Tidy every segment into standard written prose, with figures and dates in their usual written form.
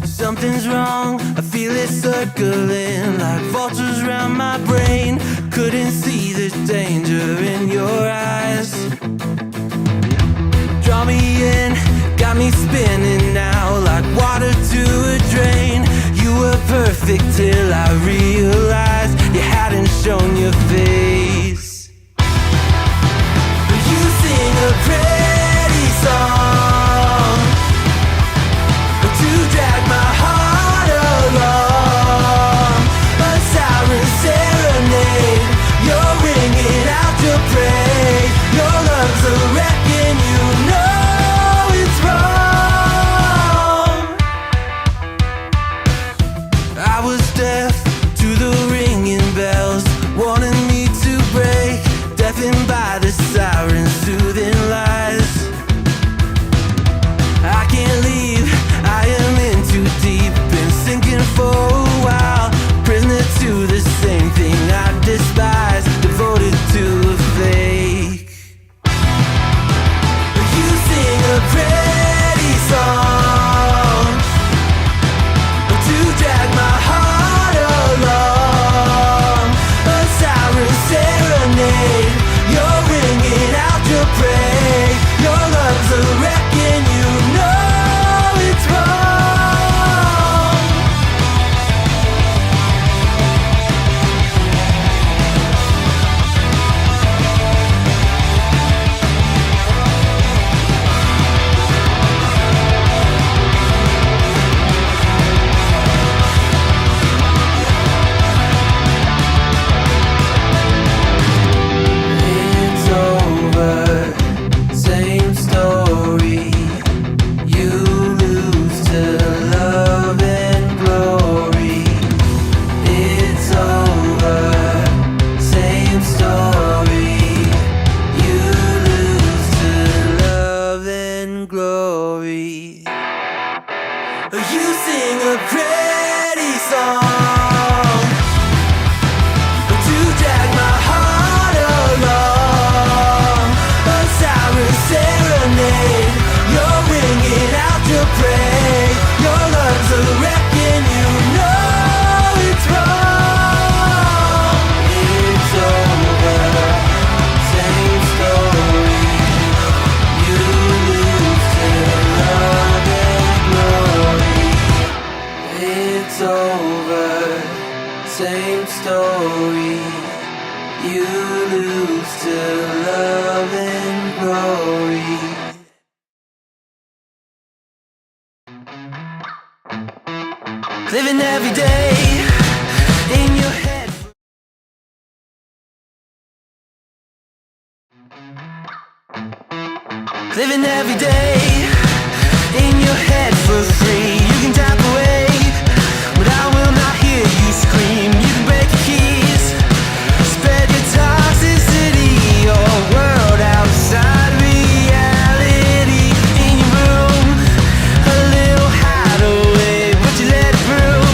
Something's wrong, I feel it circling like vultures around my brain. Couldn't see the danger in your eyes. Draw me in, got me spinning now like water to a drain. You were perfect till I realized you hadn't shown your face. You sing a pretty song to drag my heart along, a siren serenade. You're ringing out your praise. Your lungs are wrecking, you know it's wrong. I was deaf to the ringing bells, wanting me to break, deafened by the sirens' soothing lies. I can't leave, I am in too deep, been sinking for a while, prisoner to the same thing I despise, devoted to a fake. You sing a pretty song to drag my heart along, a siren serenade. You're ringing out your praise. Your lungs are wrecking, you know it's wrong. It's over, same story. You lose to love and glory. It's over, same story. You lose to love and glory. You sing a pretty song to drag my heart along, a siren serenade. You're ringing out your praise. Your lungs are wrecking, you know it's wrong. It's over, same story. You lose to love and glory. It's over, same story. You lose to love and glory. Living every day in your head. Living every day in your head for free. You can tap away, but I will not hear you scream. You can break your keys, spread your toxicity, your world outside reality. In your room, a little hideaway, but you let it through.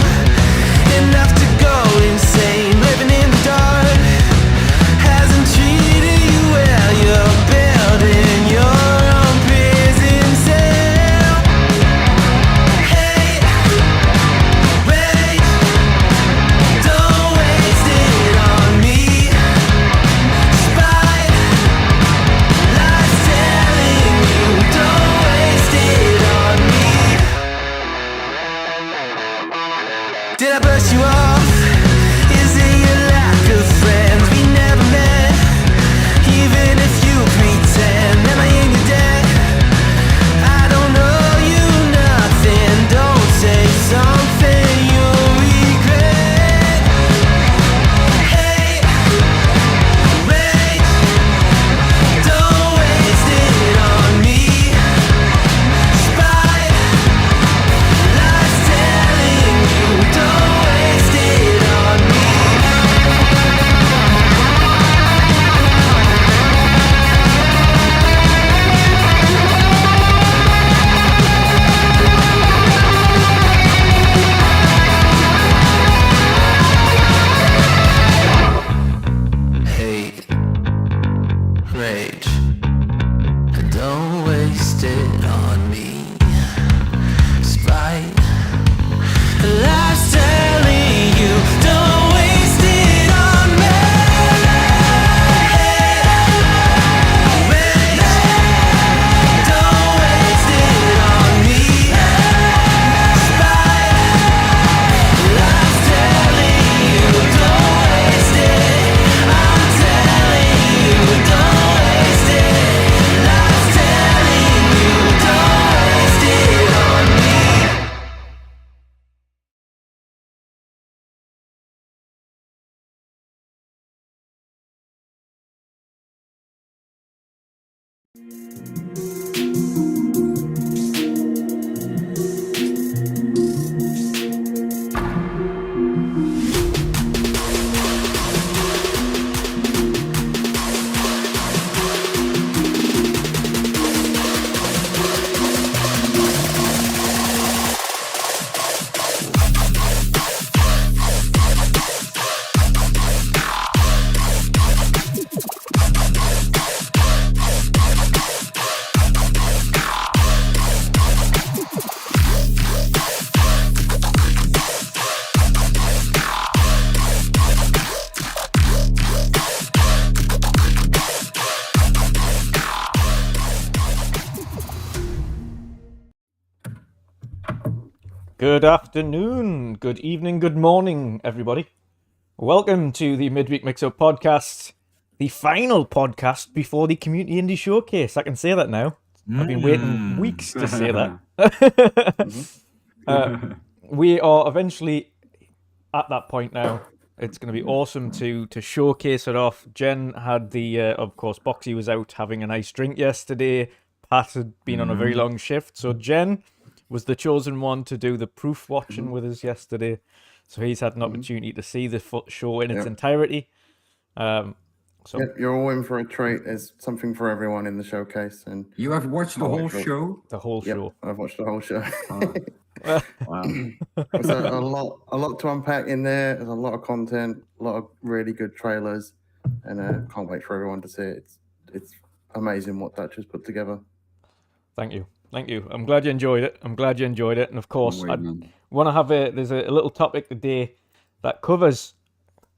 Enough to go insane, living in the dark hasn't treated you well. You're building your own prison cell. Don't waste it on me. Spite life's telling you, don't waste it on me. Don't waste it on me. Spite life's telling you, don't waste it. I'm telling you, don't waste it. Life's telling you, don't waste it on me. Good afternoon, good evening, good morning, everybody. Welcome to the Midweek Mix-Up Podcast, the final podcast before the Community Indie Showcase. I can say that now. I've been waiting weeks to say that. We are eventually at that point now. It's going to be awesome to showcase it off. Jen had the, of course, Boxy was out having a nice drink yesterday. Pat had been on a very long shift. So Jen was the chosen one to do the proof watching with us yesterday. So he's had an opportunity to see the show in its entirety. You're all in for a treat. There's something for everyone in the showcase, and You have watched the whole show? The whole show. I've watched the whole show. Wow. There's a lot to unpack in there. There's a lot of content, a lot of really good trailers, and can't wait for everyone to see it. It's amazing what Dutch has put together. Thank you. I'm glad you enjoyed it. And of course, I want to have there's a little topic today that covers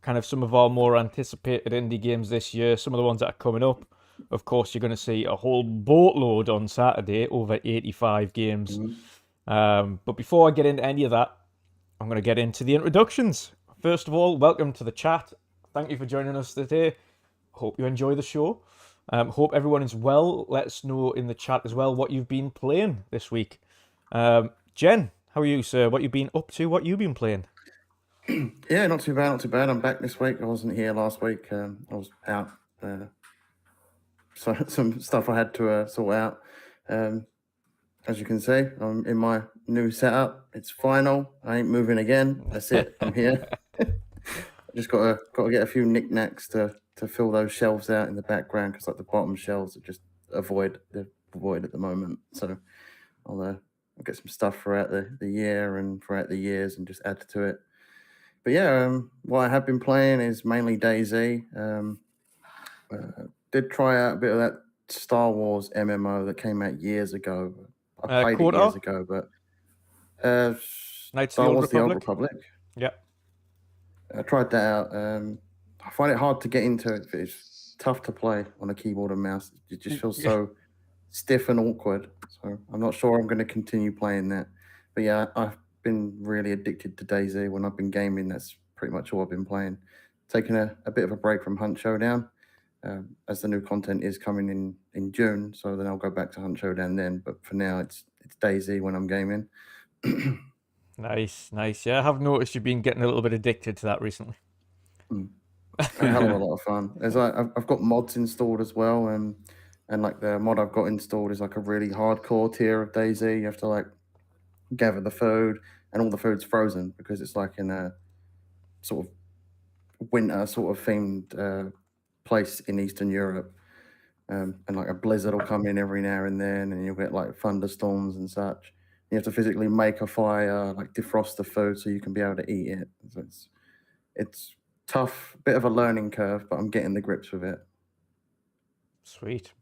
kind of some of our more anticipated indie games this year, some of the ones that are coming up. Of course, you're going to see a whole boatload on Saturday, over 85 games. But before I get into any of that, I'm going to get into the introductions. First of all, welcome to the chat. Thank you for joining us today. Hope you enjoy the show. Hope everyone is well. Let us know in the chat as well what you've been playing this week. Jen, how are you, sir? What you've been up to? What you've been playing? Yeah, not too bad. I'm back this week. I wasn't here last week. I was out. So some stuff I had to sort out. As you can see, I'm in my new setup. It's final. I ain't moving again. That's it. I'm here. I just got to get a few knickknacks to fill those shelves out in the background, because like the bottom shelves are just they're void at the moment. So I'll get some stuff throughout the year and throughout the years and just add to it. But yeah, what I have been playing is mainly DayZ. Did try out a bit of that Star Wars MMO that came out years ago. I played it years ago, but Star Wars: The Old Republic. Yeah. I tried that out. I find it hard to get into it. It's tough to play on a keyboard and mouse. It just feels so stiff and awkward. So I'm not sure I'm going to continue playing that. But yeah, I've been really addicted to DayZ. When I've been gaming, that's pretty much all I've been playing. Taking a bit of a break from Hunt Showdown, as the new content is coming in June. So then I'll go back to Hunt Showdown then. But for now, it's DayZ when I'm gaming. Nice. Yeah, I have noticed you've been getting a little bit addicted to that recently. A hell of a lot of fun. I've got mods installed as well, and like the mod I've got installed is like a really hardcore tier of DayZ. You have to like gather the food, and all the food's frozen because it's like in a sort of winter sort of themed place in Eastern Europe. And like a blizzard will come in every now and then, and you'll get like thunderstorms and such. You have to physically make a fire, like defrost the food so you can be able to eat it. So it's tough, bit of a learning curve, but I'm getting the grips with it. Sweet.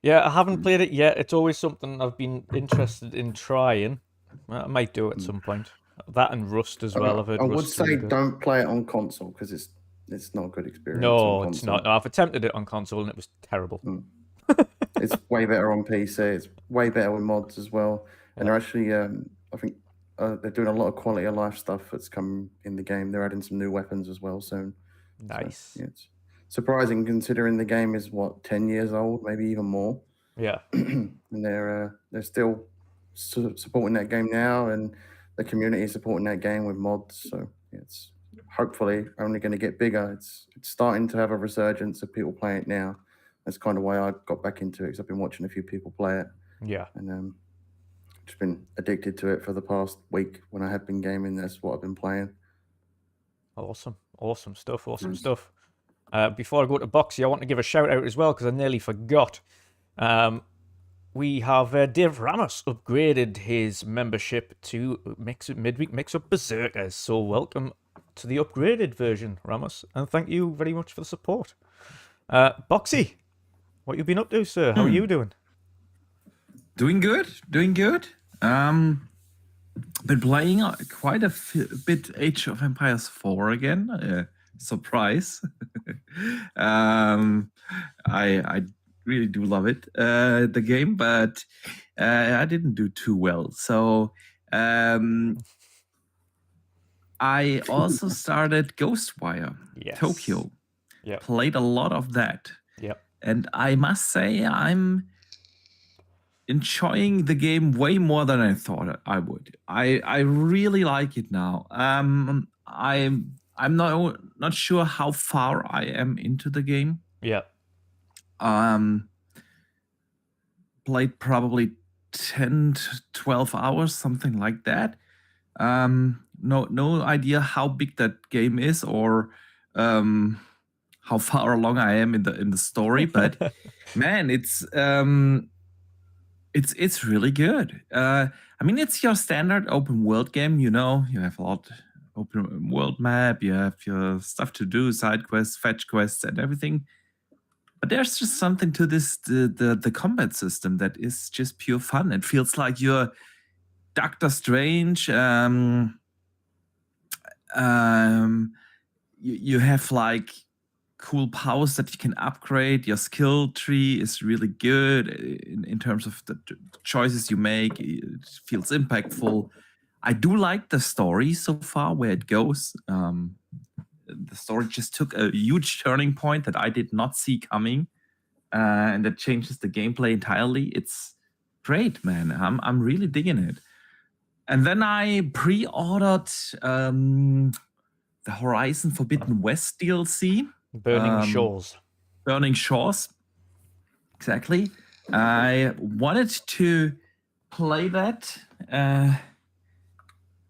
Yeah, I haven't played it yet. It's always something I've been interested in trying. I might do it at some point. That and Rust as well. I've heard I would Rust's really say good. don't play it on console because it's not a good experience. No, on it's console. not. I've attempted it on console and it was terrible. It's way better on PC. It's way better with mods as well. And they're actually, I think they're doing a lot of quality of life stuff that's come in the game. They're adding some new weapons as well soon. Nice. So, yeah, it's surprising considering the game is 10 years old, maybe even more. Yeah. And they're still supporting that game now, and the community is supporting that game with mods. So it's hopefully only going to get bigger. It's starting to have a resurgence of people playing it now. That's kind of why I got back into it, because I've been watching a few people play it. Yeah. And just been addicted to it for the past week. When I have been gaming, that's what I've been playing. Awesome. Awesome stuff. Awesome stuff. Before I go to Boxy, I want to give a shout out as well because I nearly forgot. We have Dave Ramos upgraded his membership to Midweek Mix-Up Berserkers. So welcome to the upgraded version, Ramos. And thank you very much for the support. Boxy, what you been up to, sir? How are you doing? Doing good. Been playing quite a bit Age of Empires 4 again. Surprise. I really do love it, the game, but I didn't do too well. So I also started GHOSTWIRE Tokyo. Yeah. Played a lot of that. Yep. And I must say I'm enjoying the game way more than I thought I would. I really like it now. I'm not sure how far I am into the game. Yeah. Played probably 10 to 12 hours, something like that. No idea how big that game is or how far along I am in the story, but man, it's really good. I mean, it's your standard open world game. You know, you have a lot open world map. You have your stuff to do, side quests, fetch quests, and everything. But there's just something to this the combat system that is just pure fun. It feels like you're Doctor Strange. You have like cool powers that you can upgrade. Your skill tree is really good in terms of the choices you make. It feels impactful. I do like the story so far, where it goes. The story just took a huge turning point that I did not see coming, and that changes the gameplay entirely. It's great, man. I'm really digging it. And then I pre-ordered the Horizon Forbidden West DLC. Burning Shores. Burning Shores. Exactly. I wanted to play that,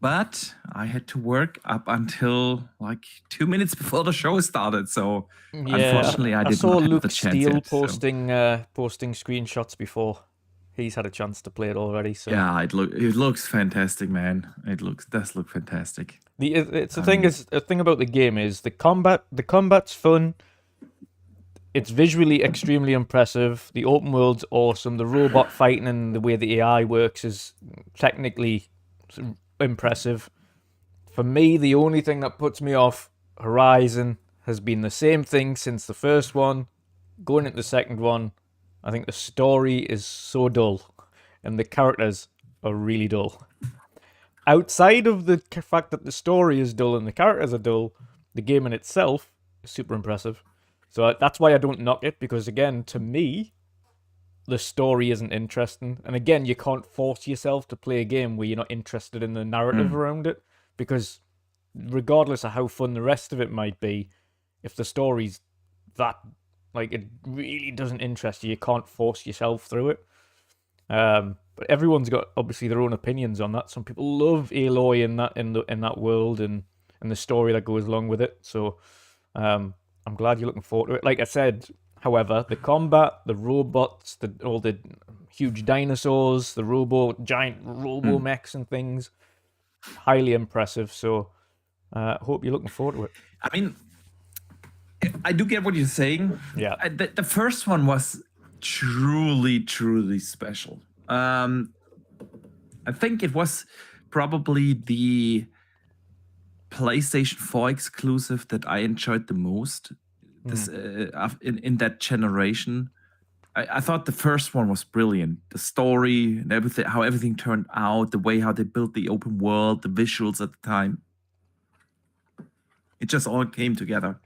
but I had to work up until like 2 minutes before the show started. So unfortunately, I did not have the chance. I saw Luke Steele yet, posting screenshots before he's had a chance to play it already. So yeah, it looks fantastic, man. It does look fantastic. The thing about the game is the combat's fun. It's visually extremely impressive. The open world's awesome. The robot fighting and the way the AI works is technically impressive. For me, the only thing that puts me off Horizon has been the same thing since the first one. Going into the second one, I think the story is so dull and the characters are really dull. Outside of the fact that the story is dull and the characters are dull, the game in itself is super impressive. So that's why I don't knock it, because again, to me, the story isn't interesting. And again, you can't force yourself to play a game where you're not interested in the narrative around it, because regardless of how fun the rest of it might be, if the story's that, like, it really doesn't interest you, you can't force yourself through it. But everyone's got obviously their own opinions on that. Some people love Aloy in that world and the story that goes along with it. So I'm glad you're looking forward to it. Like I said, however, the combat, the robots, all the huge dinosaurs, the giant robo mechs and things, highly impressive. So hope you're looking forward to it. I mean, I do get what you're saying. Yeah. The first one was truly special. I think it was probably the PlayStation 4 exclusive that I enjoyed the most. This in that generation. I thought the first one was brilliant. The story and everything, how everything turned out, the way how they built the open world, the visuals at the time. It just all came together.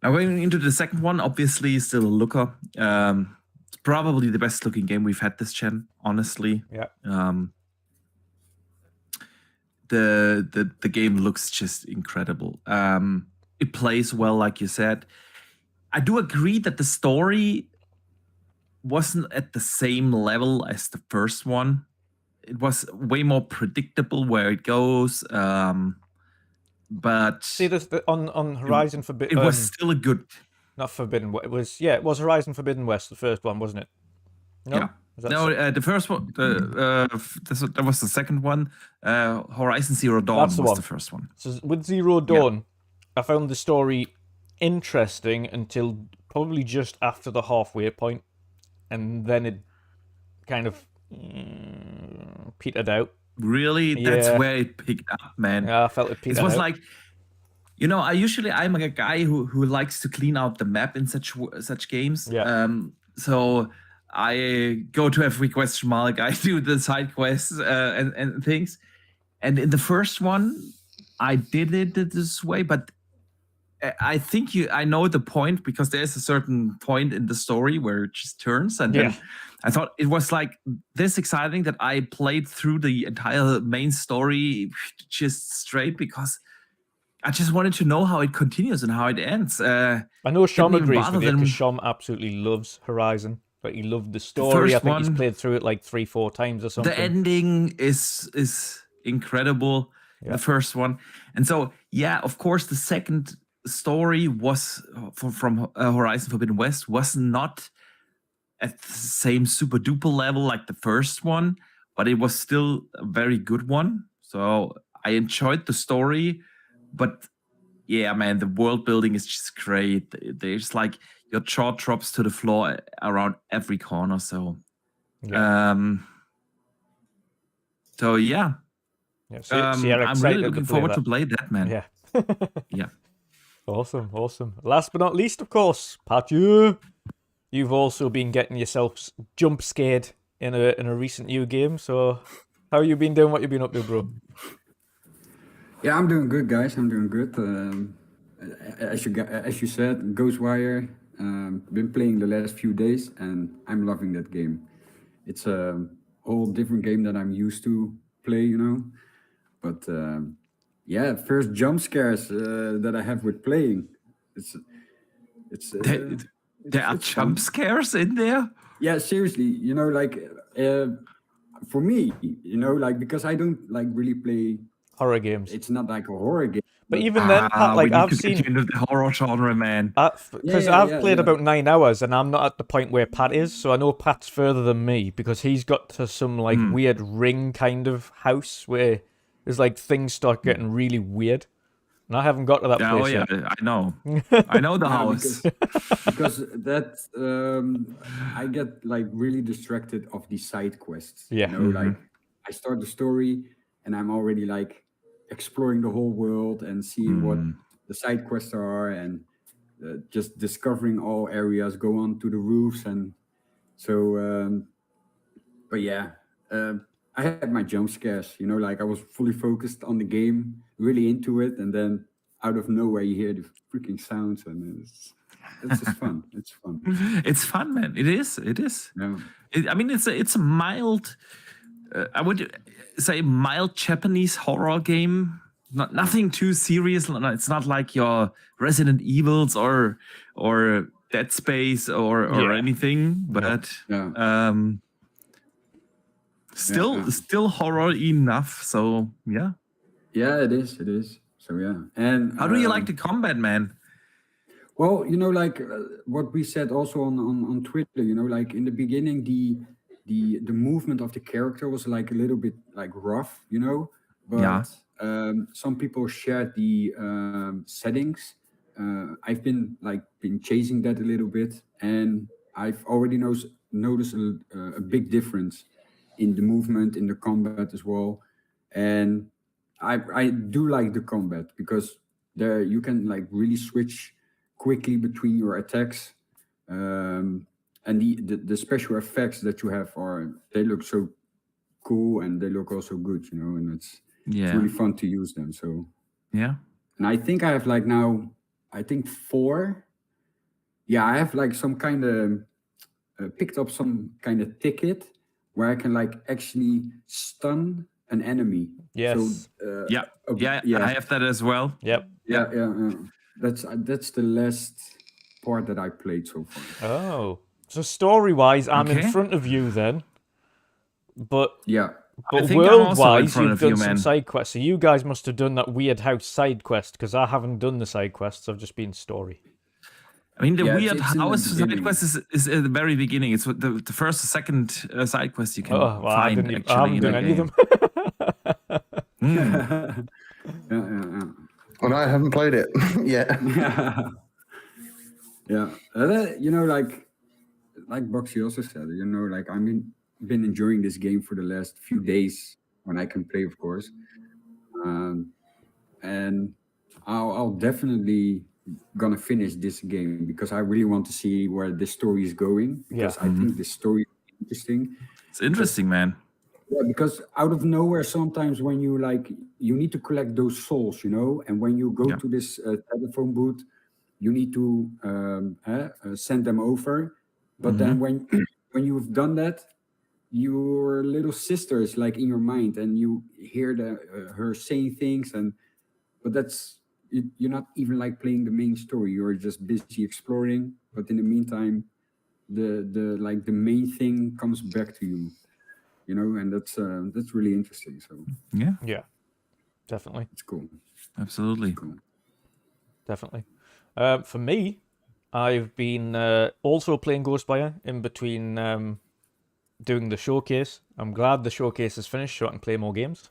Now going into the second one, obviously still a looker. It's probably the best looking game we've had this gen, honestly. Yeah. The game looks just incredible. It plays well, like you said. I do agree that the story wasn't at the same level as the first one. It was way more predictable where it goes. But see this on Horizon Forbidden. It was still a good. Not Forbidden. It was it was Horizon Forbidden West, the first one, wasn't it? No? Yeah. No, the first one. That was the second one. Horizon Zero Dawn was the first one. So with Zero Dawn, I found the story interesting until probably just after the halfway point, and then it kind of petered out. Really? That's where it picked up, man. Yeah, I felt it petered out. It was like, you know, I'm a guy who likes to clean out the map in such games. Yeah. So I go to every question mark. I do the side quests and things. And in the first one, I did it this way, but I think I know the point, because there's a certain point in the story where it just turns, and then I thought it was like this exciting that I played through the entire main story just straight, because I just wanted to know how it continues and how it ends. I know Shom agrees with you, because Shom absolutely loves Horizon, but he loved the story. I think he's played through it like 3-4 times or something. The ending is incredible. The first one, and so of course the second story was from Horizon Forbidden West was not at the same super duper level like the first one, but it was still a very good one. So I enjoyed the story, but yeah, man, the world building is just great. There's like your jaw drops to the floor around every corner. So, so yeah. I'm really looking forward to play that, man. Yeah. Yeah. Awesome. Last but not least, of course, Patju. You've also been getting yourself jump scared in a recent new game. So, how you been doing? What you been up to, bro? Yeah, I'm doing good, guys. I'm doing good. As you said, GHOSTWIRE. Been playing the last few days, and I'm loving that game. It's a whole different game that I'm used to play, you know. But yeah, first jump scares that I have with playing. There are jump scares in there? Yeah, seriously, you know, like for me, you know, like, because I don't like really play horror games. It's not like a horror game. But even then, Pat, like I've seen get you into the horror genre, man. Because I've played about 9 hours, and I'm not at the point where Pat is. So I know Pat's further than me, because he's got to some like weird ring kind of house where there's like things start getting really weird. And I haven't got to that place yet. I know. I know the house. Because that I get like really distracted of the side quests. Yeah. You know, like I start the story and I'm already like exploring the whole world and seeing what the side quests are, and just discovering all areas, go on to the roofs, and so but yeah, I had my jump scares, you know, like I was fully focused on the game, really into it, and then out of nowhere you hear the freaking sounds, and it's just fun. It's fun. It's fun, man. It is. Yeah. I mean, it's a mild, I would say mild Japanese horror game. Nothing too serious. It's not like your Resident Evils or Dead Space or anything, but still horror enough. So yeah. Yeah, it is. So yeah. And how do you like the combat, man? Well, you know, like what we said also on Twitter, you know, like in the beginning, the movement of the character was like a little bit like rough, you know, but some people shared the settings. I've been chasing that a little bit, and I've already noticed a big difference in the movement, in the combat as well, and I do like the combat because there you can like really switch quickly between your attacks, and the special effects that you have they look so cool and they look also good, you know, and it's really fun to use them. So yeah, and I think I have like now, I think 4. Yeah, I have like some kind of picked up some kind of ticket where I can like actually stun an enemy. Yes. So, I have that as well. Yep. Yeah. That's the last part that I played so far. Oh, so story-wise, I'm in Okay. front of you then, but Yeah. but think I'm also in world-wise, front you've of you, done some man. side quests. So you guys must have done that weird house side quest because I haven't done the side quests. I've just been story. I mean, the Yeah, weird it's in the house side beginning. quest is at the very beginning. It's the first or second side quest you can Oh, well, I find haven't actually in done the any of game. them. Yeah. Well, no, I haven't played it yet. Yeah. You know, like Boxy also said, you know, like been enjoying this game for the last few days when I can play, of course. And I'll definitely gonna finish this game because I really want to see where the story is going because I think the story is interesting. It's interesting, man. Yeah, because out of nowhere, sometimes when you you need to collect those souls, you know, and when you go to this telephone booth, you need to send them over. But then when you've done that, your little sister is like in your mind, and you hear her saying things, but you're not even like playing the main story. You're just busy exploring. But in the meantime, the main thing comes back to you. You know, and that's really interesting. So Yeah, definitely. it's cool. Absolutely. Cool. Definitely. For me, I've been also playing GHOSTWIRE in between doing the showcase. I'm glad the showcase is finished so I can play more games.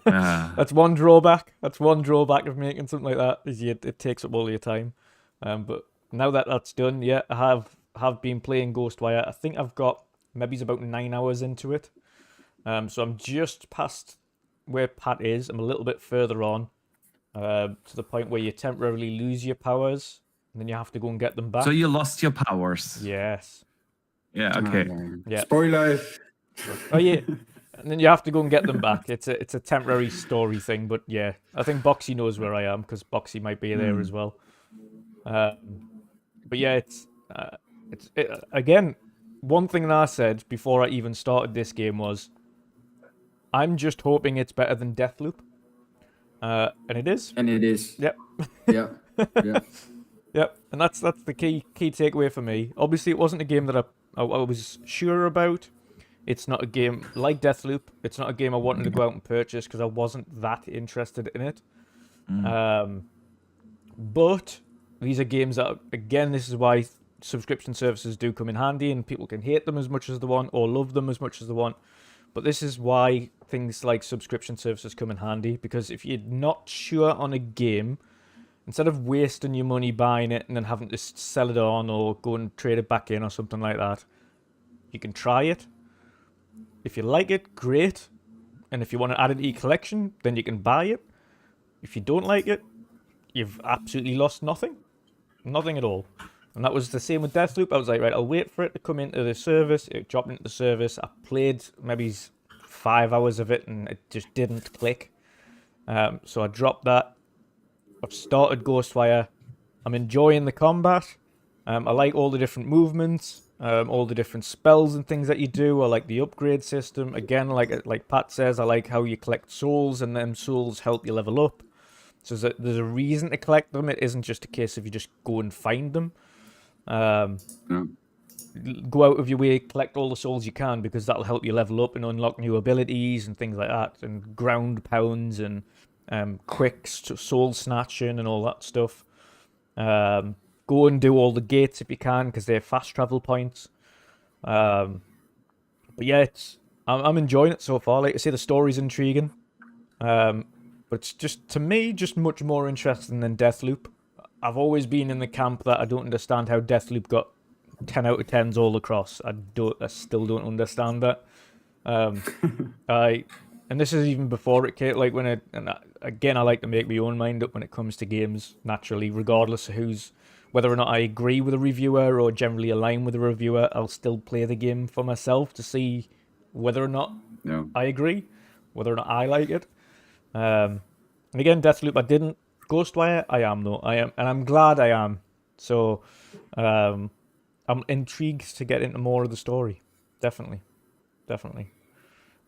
That's one drawback. That's one drawback of making something like that, is it takes up all your time. But now that that's done, yeah, I have been playing GHOSTWIRE. I think I've got maybe about 9 hours into it. So I'm just past where Pat is. I'm a little bit further on. To the point where you temporarily lose your powers, and then you have to go and get them back. So you lost your powers. Yes. Yeah. Okay. Yeah. Spoiler. Oh yeah. And then you have to go and get them back. It's a temporary story thing, but yeah, I think Boxy knows where I am because Boxy might be there as well. But yeah, again, one thing that I said before I even started this game was, I'm just hoping it's better than Deathloop. And it is. And it is. Yep. Yeah. Yeah. Yep. And that's the key takeaway for me. Obviously, it wasn't a game that I was sure about. It's not a game like Deathloop. It's not a game I wanted to go out and purchase because I wasn't that interested in it. But these are games that, again, this is why subscription services do come in handy, and people can hate them as much as they want or love them as much as they want. But this is why things like subscription services come in handy, because if you're not sure on a game, instead of wasting your money buying it and then having to sell it on or go and trade it back in or something like that, you can try it. If you like it, great. And if you want to add it to your collection, then you can buy it. If you don't like it, you've absolutely lost nothing. Nothing at all. And that was the same with Deathloop. I was like, right, I'll wait for it to come into the service. It dropped into the service. I played maybe 5 hours of it and it just didn't click. So I dropped that. I've started GHOSTWIRE. I'm enjoying the combat. I like all the different movements, all the different spells and things that you do. I like the upgrade system. Again, like Pat says, I like how you collect souls and them souls help you level up. So there's a reason to collect them. It isn't just a case of you just go and find them. Go out of your way, collect all the souls you can, because that'll help you level up and unlock new abilities and things like that, and ground pounds and quick soul snatching and all that stuff. Go and do all the gates if you can, because they're fast travel points. But yeah, I'm enjoying it so far. Like I say, the story's intriguing. But it's just, to me, just much more interesting than Deathloop. I've always been in the camp that I don't understand how Deathloop got 10 out of 10s all across. I still don't understand that. And this is even before it came, like again, I like to make my own mind up when it comes to games, naturally, regardless of whether or not I agree with a reviewer or generally align with a reviewer. I'll still play the game for myself to see whether or not I agree, whether or not I like it. And again, Deathloop, I didn't. GHOSTWIRE, I am though. I am, and I'm glad I am. So, I'm intrigued to get into more of the story. Definitely.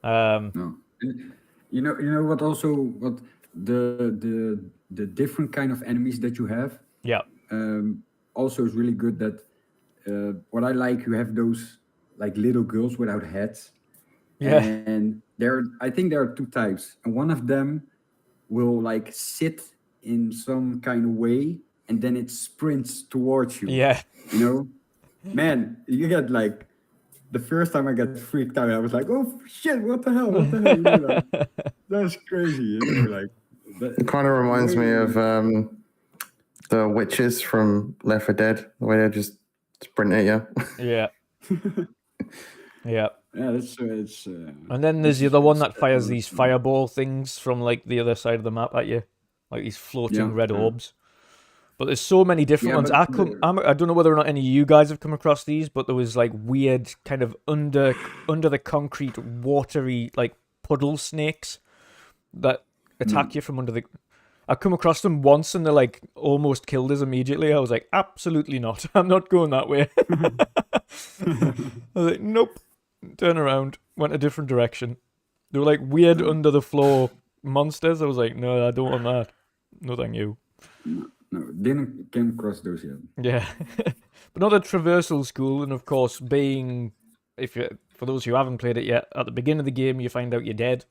No. You know what? Also, what the different kind of enemies that you have. Yeah. Also is really good. That what I like, you have those like little girls without heads. Yeah. And I think there are two types, and one of them will like sit in some kind of way, and then it sprints towards you. Yeah. You know, man, you get like. The first time I got freaked out, I was like, "Oh shit! What the hell? What the hell?" You know, like, that's crazy. You know, like It kind of reminds me of the witches from Left 4 Dead, the way they just sprint at you. Yeah. Yeah. Yeah, it's. And then there's the other one that fires these fireball things from like the other side of the map at you, like these floating red orbs. But there's so many different ones. I don't know whether or not any of you guys have come across these, but there was like weird kind of under the concrete watery like puddle snakes that attack you from under the. I come across them once and they're like almost killed us immediately. I was like, absolutely not. I'm not going that way. I was like, nope. Turn around. Went a different direction. They were like weird under the floor monsters. I was like, no, I don't want that. No, thank you. No, didn't came across those yet. Yeah, but not a traversal school, and of course, for those who haven't played it yet, at the beginning of the game, you find out you're dead.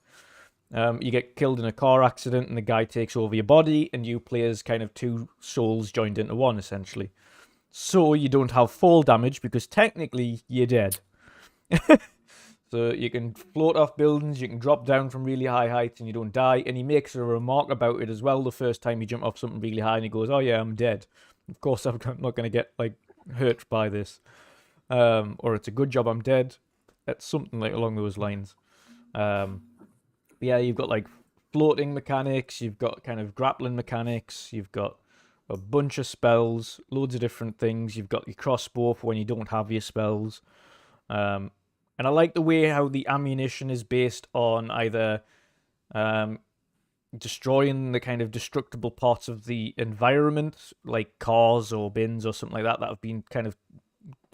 You get killed in a car accident, and the guy takes over your body, and you play as kind of two souls joined into one, essentially. So you don't have fall damage because technically you're dead. So you can float off buildings, you can drop down from really high heights and you don't die. And he makes a remark about it as well the first time you jump off something really high and he goes, oh yeah, I'm dead. Of course, I'm not going to get like hurt by this. Or it's a good job I'm dead. It's something like along those lines. Yeah, you've got like floating mechanics, you've got kind of grappling mechanics, you've got a bunch of spells, loads of different things. You've got your crossbow for when you don't have your spells. And I like the way how the ammunition is based on either destroying the kind of destructible parts of the environment, like cars or bins or something like that have been kind of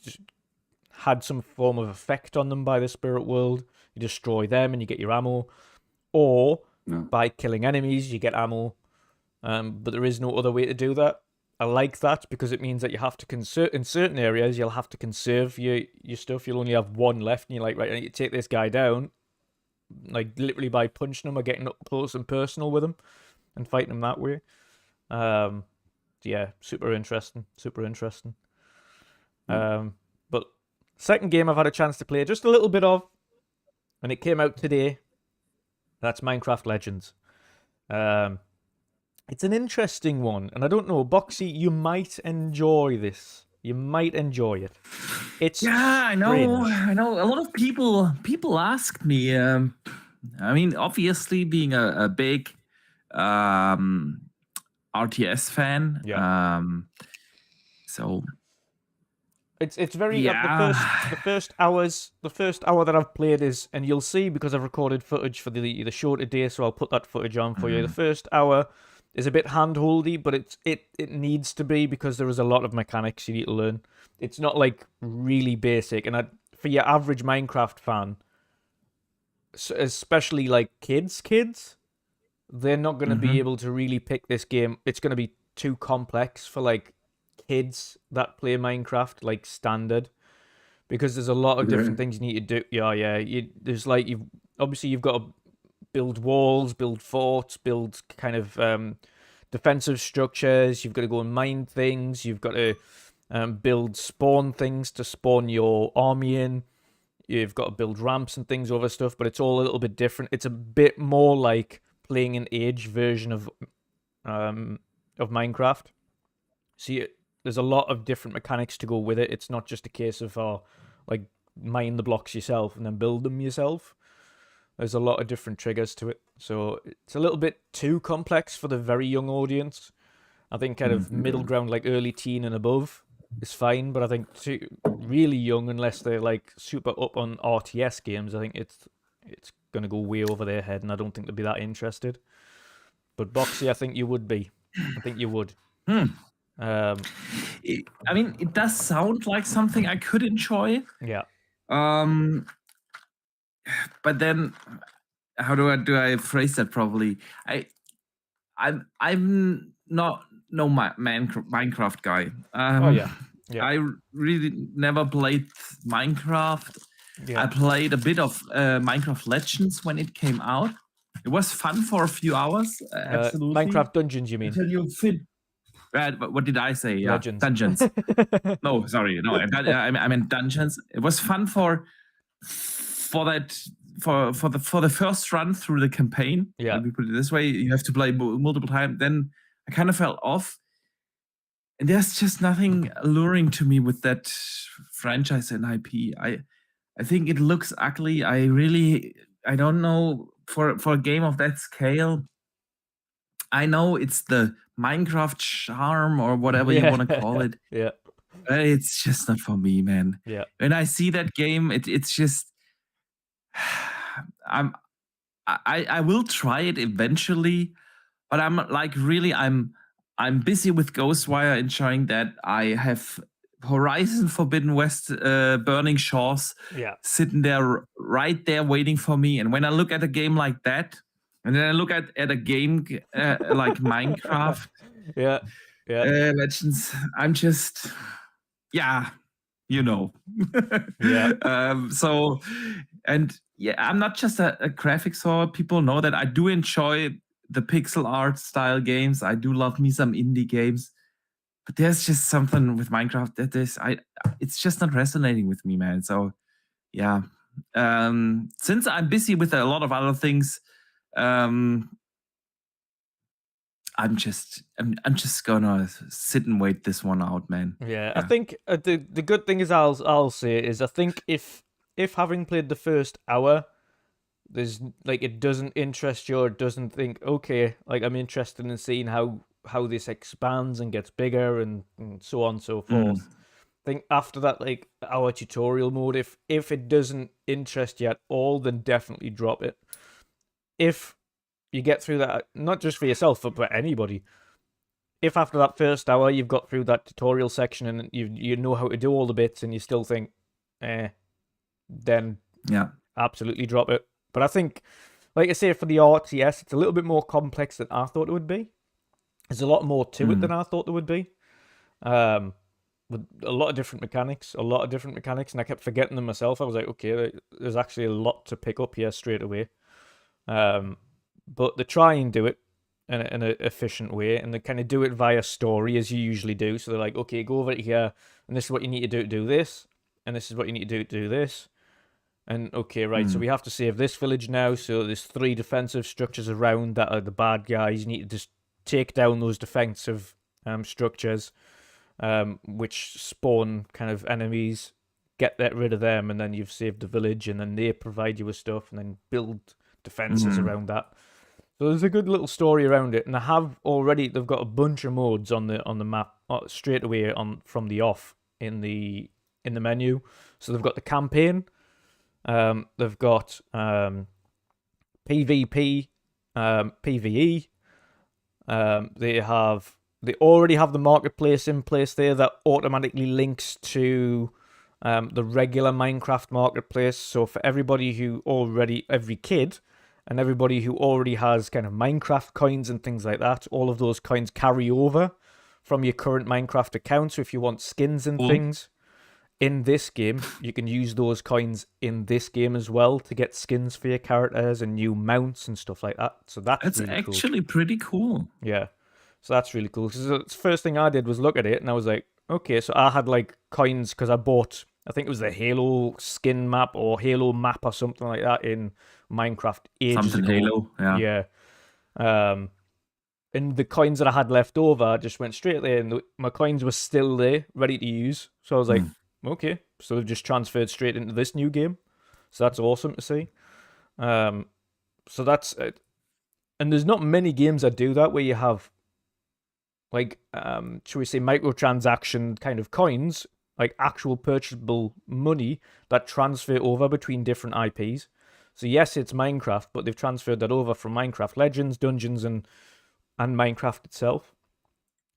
just had some form of effect on them by the spirit world. You destroy them and you get your ammo. Or by killing enemies, you get ammo. But there is no other way to do that. I like that because it means that you have to conserve in certain areas. You'll have to conserve your stuff. You'll only have one left, and you're like, right, I need to take this guy down, like literally by punching him or getting up close and personal with him, and fighting him that way. Yeah, super interesting. But second game I've had a chance to play just a little bit of, and it came out today. That's Minecraft Legends. It's an interesting one, and I don't know, Boxy, you might enjoy this. You might enjoy it. It's I know. A lot of people asked me. I mean, obviously, being a big RTS fan. Yeah. So it's very the first hour that I've played is, and you'll see because I've recorded footage for the show today, so I'll put that footage on for you. The first hour is a bit hand-holdy, but it needs to be because there is a lot of mechanics you need to learn. It's not like really basic, and for your average Minecraft fan, especially like kids, they're not going to be able to really pick this game. It's going to be too complex for like kids that play Minecraft like standard, because there's a lot of different things you need to do. There's like you've got to build walls, build forts, build kind of defensive structures. You've got to go and mine things. You've got to build spawn things to spawn your army in. You've got to build ramps and things over stuff, but it's all a little bit different. It's a bit more like playing an age version of Minecraft. So there's a lot of different mechanics to go with it. It's not just a case of like mine the blocks yourself and then build them yourself. There's a lot of different triggers to it, so it's a little bit too complex for the very young audience. I think kind of middle ground, like early teen and above, is fine, but I think too really young, unless they're like super up on RTS games, I think it's gonna go way over their head, and I don't think they'd be that interested. But Boxy, I think you would be. I think you would. I mean, it does sound like something I could enjoy. Yeah. But then, how do I phrase that properly? I'm not no Minecraft guy. Oh yeah. I really never played Minecraft. Yeah. I played a bit of Minecraft Legends when it came out. It was fun for a few hours. Absolutely. Minecraft Dungeons, you mean? Until you fit. What did I say? Yeah, Legends. Dungeons. No, sorry, no. I meant Dungeons. It was fun for the first run through the campaign. Yeah. Let me put it this way: you have to play multiple times. Then I kind of fell off, and there's just nothing alluring to me with that franchise and IP. I think it looks ugly. I don't know for a game of that scale. I know it's the Minecraft charm or whatever you want to call it. Yeah. It's just not for me, man. Yeah. When I see that game, it's just I will try it eventually, but I'm like really I'm busy with GHOSTWIRE, enjoying that. I have Horizon Forbidden West Burning Shores sitting there right there waiting for me. And when I look at a game like that, and then I look at a game like Minecraft, Legends, I'm just, you know. So, and I'm not just a graphics whore. People know that I do enjoy the pixel art style games. I do love me some indie games. But there's just something with Minecraft that it's just not resonating with me, man. So, yeah. Since I'm busy with a lot of other things, I'm just gonna sit and wait this one out, man. Yeah. I think the good thing is I'll say is I think if having played the first hour, there's like it doesn't interest you or doesn't think, okay, like I'm interested in seeing how this expands and gets bigger and so on and so forth. I think after that, like our tutorial mode, if it doesn't interest you at all, then definitely drop it. If you get through that, not just for yourself, but anybody, if after that first hour you've got through that tutorial section and you know how to do all the bits and you still think, then absolutely drop it. But I think, like I say, for the RTS, it's a little bit more complex than I thought it would be. There's a lot more to it than I thought there would be. With a lot of different mechanics, and I kept forgetting them myself. I was like, okay, there's actually a lot to pick up here straight away. But they try and do it in an efficient way, and they kind of do it via story, as you usually do. So they're like, okay, go over here, and this is what you need to do this, and this is what you need to do this. And okay, right, so we have to save this village now, so there's 3 defensive structures around that are the bad guys. You need to just take down those defensive structures, which spawn kind of enemies, get rid of them, and then you've saved the village, and then they provide you with stuff, and then build defenses around that. So there's a good little story around it, and they've got a bunch of modes on the map straight away from the off in the menu. So they've got the campaign, they've got PvP, PvE. They already have the marketplace in place there that automatically links to the regular Minecraft marketplace. So for every kid and everybody who already has kind of Minecraft coins and things like that, all of those coins carry over from your current Minecraft account. So if you want skins and things in this game, you can use those coins in this game as well to get skins for your characters and new mounts and stuff like that. So that's really actually pretty cool. Yeah. So that's really cool. Because the first thing I did was look at it and I was like, okay, so I had like coins because I bought, I think it was the Halo skin map or Halo map or something like that in Minecraft ages ago. Halo, yeah. Yeah. and the coins that I had left over, I just went straight there, and my coins were still there, ready to use. So I was like, okay, so they've just transferred straight into this new game. So that's awesome to see. So that's it. And there's not many games that do that where you have, like, should we say, microtransaction kind of coins, like actual purchasable money that transfer over between different IPs. So yes, it's Minecraft, but they've transferred that over from Minecraft Legends, Dungeons, and Minecraft itself.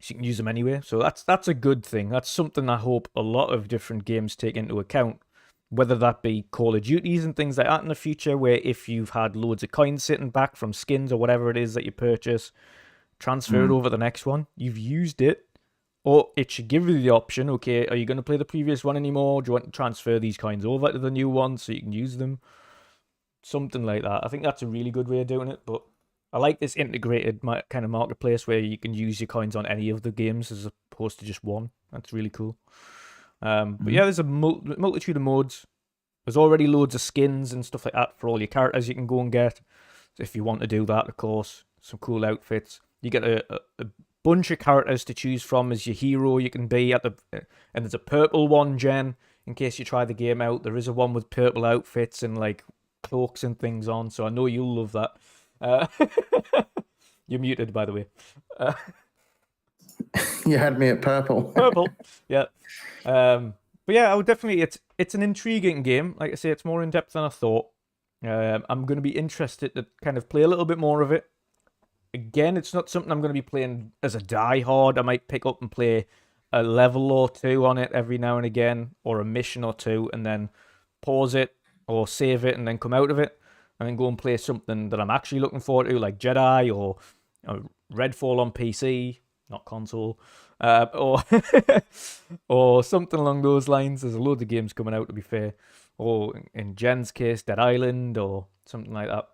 So you can use them anywhere. So that's a good thing. That's something I hope a lot of different games take into account, whether that be Call of Duties and things like that in the future, where if you've had loads of coins sitting back from skins or whatever it is that you purchase, transfer it over the next one. You've used it, or it should give you the option, okay, are you going to play the previous one anymore? Do you want to transfer these coins over to the new one so you can use them? Something like that. I think that's a really good way of doing it, but I like this integrated kind of marketplace where you can use your coins on any of the games as opposed to just one. That's really cool. But yeah, there's a multitude of modes. There's already loads of skins and stuff like that for all your characters you can go and get. So if you want to do that, of course, some cool outfits. You get a bunch of characters to choose from as your hero you can be and there's a purple one, Jen, in case you try the game out. There is a one with purple outfits and like cloaks and things on, so I know you'll love that. You're muted, by the way. You had me at purple. Purple, yeah. But yeah, I would definitely. It's an intriguing game. Like I say, it's more in depth than I thought. I'm going to be interested to kind of play a little bit more of it. Again, it's not something I'm going to be playing as a die-hard. I might pick up and play a level or two on it every now and again, or a mission or two, and then pause it or save it and then come out of it, and then go and play something that I'm actually looking forward to, like Jedi or Redfall on PC, not console, or something along those lines. There's a load of games coming out, to be fair, or in Jen's case, Dead Island or something like that.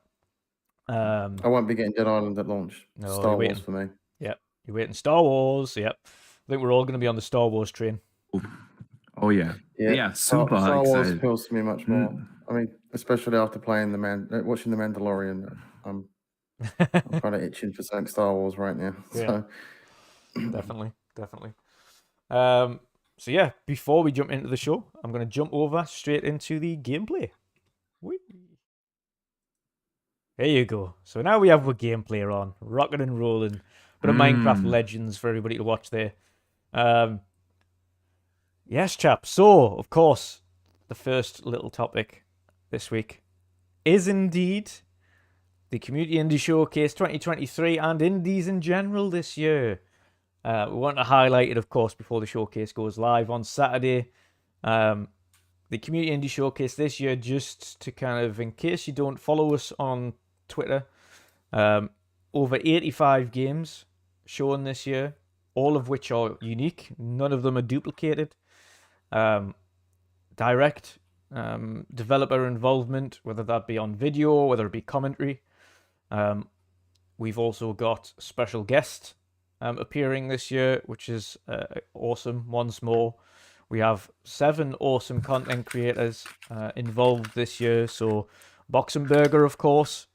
I won't be getting Dead Island at launch. No, Star Wars for me. Yep, you're waiting Star Wars. Yep, I think we're all going to be on the Star Wars train. Oh yeah, yeah, super Star Wars excited. appeals to me much more. I mean, especially after playing watching The Mandalorian. I'm kind of itching for something Star Wars right now. Yeah. So. Definitely. So yeah, before we jump into the show, I'm going to jump over straight into the gameplay. Whee! There you go. So now we have our gameplay on, rocking and rolling. Bit of Minecraft Legends for everybody to watch there. Yes, chaps. So, of course, the first little topic this week is indeed the Community Indie Showcase 2023 and indies in general this year. We want to highlight it, of course, before the showcase goes live on Saturday. The Community Indie Showcase this year, just to kind of, in case you don't follow us on Twitter, over 85 games shown this year, all of which are unique. None of them are duplicated. Direct developer involvement, whether that be on video, whether it be commentary. We've also got special guests appearing this year, which is awesome once more. We have 7 awesome content creators involved this year. So Boxenberger, of course,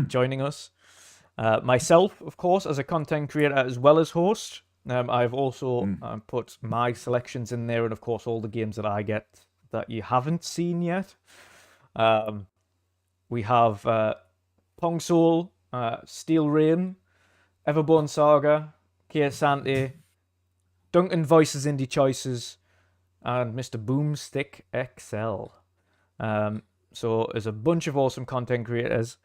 joining us. Myself, of course, as a content creator as well as host. I've also put my selections in there, and of course all the games that I get that you haven't seen yet. We have Pong Soul, Steel Rain, Everborn Saga, Kia Sante, Duncan Voices Indie Choices, and Mr. Boomstick XL. So there's a bunch of awesome content creators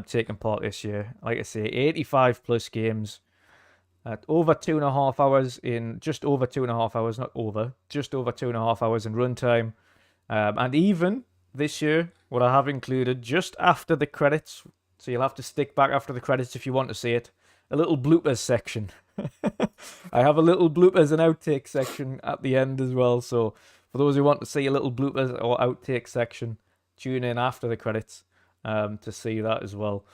taking part this year. Like I say, 85 plus games at over 2.5 hours in just over 2.5 hours, not over, just over 2.5 hours in runtime. And even this year, what I have included just after the credits, so you'll have to stick back after the credits if you want to see it, a little bloopers section. I have a little bloopers and outtakes section at the end as well. So for those who want to see a little bloopers or outtake section, tune in after the credits to see that as well.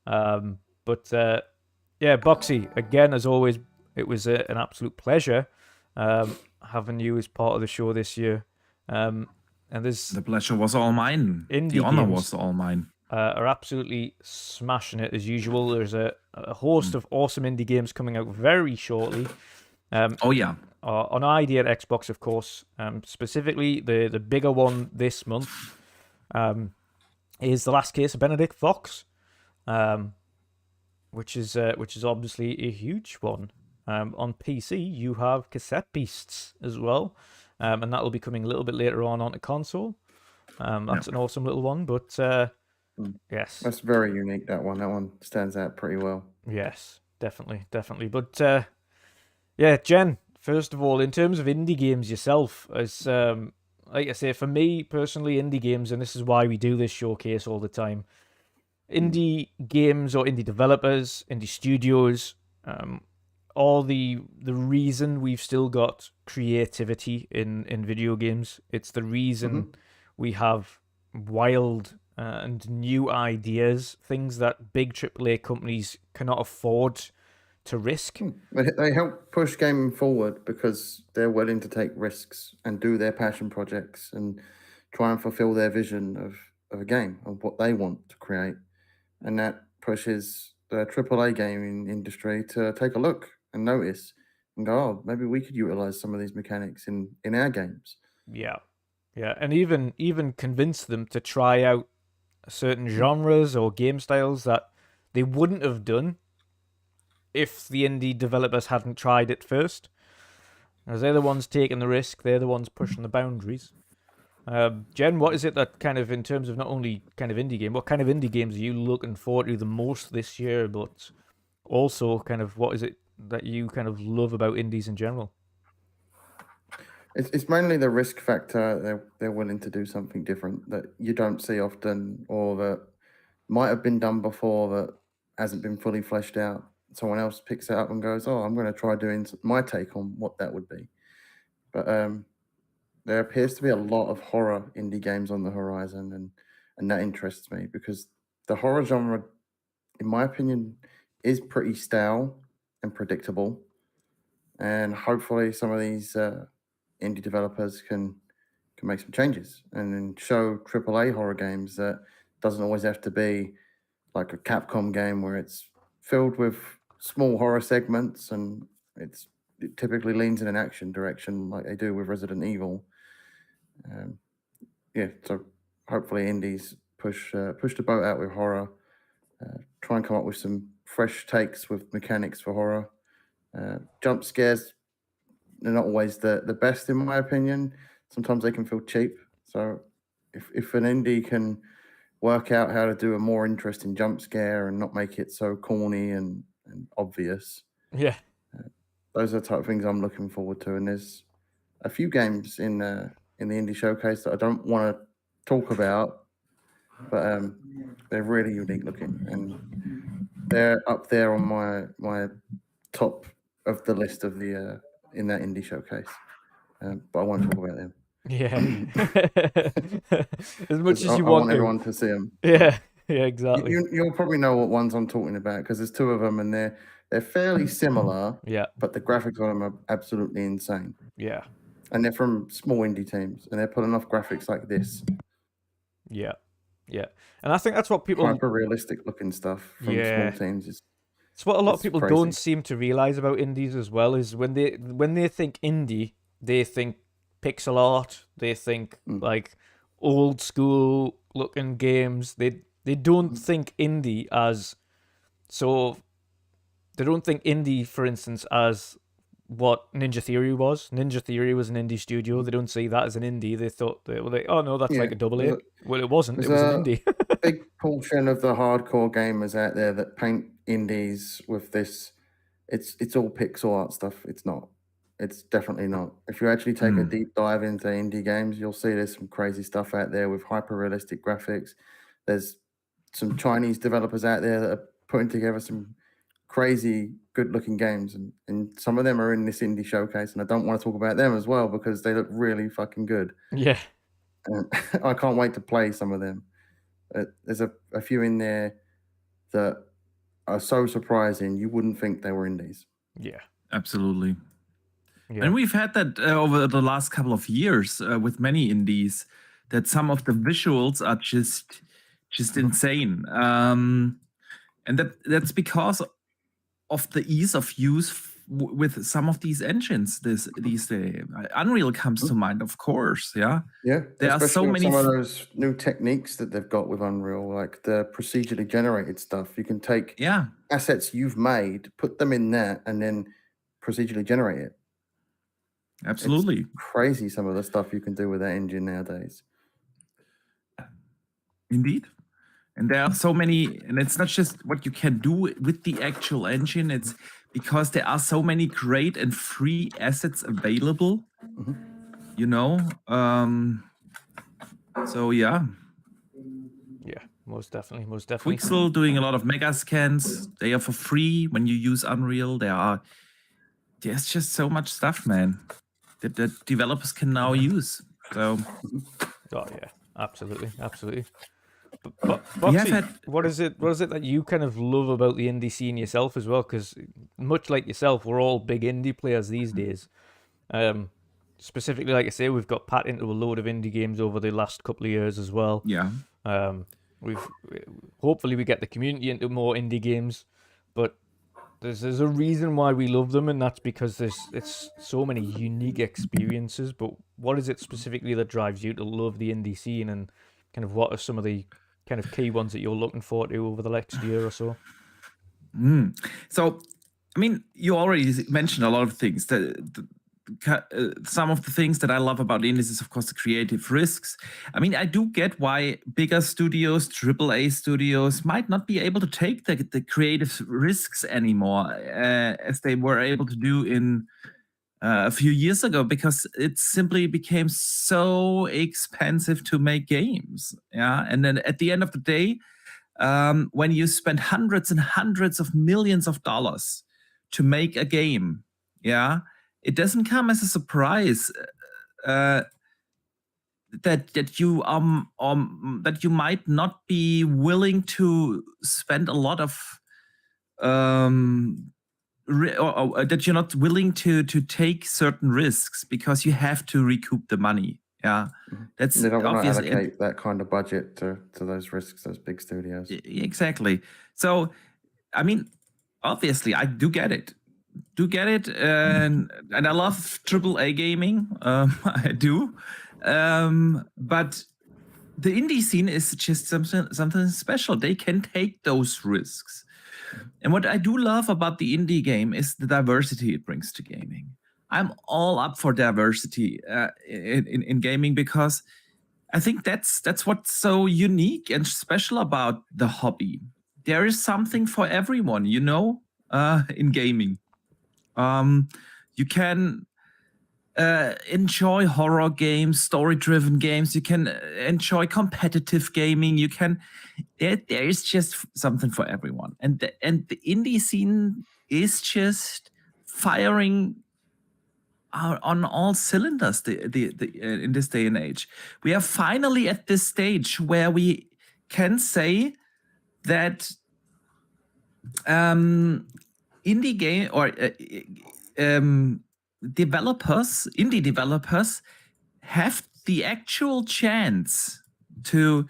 Yeah, Boxy, again, as always, it was an absolute pleasure having you as part of the show this year. And there's the pleasure was all mine. The honor was all mine. are absolutely smashing it as usual. There's a host of awesome indie games coming out very shortly. Oh yeah. On ID at Xbox, of course. Specifically, the bigger one this month is The Last Case of Benedict Fox, which is obviously a huge one. On PC, you have Cassette Beasts as well, and that will be coming a little bit later onto console. That's an awesome little one, but yes, That's very unique. That one stands out pretty well. yes, definitely. But yeah, Jen. First of all, in terms of indie games yourself, as like I say, for me personally, indie games, and this is why we do this showcase all the time. Indie games or indie developers, indie studios, all the reason we've still got creativity in video games. It's the reason we have wild and new ideas, things that big AAA companies cannot afford to risk. They help push gaming forward because they're willing to take risks and do their passion projects and try and fulfill their vision of a game, of what they want to create. And that pushes the AAA gaming industry to take a look and notice and go, oh, maybe we could utilize some of these mechanics in our games. Yeah, and even convince them to try out certain genres or game styles that they wouldn't have done if the indie developers hadn't tried it first. As they're the ones taking the risk, they're the ones pushing the boundaries. Jen, what is it that kind of, in terms of not only kind of indie game, what kind of indie games are you looking forward to the most this year, but also kind of what is it that you kind of love about indies in general? It's mainly the risk factor. They're willing to do something different that you don't see often, or that might have been done before that hasn't been fully fleshed out. Someone else picks it up and goes, oh, I'm going to try doing my take on what that would be. But there appears to be a lot of horror indie games on the horizon, and that interests me because the horror genre, in my opinion, is pretty stale and predictable. And hopefully some of these indie developers can make some changes and then show AAA horror games that doesn't always have to be like a Capcom game where it's filled with small horror segments and it typically leans in an action direction like they do with Resident Evil. So hopefully indies push the boat out with horror, try and come up with some fresh takes with mechanics for horror. Jump scares, they're not always the best in my opinion. Sometimes they can feel cheap. So if an indie can work out how to do a more interesting jump scare and not make it so corny and obvious. Yeah. Those are the type of things I'm looking forward to. And there's a few games in the indie showcase that I don't want to talk about, but they're really unique looking and they're up there on my top of the list of the in that indie showcase. But I won't talk about them. Yeah. As much as you I want want everyone to see them. Yeah, exactly. You'll probably know what ones I'm talking about because there's two of them and they're fairly similar. Yeah. But the graphics on them are absolutely insane. Yeah. And they're from small indie teams and they're pulling off graphics like this. Yeah. And I think that's what people hyper realistic looking stuff from small teams. It's what a lot of people don't seem to realize about indies as well is when they think indie, they think pixel art, they think like old school looking games. They don't think indie as they don't think indie, for instance, as what Ninja Theory was. Ninja Theory was an indie studio. They don't see that as an indie. They thought they were like, oh no, that's like a double A. Well, it wasn't. It was an indie. Big portion of the hardcore gamers out there that paint indies with this. It's all pixel art stuff. It's not. It's definitely not. If you actually take a deep dive into indie games, you'll see there's some crazy stuff out there with hyper realistic graphics. There's some Chinese developers out there that are putting together some crazy good looking games, and some of them are in this indie showcase, and I don't want to talk about them as well because they look really fucking good. Yeah. And I can't wait to play some of them. There's a few in there that are so surprising you wouldn't think they were indies. Yeah, absolutely. And we've had that over the last couple of years with many indies, that some of the visuals are just just insane. And that's because of the ease of use with some of these engines these days. Unreal comes to mind, of course. Yeah. Yeah, There are so especially with many. some of those new techniques that they've got with Unreal, like the procedurally generated stuff. You can take assets you've made, put them in there, and then procedurally generate it. Absolutely. It's crazy some of the stuff you can do with that engine nowadays. Indeed. And there are so many, and it's not just what you can do with the actual engine, it's because there are so many great and free assets available, you know? So yeah. Yeah, most definitely, most definitely. Quixel doing a lot of mega scans. They are for free when you use Unreal. There's just so much stuff, man, that developers can now use. So. Oh yeah, absolutely, absolutely. But Boxy, what is it that you kind of love about the indie scene yourself as well? Because much like yourself, we're all big indie players these days. Specifically, like I say, we've got Pat into a load of indie games over the last couple of years as well. Yeah. Hopefully we get the community into more indie games, but there's a reason why we love them, and that's because it's so many unique experiences. But what is it specifically that drives you to love the indie scene, and kind of what are some of the kind of key ones that you're looking forward to over the next year or so? So, I mean, you already mentioned a lot of things. Some of the things that I love about indies is, of course, the creative risks. I mean, I do get why bigger studios, AAA studios, might not be able to take the creative risks anymore as they were able to do in a few years ago, because it simply became so expensive to make games. Yeah, and then at the end of the day, when you spend hundreds and hundreds of millions of dollars to make a game, yeah, it doesn't come as a surprise that you might not be willing to spend a lot of or that you're not willing to take certain risks because you have to recoup the money. Yeah, that's they don't want to obvious. allocate that kind of budget to those risks, those big studios. Exactly. So, I mean, obviously, I do get it. And I love AAA gaming. I do, but the indie scene is just something special. They can take those risks, and what I do love about the indie game is the diversity it brings to gaming. I'm all up for diversity in gaming, because I think that's what's so unique and special about the hobby. There is something for everyone, you know, in gaming. You can enjoy horror games, story-driven games. You can enjoy competitive gaming. You can. There is just something for everyone, and the indie scene is just firing on all cylinders. In this day and age, we are finally at this stage where we can say that indie game or indie developers have the actual chance to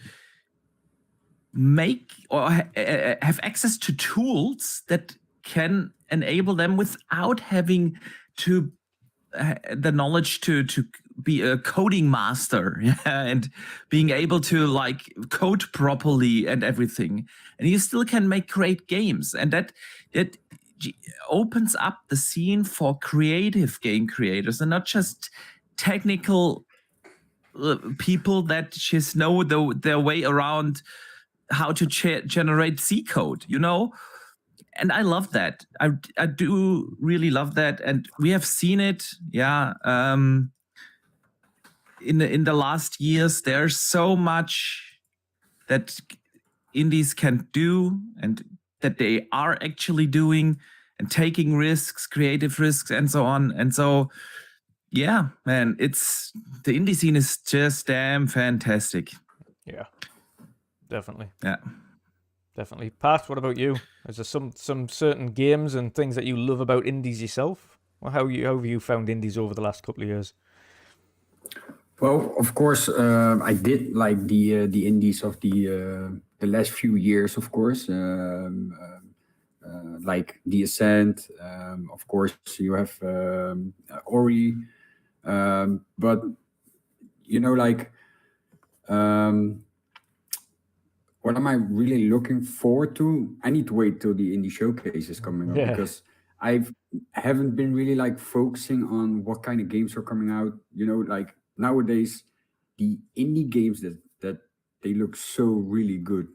make or have access to tools that can enable them without having to the knowledge to be a coding master, yeah, and being able to like code properly and everything, and you still can make great games, and that opens up the scene for creative game creators and not just technical people that just know their way around how to generate C code, you know. And I love that. I do really love that, and we have seen it. Yeah, in the last years, there's so much that indies can do, and that they are actually doing, and taking risks, creative risks, and so on. And so, yeah, man, the indie scene is just damn fantastic. Yeah, definitely. Yeah. Definitely. Pat, what about you? Is there some certain games and things that you love about indies yourself? Or how have you found indies over the last couple of years? Well, of course, I did like the indies of the the last few years, of course, like The Ascent. Of course, you have Ori, but like. What am I really looking forward to? I need to wait till the indie showcase is coming up because I haven't been really like focusing on what kind of games are coming out. Like nowadays, the indie games that they look so really good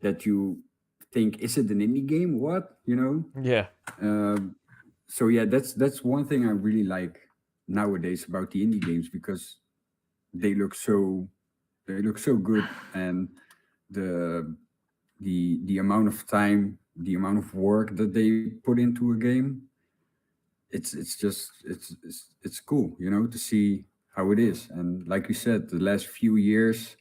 that you think, is it an indie game? What? Yeah. So yeah, that's one thing I really like nowadays about the indie games, because they look so good, and the amount of time, the amount of work that they put into a game, it's cool, to see how it is. And like you said, the last few years,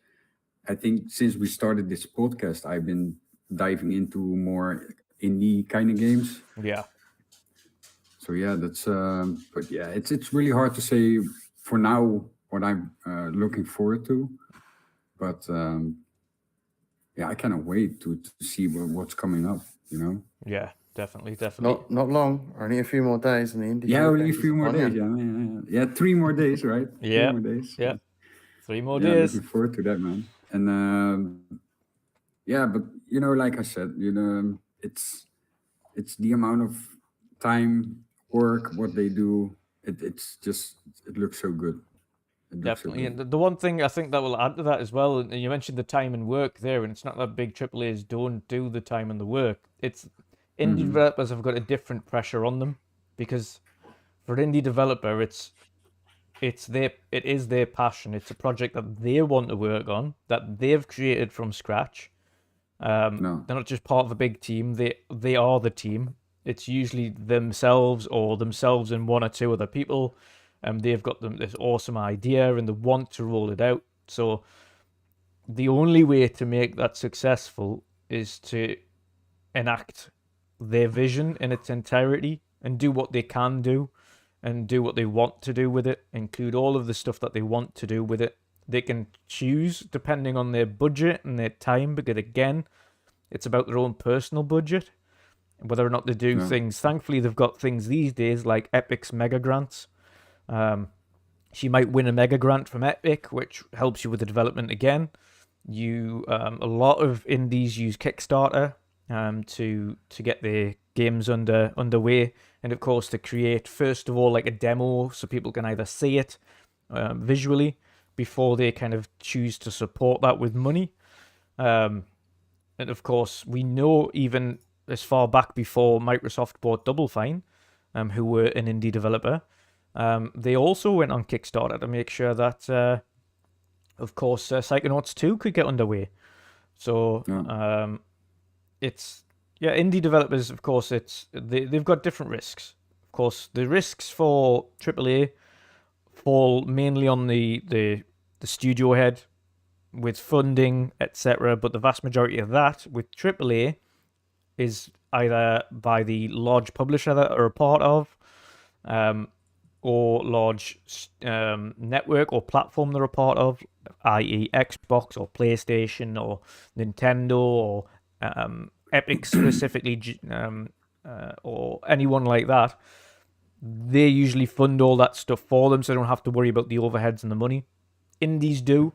I think since we started this podcast, I've been diving into more indie kind of games. Yeah. So yeah, that's but yeah, it's really hard to say for now what I'm looking forward to, but yeah, I cannot wait to see what's coming up, Yeah, definitely. Not long. Only a few more days in the indie. Yeah, only a showcase few is more on days. you. Yeah, 3 more days, right? Yeah. 3 more days. Yeah. 3 more Yeah, days. looking forward to that, man. And yeah, but like I said, it's the amount of time, work, what they do. It looks so good. Definitely. And the one thing I think that will add to that as well, and you mentioned the time and work there, and it's not that big AAAs don't do the time and the work. It's indie developers have got a different pressure on them, because for an indie developer, it is their passion. It's a project that they want to work on, that they've created from scratch. They're not just part of a big team. They are the team. It's usually themselves and 1 or 2 other people. They've got this awesome idea and they want to roll it out. So the only way to make that successful is to enact their vision in its entirety and do what they can do and do what they want to do with it, include all of the stuff that they want to do with it. They can choose depending on their budget and their time, because again, it's about their own personal budget, whether or not they do things. Thankfully, they've got things these days like Epic's mega grants. She might win a mega grant from Epic, which helps you with the development again. A lot of indies use Kickstarter to get their games underway, and of course to create first of all like a demo so people can either see it visually before they kind of choose to support that with money. And of course, we know even as far back before Microsoft bought Double Fine, who were an indie developer, they also went on Kickstarter to make sure that, of course, Psychonauts 2 could get underway. So indie developers, of course, they've got different risks. Of course, the risks for AAA fall mainly on the studio head with funding, etc. But the vast majority of that with AAA is either by the large publisher that are a part of, or large network or platform they're a part of, i.e. Xbox or PlayStation or Nintendo or Epic specifically, or anyone like that. They usually fund all that stuff for them, so they don't have to worry about the overheads and the money. Indies do.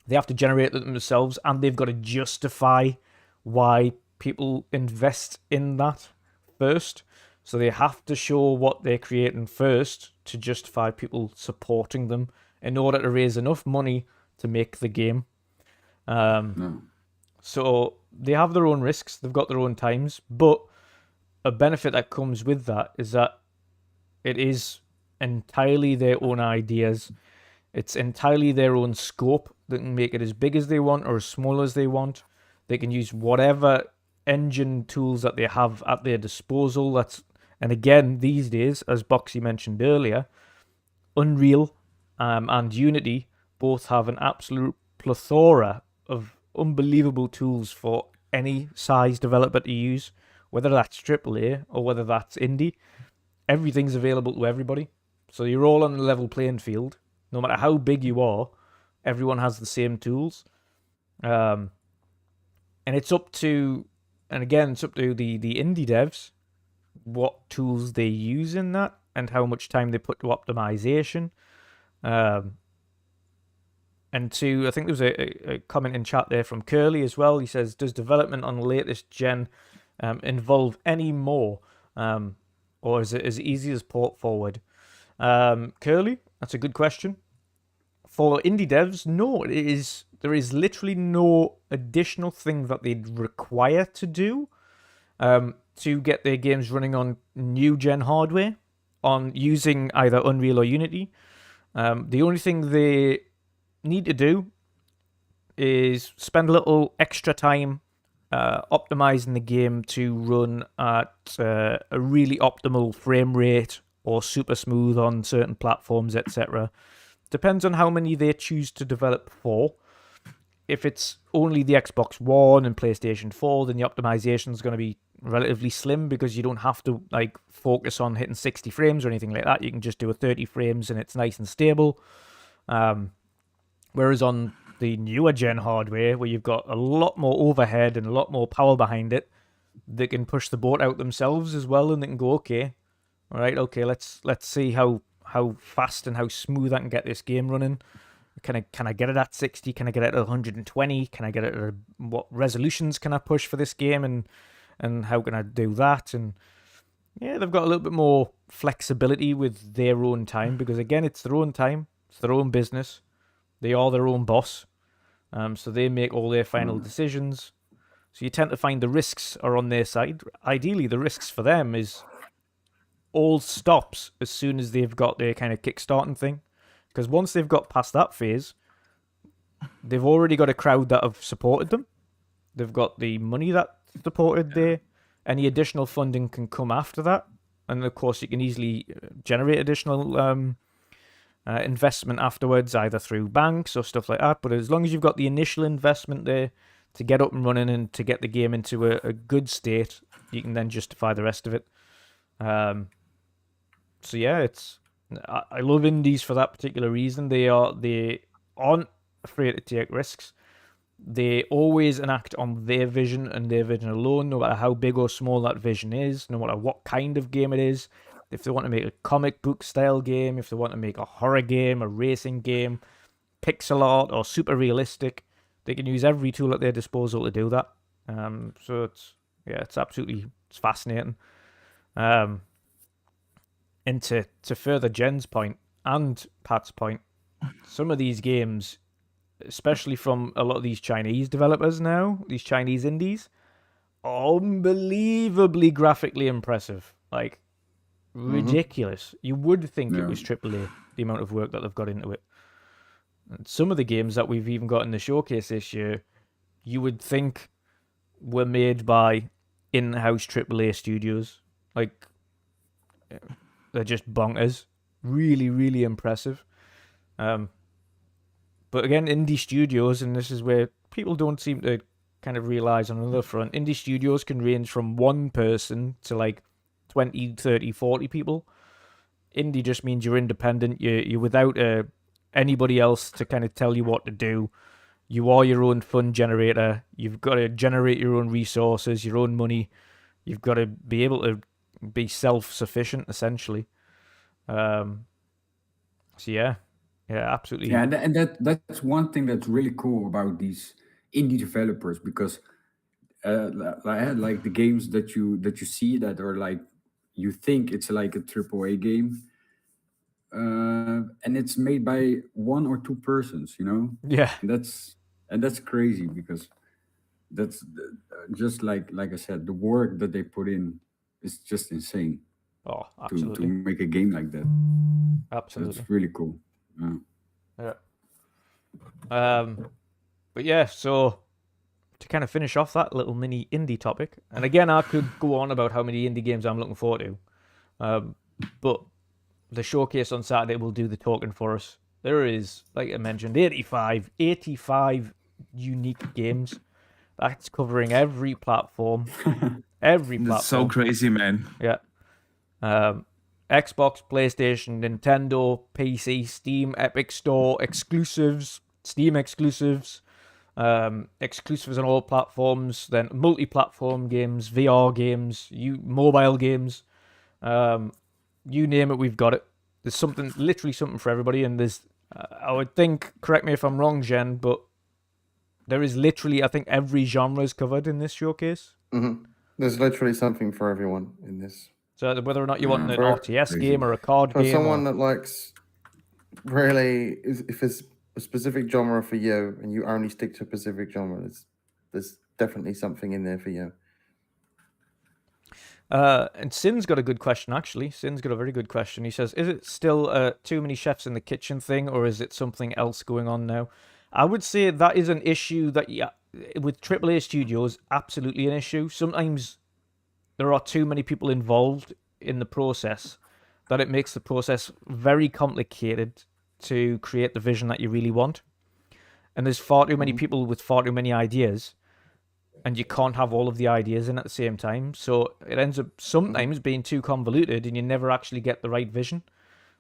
They have to generate it themselves, and they've got to justify why people invest in that first. So they have to show what they're creating first to justify people supporting them in order to raise enough money to make the game. So they have their own risks. They've got their own times. But a benefit that comes with that is that it is entirely their own ideas. It's entirely their own scope. They can make it as big as they want or as small as they want. They can use whatever engine tools that they have at their disposal. And again, these days, as Boxy mentioned earlier, Unreal and Unity both have an absolute plethora of unbelievable tools for any size developer to use, whether that's AAA or whether that's indie. Everything's available to everybody. So you're all on a level playing field. No matter how big you are, everyone has the same tools. And it's up to, and again, it's up to the indie devs, what tools they use in that and how much time they put to optimization. And to, I think there was a comment in chat there from Curly as well. He says, does development on the latest gen involve any more? Or is it as easy as port forward? Curly, that's a good question. For indie devs, no, there is literally no additional thing that they'd require to do to get their games running on new gen hardware, on using either Unreal or Unity. The only thing they need to do is spend a little extra time optimizing the game to run at a really optimal frame rate or super smooth on certain platforms, etc. Depends on how many they choose to develop for. If it's only the Xbox One and PlayStation 4, then the optimization is going to be relatively slim because you don't have to like focus on hitting 60 frames or anything like that. You can just do a 30 frames and it's nice and stable. Whereas on the newer gen hardware, where you've got a lot more overhead and a lot more power behind it, they can push the boat out themselves as well, and they can go, okay, all right, okay, let's see how fast and how smooth I can get this game running. Can I get it at 60? Can I get it at 120? Can I get it at what resolutions can I push for this game? And how can I do that? And yeah, they've got a little bit more flexibility with their own time because, again, it's their own time. It's their own business. They are their own boss. So they make all their final decisions. So you tend to find the risks are on their side. Ideally, the risks for them is all stops as soon as they've got their kind of kickstarting thing. Because once they've got past that phase, they've already got a crowd that have supported them. They've got the money that supported there. Any additional funding can come after that. And of course, you can easily generate additional investment afterwards, either through banks or stuff like that. But as long as you've got the initial investment there to get up and running and to get the game into a good state, you can then justify the rest of it. So yeah, I love indies for that particular reason. They aren't afraid to take risks. They always enact on their vision and their vision alone, no matter how big or small that vision is, no matter what kind of game it is. If they want to make a comic book style game, if they want to make a horror game, a racing game, pixel art, or super realistic, they can use every tool at their disposal to do that. So it's fascinating. And to further Jen's point and Pat's point, some of these games, especially from a lot of these Chinese developers now, these Chinese indies, are unbelievably graphically impressive. Like, ridiculous. You would think it was AAA, the amount of work that they've got into it. And some of the games that we've even got in the showcase this year, you would think were made by in-house AAA studios. Like, they're just bonkers. Really, really impressive. But again, indie studios, and this is where people don't seem to kind of realize on another front, indie studios can range from one person to like 20, 30, 40 people. Indie just means you're independent. You're without anybody else to kind of tell you what to do. You are your own fund generator. You've got to generate your own resources, your own money. You've got to be able to be self-sufficient, essentially. So yeah, absolutely. Yeah, and that's one thing that's really cool about these indie developers, because like the games that you see that are like, you think it's like a AAA game, and it's made by one or two persons, you know. Yeah, and that's crazy, because that's just like I said, the work that they put in is just insane. Oh, absolutely. To make a game like that. Absolutely. That's really cool. Yeah. But yeah, so to kind of finish off that little mini indie topic, and again, I could go on about how many indie games I'm looking forward to, but the showcase on Saturday will do the talking for us. There is, like I mentioned, 85 unique games. That's covering every platform. That's so crazy, man. Yeah. Xbox, PlayStation, Nintendo, PC, Steam, Epic Store exclusives, Steam exclusives, exclusives on all platforms, then multi-platform games, VR games, mobile games, you name it, we've got it. There's something, literally something for everybody, and there's, I would think, correct me if I'm wrong, Jen, but there is literally, I think, every genre is covered in this showcase. Mm-hmm. There's literally something for everyone in this. So whether or not you want an For- RTS game or a card For game, someone or... that likes, really, if it's a specific genre for you and you only stick to a specific genre, there's definitely something in there for you. And Sin's got a good question, actually. Sin's got a very good question. He says, is it still too many chefs in the kitchen thing, or is it something else going on now? I would say that is an issue that, yeah, with AAA studios, absolutely an issue. Sometimes there are too many people involved in the process that it makes the process very complicated to create the vision that you really want. And there's far too many people with far too many ideas, and you can't have all of the ideas in at the same time. So it ends up sometimes being too convoluted, and you never actually get the right vision.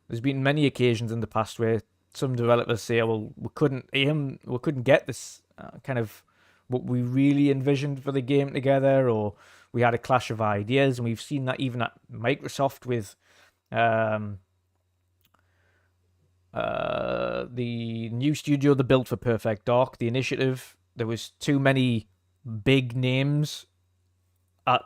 There's been many occasions in the past where some developers say, well, we couldn't get this kind of what we really envisioned for the game together, or we had a clash of ideas. And we've seen that even at Microsoft with the new studio that built for Perfect Dark, the Initiative. There was too many big names at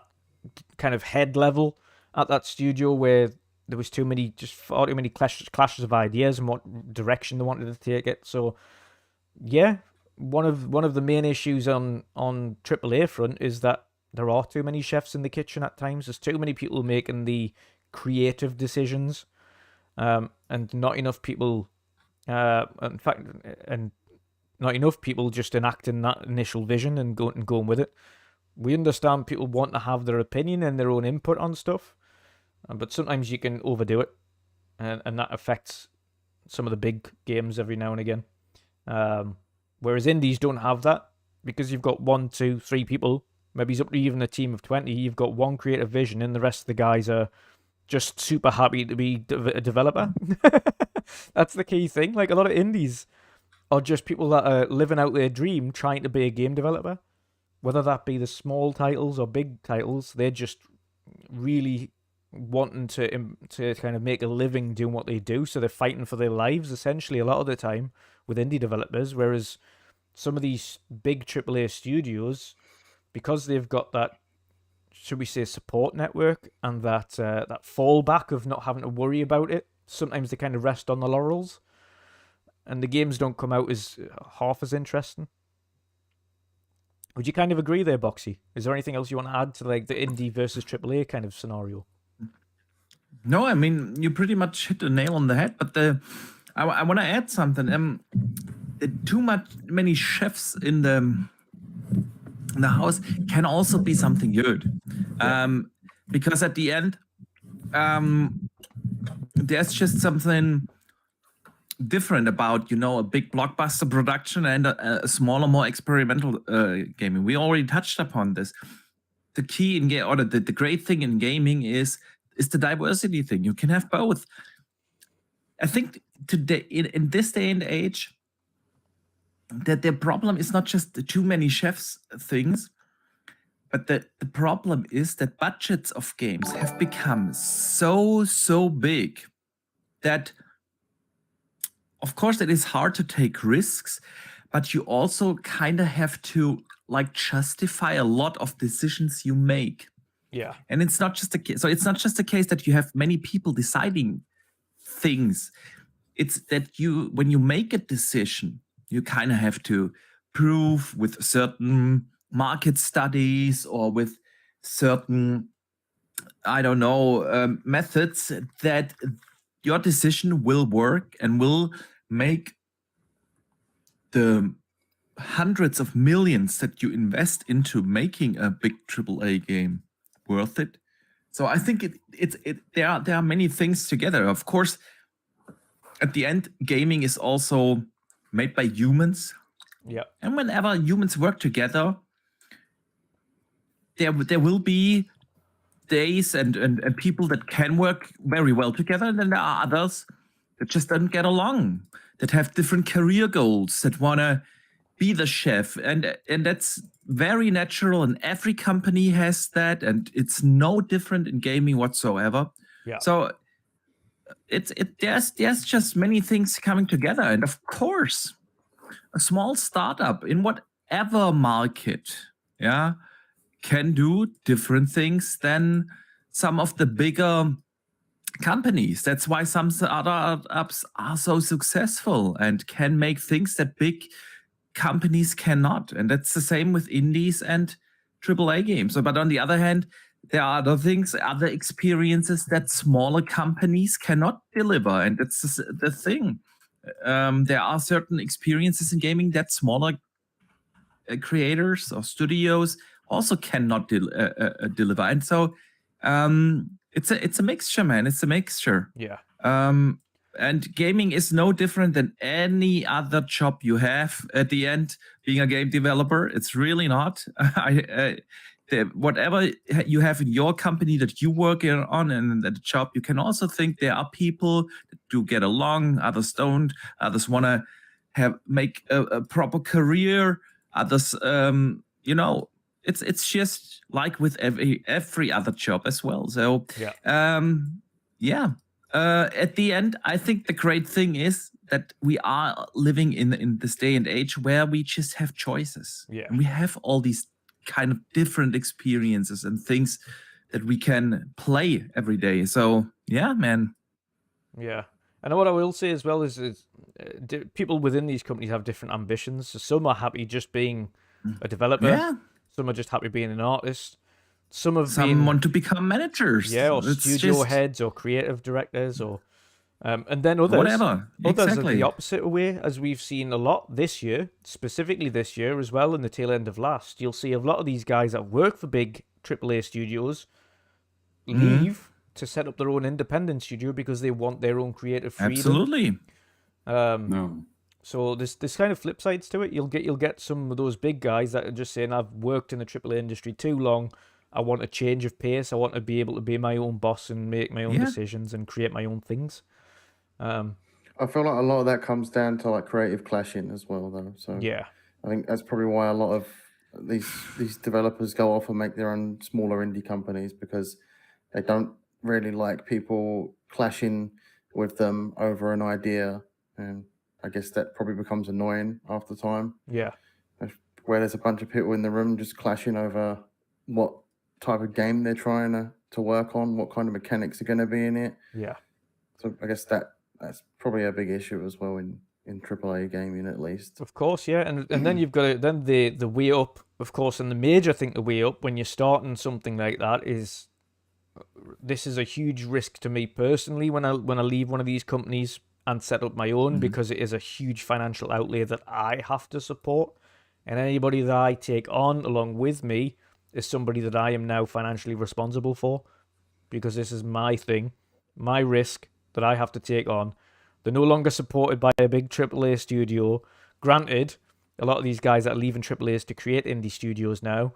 kind of head level at that studio, where there was far too many clashes of ideas and what direction they wanted to take it. So yeah, one of the main issues on AAA front is that there are too many chefs in the kitchen at times. There's too many people making the creative decisions, and not enough people not enough people just enacting that initial vision and going with it. We understand people want to have their opinion and their own input on stuff, but sometimes you can overdo it, and that affects some of the big games every now and again. Whereas indies don't have that, because you've got 1, 2, 3 people, maybe it's up to even a team of 20. You've got one creative vision, and the rest of the guys are just super happy to be a developer. That's the key thing. Like, a lot of indies are just people that are living out their dream, trying to be a game developer. Whether that be the small titles or big titles, they're just really wanting to kind of make a living doing what they do. So they're fighting for their lives, essentially, a lot of the time with indie developers. Whereas some of these big AAA studios, because they've got that, should we say, support network and that fallback of not having to worry about it, sometimes they kind of rest on the laurels, and the games don't come out as half as interesting. Would you kind of agree there, Boxy? Is there anything else you want to add to like the indie versus AAA kind of scenario? No, I mean, you pretty much hit the nail on the head, but I want to add something. Many chefs in the house can also be something good, because at the end, there's just something different about, a big blockbuster production and a smaller, more experimental gaming. We already touched upon this. The key in game, or the great thing in gaming is the diversity thing. You can have both. I think today, in this day and age, that the problem is not just the too many chefs things, but the problem is that budgets of games have become so big that, of course, it is hard to take risks, but you also kind of have to justify a lot of decisions you make. Yeah. And it's not just it's not just the case that you have many people deciding things. It's that when you make a decision, you kind of have to prove with certain market studies or with certain, methods that your decision will work and will make the hundreds of millions that you invest into making a big AAA game worth it. So I think there are many things together. Of course, at the end, gaming is also made by humans. Yeah. And whenever humans work together, there will be days and people that can work very well together, and then there are others that just don't get along, that have different career goals, that want to be the chef, and that's very natural, and every company has that, and it's no different in gaming whatsoever. Yeah. So there's just many things coming together, and of course, a small startup in whatever market, yeah, can do different things than some of the bigger companies. That's why some startups are so successful and can make things that big companies cannot. And that's the same with indies and AAA games. But on the other hand, there are other things, other experiences that smaller companies cannot deliver. And that's the thing. There are certain experiences in gaming that smaller creators or studios also cannot deliver. And so it's a mixture, man. It's a mixture. Yeah. And gaming is no different than any other job you have at the end, being a game developer. It's really not. Whatever you have in your company that you work on and at the job, you can also think there are people that do get along, others don't, others want to make a proper career, others, it's just like with every other job as well. So, at the end, I think the great thing is that we are living in this day and age where we just have choices. Yeah. And we have all these kind of different experiences and things that we can play every day. So, yeah, man. Yeah. And what I will say as well is people within these companies have different ambitions. So some are happy just being a developer. Yeah. Some are just happy being an artist. Some want to become managers. Yeah, or studio heads or creative directors or and then others. Whatever. Others Exactly. are the opposite way, as we've seen a lot this year, specifically this year as well, in the tail end of last. You'll see a lot of these guys that work for big AAA studios leave to set up their own independent studio because they want their own creative freedom. Absolutely. No. So there's kind of flip sides to it. You'll get some of those big guys that are just saying, I've worked in the AAA industry too long. I want a change of pace. I want to be able to be my own boss and make my own decisions and create my own things. I feel like a lot of that comes down to like creative clashing as well, though. So yeah, I think that's probably why a lot of these developers go off and make their own smaller indie companies, because they don't really like people clashing with them over an idea, and I guess that probably becomes annoying after time. Yeah. Where there's a bunch of people in the room just clashing over what type of game they're trying to work on, what kind of mechanics are going to be in it. Yeah. So I guess that's probably a big issue as well in AAA gaming, at least. Of course, yeah. And then you've got then the way up, of course, and the major thing, the way up when you're starting something like that is, this is a huge risk to me personally when I leave one of these companies and set up my own, because it is a huge financial outlay that I have to support. And anybody that I take on along with me is somebody that I am now financially responsible for, because this is my thing, my risk that I have to take on. They're no longer supported by a big AAA studio. Granted, a lot of these guys that are leaving AAAs to create indie studios now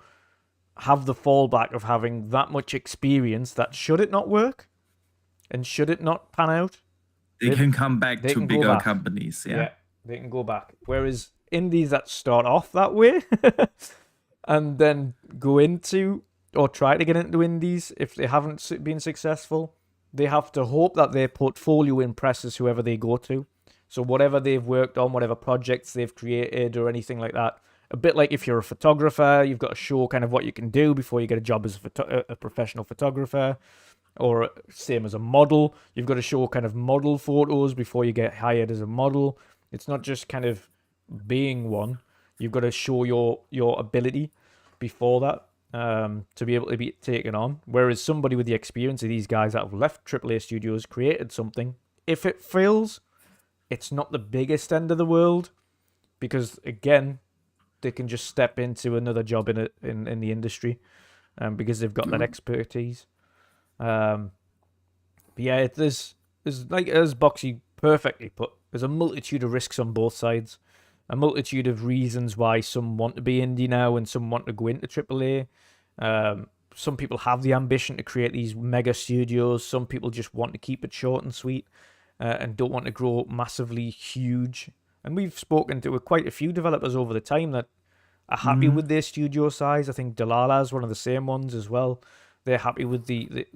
have the fallback of having that much experience that should it not work and should it not pan out, they can come back to bigger companies. Yeah, they can go back. Whereas indies that start off that way and then go into or try to get into indies, if they haven't been successful, they have to hope that their portfolio impresses whoever they go to. So whatever they've worked on, whatever projects they've created or anything like that, a bit like if you're a photographer, you've got to show kind of what you can do before you get a job as a professional photographer. Or same as a model, you've got to show kind of model photos before you get hired as a model. It's not just kind of being one. You've got to show your ability before that to be able to be taken on. Whereas somebody with the experience of these guys that have left AAA studios, created something, if it fails, it's not the biggest end of the world, because again, they can just step into another job in the industry, because they've got that expertise. But yeah, there's like, as Boxy perfectly put, there's a multitude of risks on both sides, a multitude of reasons why some want to be indie now and some want to go into AAA. Some people have the ambition to create these mega studios. Some people just want to keep it short and sweet and don't want to grow massively huge And we've spoken to quite a few developers over the time that are happy with their studio size. I think Delilah is one of the same ones as well. They're happy with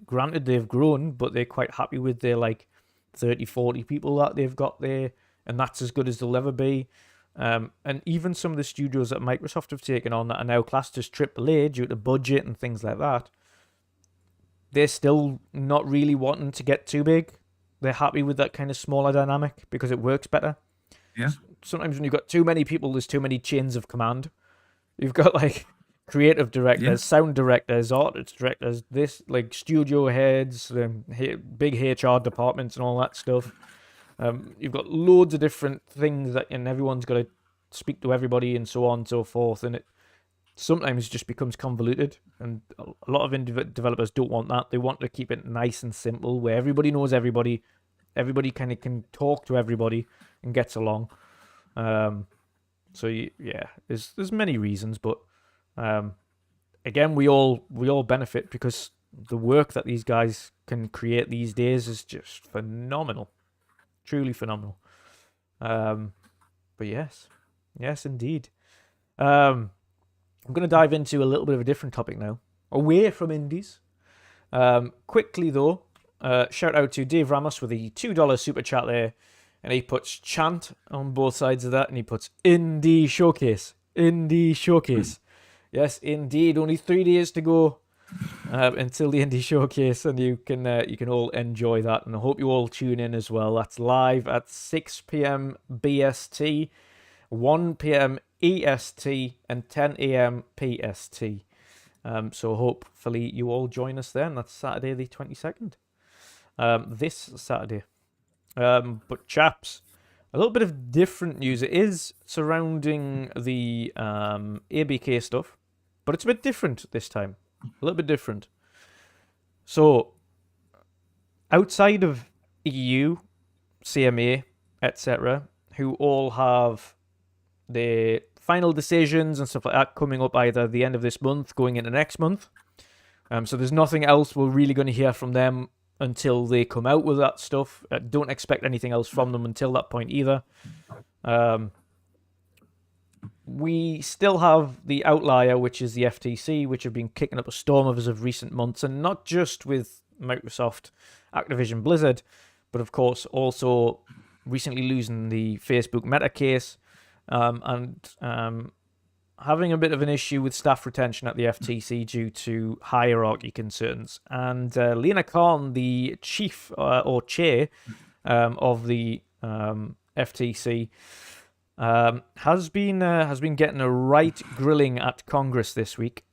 granted they've grown, but they're quite happy with their like 30, 40 people that they've got there, and that's as good as they'll ever be. And even some of the studios that Microsoft have taken on that are now classed as AAA due to budget and things like that, they're still not really wanting to get too big. They're happy with that kind of smaller dynamic because it works better. Yeah. Sometimes when you've got too many people, there's too many chains of command. You've got like creative directors, sound directors, artist directors, this like studio heads, big HR departments and all that stuff. You've got loads of different things and everyone's got to speak to everybody and so on and so forth. And it sometimes just becomes convoluted. And a lot of developers don't want that. They want to keep it nice and simple where everybody knows everybody. Everybody kind of can talk to everybody and gets along. So yeah, there's many reasons, but again, we all benefit because the work that these guys can create these days is just phenomenal, truly phenomenal. But yes, indeed. I'm going to dive into a little bit of a different topic now, away from indies. Quickly though, shout out to Dave Ramos with a $2 super chat there. And he puts chant on both sides of that, and he puts Indie Showcase. Indie Showcase. Yes, indeed. Only 3 days to go until the Indie Showcase, and you can all enjoy that. And I hope you all tune in as well. That's live at 6 p.m. BST, 1 p.m. EST, and 10 a.m. PST. So hopefully you all join us then. That's Saturday the 22nd. This Saturday. But chaps, a little bit of different news. It is surrounding the ABK stuff, but it's a bit different this time. A little bit different. So, outside of EU, CMA, etc., who all have their final decisions and stuff like that coming up either the end of this month, going into next month. So there's nothing else we're really going to hear from them until they come out with that stuff. Don't expect anything else from them until that point either. We still have the outlier, which is the FTC, which have been kicking up a storm as of recent months, and not just with Microsoft, Activision, Blizzard, but of course also recently losing the Facebook Meta case, and having a bit of an issue with staff retention at the FTC due to hierarchy concerns. And Lena Khan, the chief or chair of the FTC, has been getting a right grilling at Congress this week,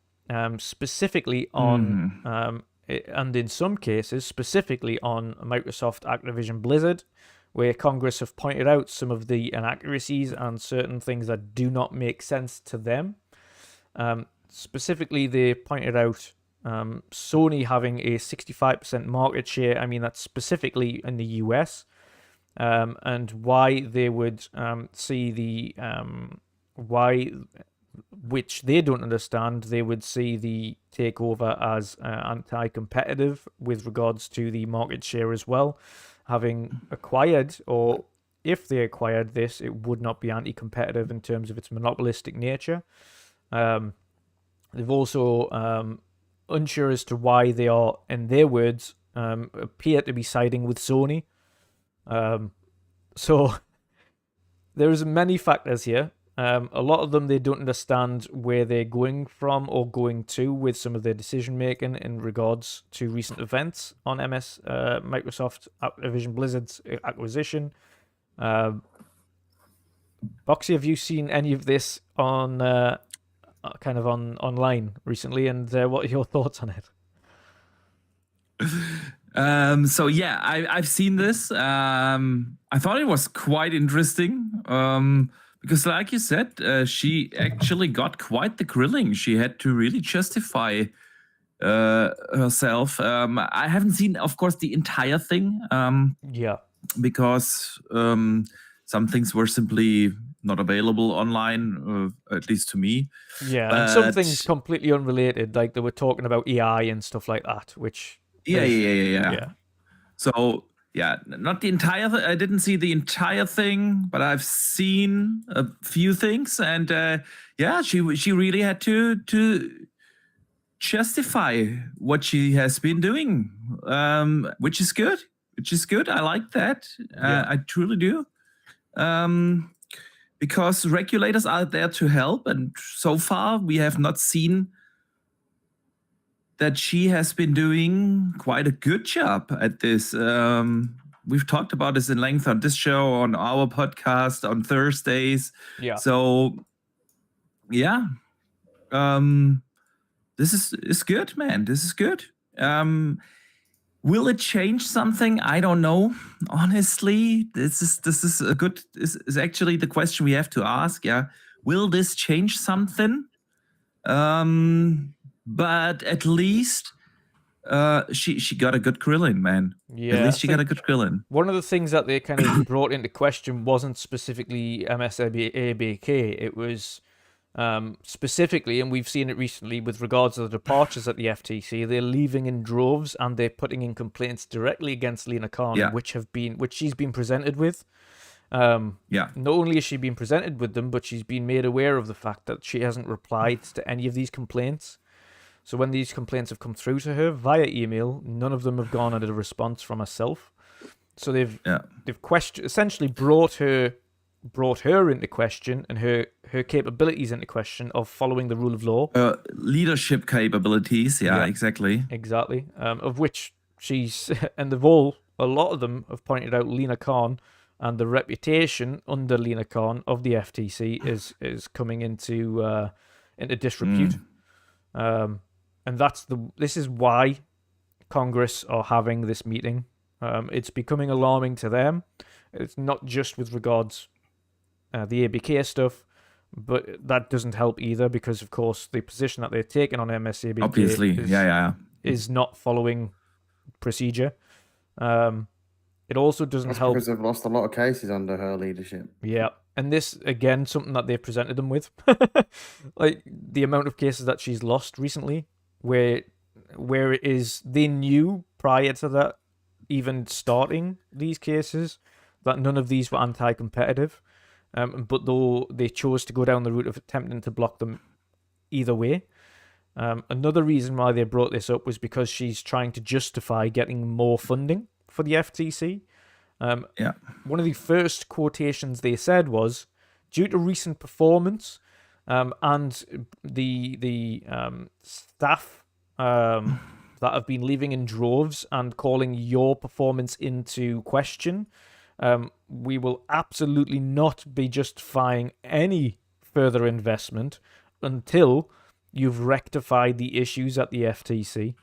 specifically on, and in some cases, specifically on Microsoft, Activision, Blizzard, where Congress have pointed out some of the inaccuracies and certain things that do not make sense to them. Specifically, they pointed out Sony having a 65% market share. I mean, that's specifically in the US, and why they would see the which they don't understand, they would see the takeover as anti-competitive with regards to the market share as well. Having acquired, or if they acquired this, it would not be anti-competitive in terms of its monopolistic nature. They've also unsure as to why they are, in their words, appear to be siding with Sony. So there's many factors here. A lot of them they don't understand where they're going from or going to with some of their decision making in regards to recent events on Microsoft, Activision, Blizzard's acquisition. Boxy, have you seen any of this on kind of online recently, and what are your thoughts on it? So yeah, I've seen this. I thought it was quite interesting. Because like you said, she actually got quite the grilling. She had to really justify herself. I haven't seen, of course, the entire thing. Because some things were simply not available online, at least to me. Yeah, and some things completely unrelated, like they were talking about AI and stuff like that, which... Yeah. So... not the entire. I didn't see the entire thing, but I've seen a few things, and she really had to justify what she has been doing, which is good. I like that. I truly do. Because regulators are there to help, and so far we have not seen that she has been doing quite a good job at this. We've talked about this in length on this show, on our podcast on Thursdays. Yeah. So, this is good, man. This is good. Will it change something? I don't know. Honestly, this is a good. This is actually the question we have to ask. Yeah, will this change something? But at least she got a good grilling, man. Yeah, at least she got a good grilling. One of the things that they kind of brought into question wasn't specifically MSABK. It was specifically, and we've seen it recently with regards to the departures at the FTC, they're leaving in droves and they're putting in complaints directly against Lena Khan, which she's been presented with. Not only has she been presented with them, but she's been made aware of the fact that she hasn't replied to any of these complaints. So when these complaints have come through to her via email, none of them have garnered a response from herself. So they've essentially brought her into question and her capabilities into question of following the rule of law. Leadership capabilities, exactly. Of which she's, and a lot of them have pointed out Lena Khan and the reputation under Lena Khan of the FTC is coming into disrepute. And this is why Congress are having this meeting. It's becoming alarming to them. It's not just with regards the ABK stuff, but that doesn't help either because, of course, the position that they're taking on MSABK obviously, is not following procedure. It also doesn't help because they've lost a lot of cases under her leadership. Yeah, and this again, something that they've presented them with, like the amount of cases that she's lost recently, where it is they knew prior to that even starting these cases that none of these were anti-competitive, but though they chose to go down the route of attempting to block them either way. Another reason why they brought this up was because she's trying to justify getting more funding for the FTC. One of the first quotations they said was, due to recent performance and the staff that have been leaving in droves and calling your performance into question, we will absolutely not be justifying any further investment until you've rectified the issues at the FTC.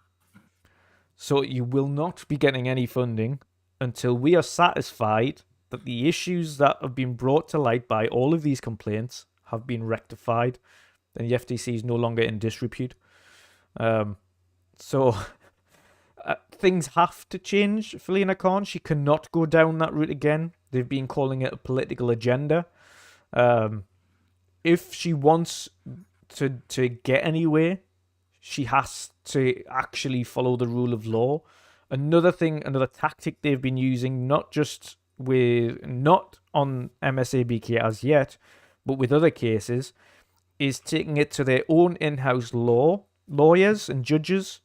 So you will not be getting any funding until we are satisfied that the issues that have been brought to light by all of these complaints have been rectified, then the FTC is no longer in disrepute. So things have to change for Lena Khan. She cannot go down that route again. They've been calling it a political agenda. If she wants to get anywhere, she has to actually follow the rule of law. Another tactic they've been using, not on MSABK as yet, but with other cases, is taking it to their own in-house lawyers and judges.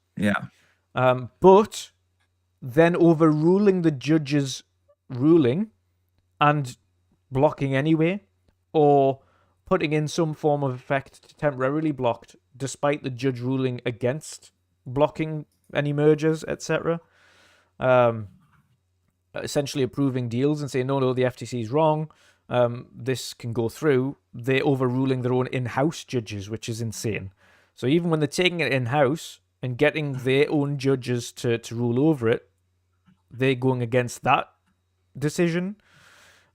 But then overruling the judge's ruling and blocking anyway, or putting in some form of effect to temporarily block, despite the judge ruling against blocking any mergers, etc. Essentially approving deals and saying, no, the FTC is wrong. This can go through. They're overruling their own in-house judges, which is insane. So even when they're taking it in-house and getting their own judges to rule over it, they're going against that decision,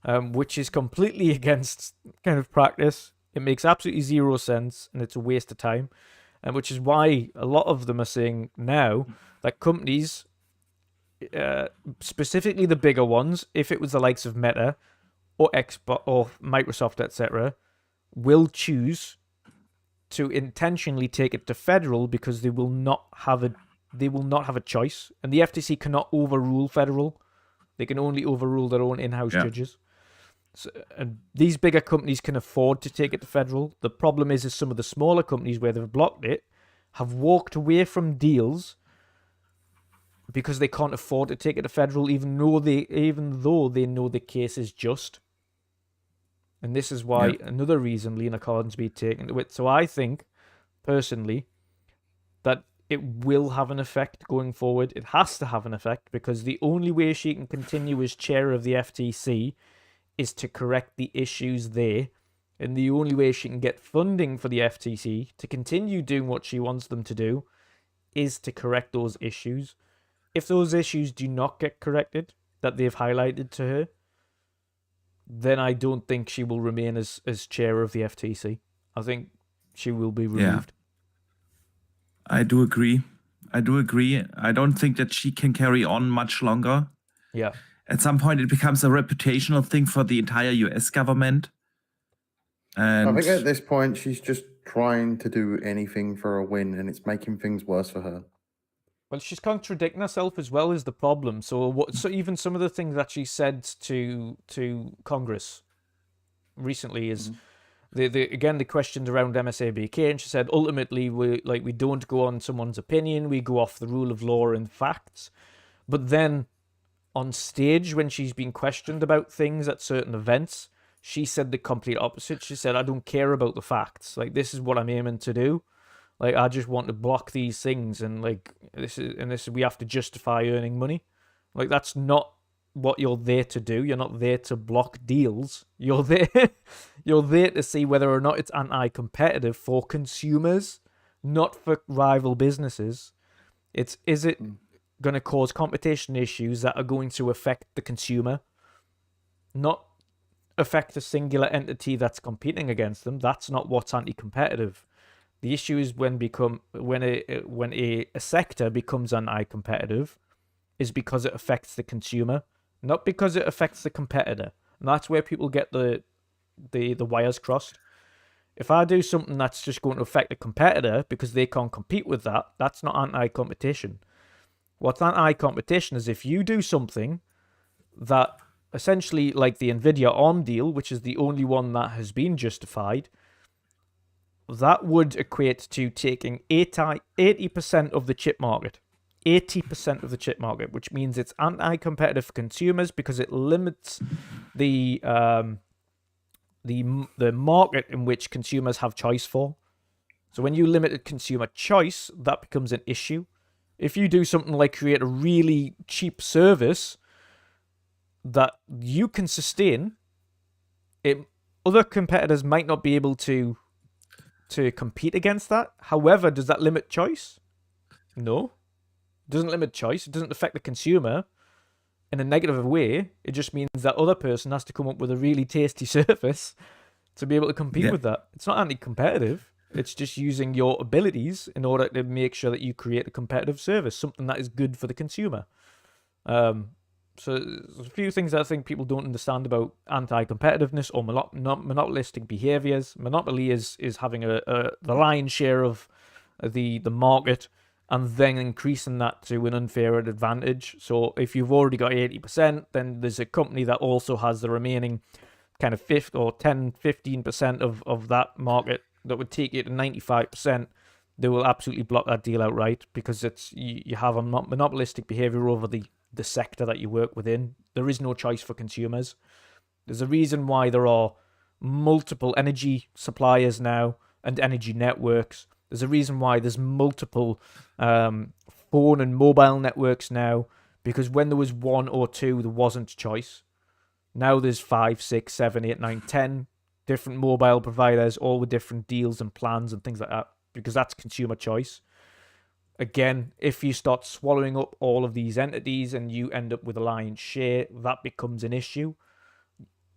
which is completely against kind of practice. It makes absolutely zero sense, and it's a waste of time. And which is why a lot of them are saying now that companies, specifically the bigger ones, if it was the likes of Meta or Xbox or Microsoft, etc., will choose to intentionally take it to federal because they will not have a choice, and the FTC cannot overrule federal They can only overrule their own in-house Yeah. judges. So, and these bigger companies can afford to take it to federal. The problem is some of the smaller companies where they've blocked it have walked away from deals because they can't afford to take it to federal, even though they know the case is just. And this is why another reason Lena Cardin's been taken to it. So I think, personally, that it will have an effect going forward. It has to have an effect because the only way she can continue as chair of the FTC is to correct the issues there. And the only way she can get funding for the FTC to continue doing what she wants them to do is to correct those issues. If those issues do not get corrected, that they've highlighted to her, then I don't think she will remain as chair of the FTC. I think she will be removed. I do agree. I don't think that she can carry on much longer. Yeah. At some point, it becomes a reputational thing for the entire US government. And I think at this point, she's just trying to do anything for a win, and it's making things worse for her. Well, she's contradicting herself as well is the problem. So even some of the things that she said to Congress recently is the questions around MSABK, and she said ultimately we don't go on someone's opinion, we go off the rule of law and facts. But then on stage, when she's been questioned about things at certain events, she said the complete opposite. She said, I don't care about the facts. Like, this is what I'm aiming to do. Like, I just want to block these things, and like this we have to justify earning money. Like, that's not what you're there to do. You're not there to block deals. You're there to see whether or not it's anti-competitive for consumers, not for rival businesses. Is it going to cause competition issues that are going to affect the consumer, not affect a singular entity that's competing against them? That's not what's anti-competitive. The issue is when a sector becomes anti-competitive is because it affects the consumer, not because it affects the competitor. And that's where people get the wires crossed. If I do something that's just going to affect the competitor because they can't compete with that, that's not anti-competition. What's anti-competition is if you do something that essentially, like the NVIDIA ARM deal, which is the only one that has been justified, that would equate to taking 80% of the chip market. 80% of the chip market, which means it's anti-competitive for consumers because it limits the market in which consumers have choice for. So when you limit consumer choice, that becomes an issue. If you do something like create a really cheap service that you can sustain, other competitors might not be able to compete against that. However, does that limit choice? No. It doesn't limit choice. It doesn't affect the consumer in a negative way. It just means that other person has to come up with a really tasty service to be able to compete with that. It's not anti-competitive. It's just using your abilities in order to make sure that you create a competitive service, something that is good for the consumer. So there's a few things that I think people don't understand about anti-competitiveness or monopolistic behaviors. Monopoly is having the lion's share of the market and then increasing that to an unfair advantage. So if you've already got 80%, then there's a company that also has the remaining kind of 15% of that market that would take you to 95%. They will absolutely block that deal outright because you have a monopolistic behavior over the sector that you work within. There is no choice for consumers. There's a reason why there are multiple energy suppliers now and energy networks. There's a reason why there's multiple phone and mobile networks now, because when there was one or two, there wasn't choice. Now there's 5, 6, 7, 8, 9, 10 different mobile providers, all with different deals and plans and things like that, because that's consumer choice. Again, if you start swallowing up all of these entities and you end up with a lion's share, that becomes an issue.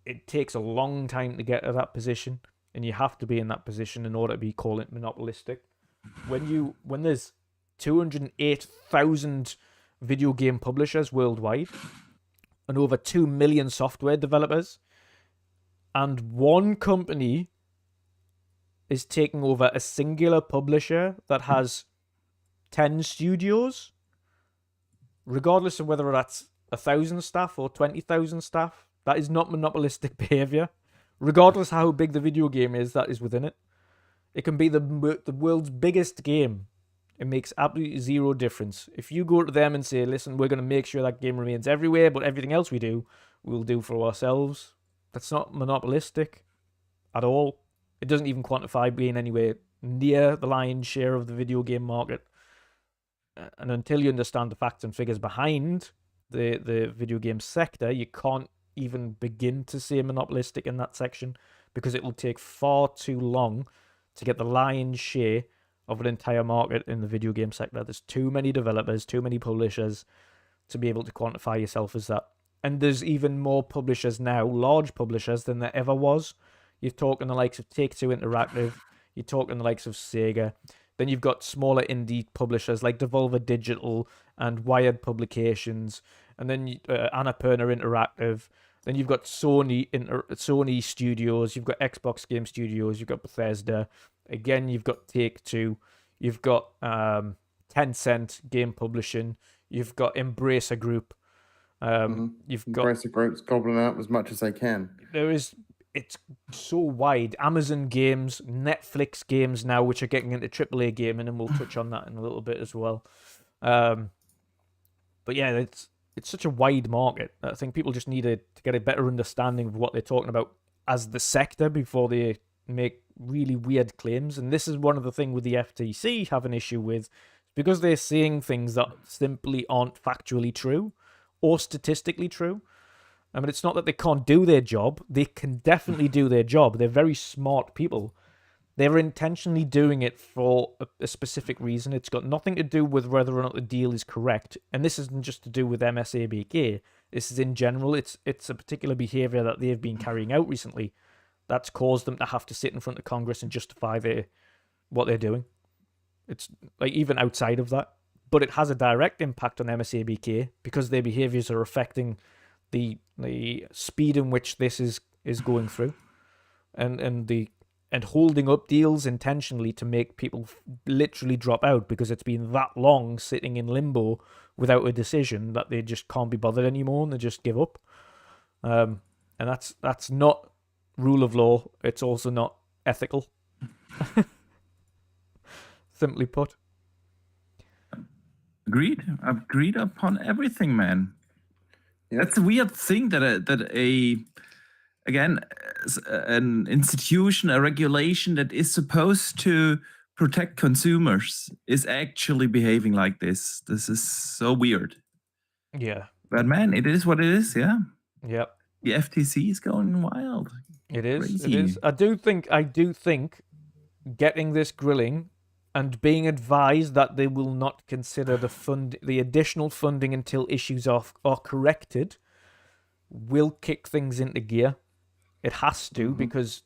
It takes a long time to get to that position, and you have to be in that position in order to be called it monopolistic. When there's 208,000 video game publishers worldwide and over 2 million software developers, and one company is taking over a singular publisher that has 10 studios, regardless of whether that's 1,000 staff or 20,000 staff. That is not monopolistic behavior. Regardless how big the video game is that is within it. It can be the world's biggest game. It makes absolutely zero difference. If you go to them and say, listen, we're going to make sure that game remains everywhere, but everything else we do, we'll do for ourselves. That's not monopolistic at all. It doesn't even quantify being anywhere near the lion's share of the video game market. And until you understand the facts and figures behind the video game sector, you can't even begin to say monopolistic in that section, because it will take far too long to get the lion's share of an entire market in the video game sector. There's too many developers, too many publishers to be able to quantify yourself as that. And there's even more publishers now, large publishers, than there ever was. You're talking the likes of Take-Two Interactive, you're talking the likes of Sega. Then you've got smaller indie publishers like Devolver Digital and Wired Publications, and then Annapurna Interactive. Then you've got Sony Studios, you've got Xbox Game Studios, you've got Bethesda. Again, you've got Take-Two, you've got Tencent Game Publishing, you've got Embracer Group. You've got Embracer Group's gobbling out as much as they can. It's so wide. Amazon Games, Netflix Games now, which are getting into AAA gaming, and we'll touch on that in a little bit as well. But yeah, it's such a wide market. I think people just need to get a better understanding of what they're talking about as the sector before they make really weird claims. And this is one of the things with the FTC have an issue with, because they're saying things that simply aren't factually true or statistically true. I mean, it's not that they can't do their job. They can definitely do their job. They're very smart people. They're intentionally doing it for a specific reason. It's got nothing to do with whether or not the deal is correct. And this isn't just to do with MSABK. This is in general. It's a particular behavior that they've been carrying out recently that's caused them to have to sit in front of Congress and justify what they're doing. It's like even outside of that. But it has a direct impact on MSABK because their behaviors are affecting the speed in which this is going through, and holding up deals intentionally to make people literally drop out because it's been that long sitting in limbo without a decision that they just can't be bothered anymore and they just give up. And that's not rule of law. It's also not ethical. Simply put. Agreed upon everything, man. Yeah. That's a weird thing that an institution, a regulation that is supposed to protect consumers is actually behaving like this. This is so weird. Yeah. But man, it is what it is, yeah. Yep. The FTC is going wild. It is. Crazy. It is. I do think getting this grilling and being advised that they will not consider the additional funding until issues are corrected will kick things into gear. It has to, because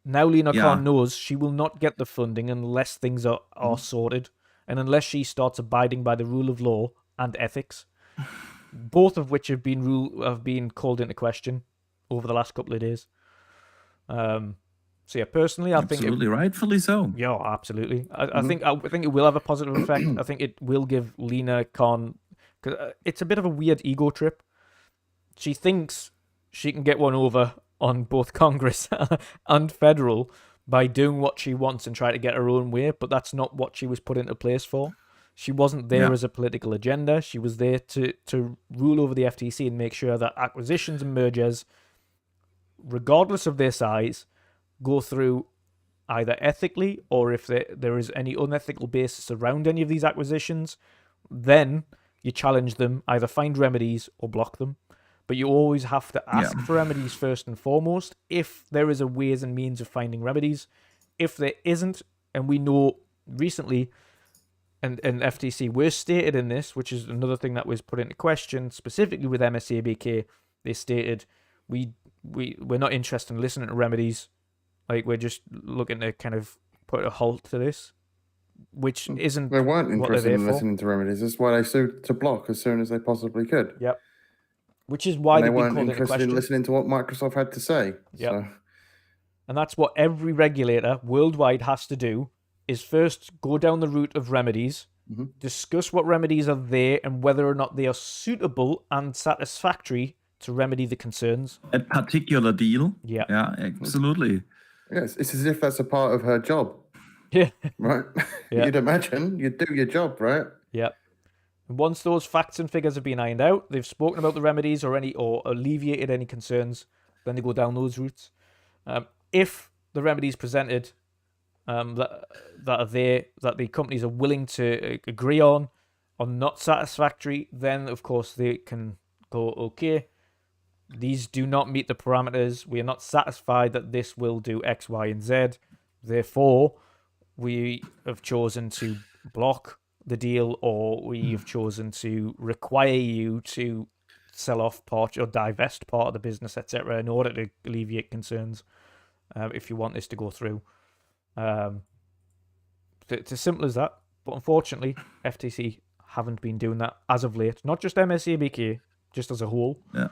now Lena Khan knows she will not get the funding unless things are sorted, and unless she starts abiding by the rule of law and ethics, both of which have been called into question over the last couple of days. So yeah, personally, I think rightfully so. Yeah, absolutely. I think it will have a positive effect. I think it will give Lena Khan, cause it's a bit of a weird ego trip. She thinks she can get one over on both Congress and federal by doing what she wants and try to get her own way, but that's not what she was put into place for. She wasn't there as a political agenda. She was there to rule over the FTC and make sure that acquisitions and mergers, regardless of their size, go through either ethically, or if there is any unethical basis around any of these acquisitions, then you challenge them, either find remedies or block them. But you always have to ask for remedies first and foremost, if there is a ways and means of finding remedies. If there isn't, and we know recently, and FTC were stated in this, which is another thing that was put into question, specifically with MSABK, they stated, we're not interested in listening to remedies. Like, we're just looking to kind of put a halt to this, which isn't. They weren't interested in listening to remedies. That's why they sued to block as soon as they possibly could. Yep. Which is why they weren't interested in listening to what Microsoft had to say. Yep. So. And that's what every regulator worldwide has to do, is first go down the route of remedies, discuss what remedies are there and whether or not they are suitable and satisfactory to remedy the concerns. A particular deal. Yeah. Yeah, absolutely. Yes, it's as if that's a part of her job, Yeah. right? Yeah. You'd imagine you'd do your job, right? Yeah. And once those facts and figures have been ironed out, they've spoken about the remedies or alleviated any concerns, then they go down those routes. If the remedies presented that are there, that the companies are willing to agree on, are not satisfactory, then of course they can go, okay, these do not meet the parameters. We are not satisfied that this will do X, Y, and Z. Therefore, we have chosen to block the deal, or we have chosen to require you to sell off part or divest part of the business, etc., in order to alleviate concerns. If you want this to go through, it's as simple as that. But unfortunately, FTC haven't been doing that as of late. Not just MSABK, just as a whole. Yeah.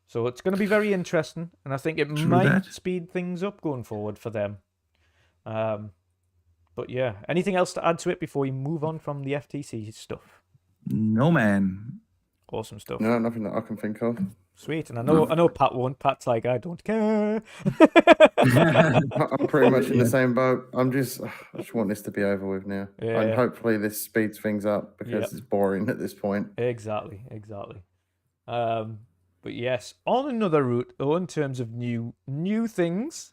So it's going to be very interesting, and I think it might speed things up going forward for them. But yeah, anything else to add to it before we move on from the FTC stuff? No, man. Awesome stuff. No, nothing that I can think of. Sweet, and I know Pat won't. Pat's like, I don't care. I'm pretty much in the same boat. I just want this to be over with now. Yeah. And hopefully this speeds things up because it's boring at this point. Exactly. But yes, on another route, though, in terms of new things.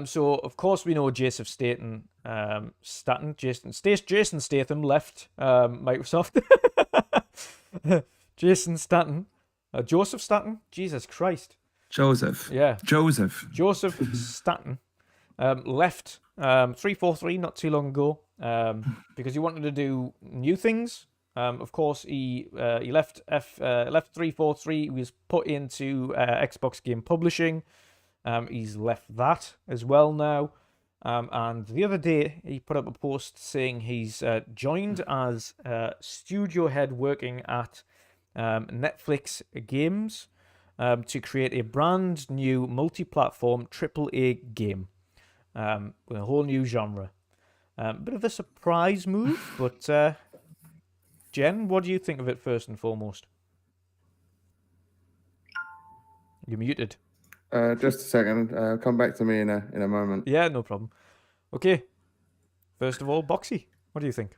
So of course we know Jason Statham left Microsoft. Jason Statham. Joseph Statham? Jesus Christ. Joseph. Yeah. Joseph Statham left 343 not too long ago because he wanted to do new things. Of course, he left 343. He was put into Xbox Game Publishing. He's left that as well now. And the other day, he put up a post saying he's joined as studio head working at Netflix Games to create a brand new multi-platform AAA game with a whole new genre. Bit of a surprise move, but Jen, what do you think of it first and foremost? You're muted. Just a second. Come back to me in a moment. Yeah, no problem. Okay. First of all, Boxy, what do you think?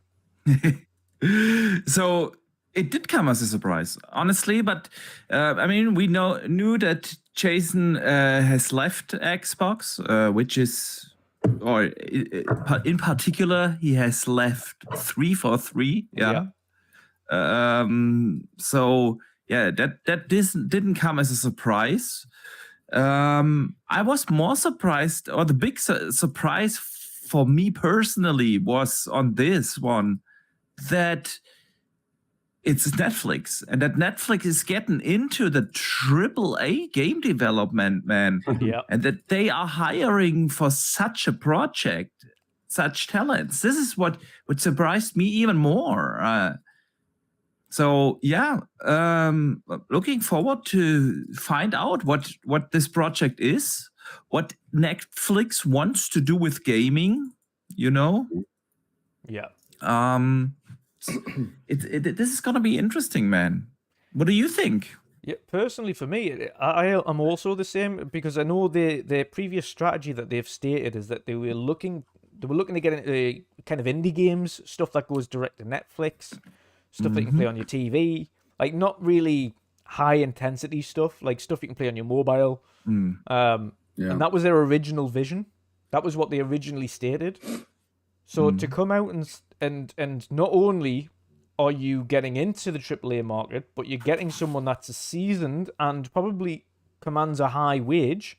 So it did come as a surprise, honestly. But I mean, we knew that Jason has left Xbox, which is, or in particular, he has left 343. Yeah. So yeah, that didn't come as a surprise. I was more surprised, or the big surprise for me personally was on this one, that it's Netflix, and that Netflix is getting into the AAA game development, man. Yeah. And that they are hiring for such a project, such talents. This is what surprised me even more. So yeah, looking forward to find out what this project is, what Netflix wants to do with gaming, you know? Yeah. This is gonna be interesting, man. What do you think? Yeah, personally for me, I'm also the same, because I know their previous strategy that they've stated is that they were looking to get into kind of indie games, stuff that goes direct to Netflix. Stuff that you can play on your TV, like not really high intensity stuff, like stuff you can play on your mobile. And that was their original vision. That was what they originally stated. So to come out and not only are you getting into the AAA market, but you're getting someone that's seasoned and probably commands a high wage,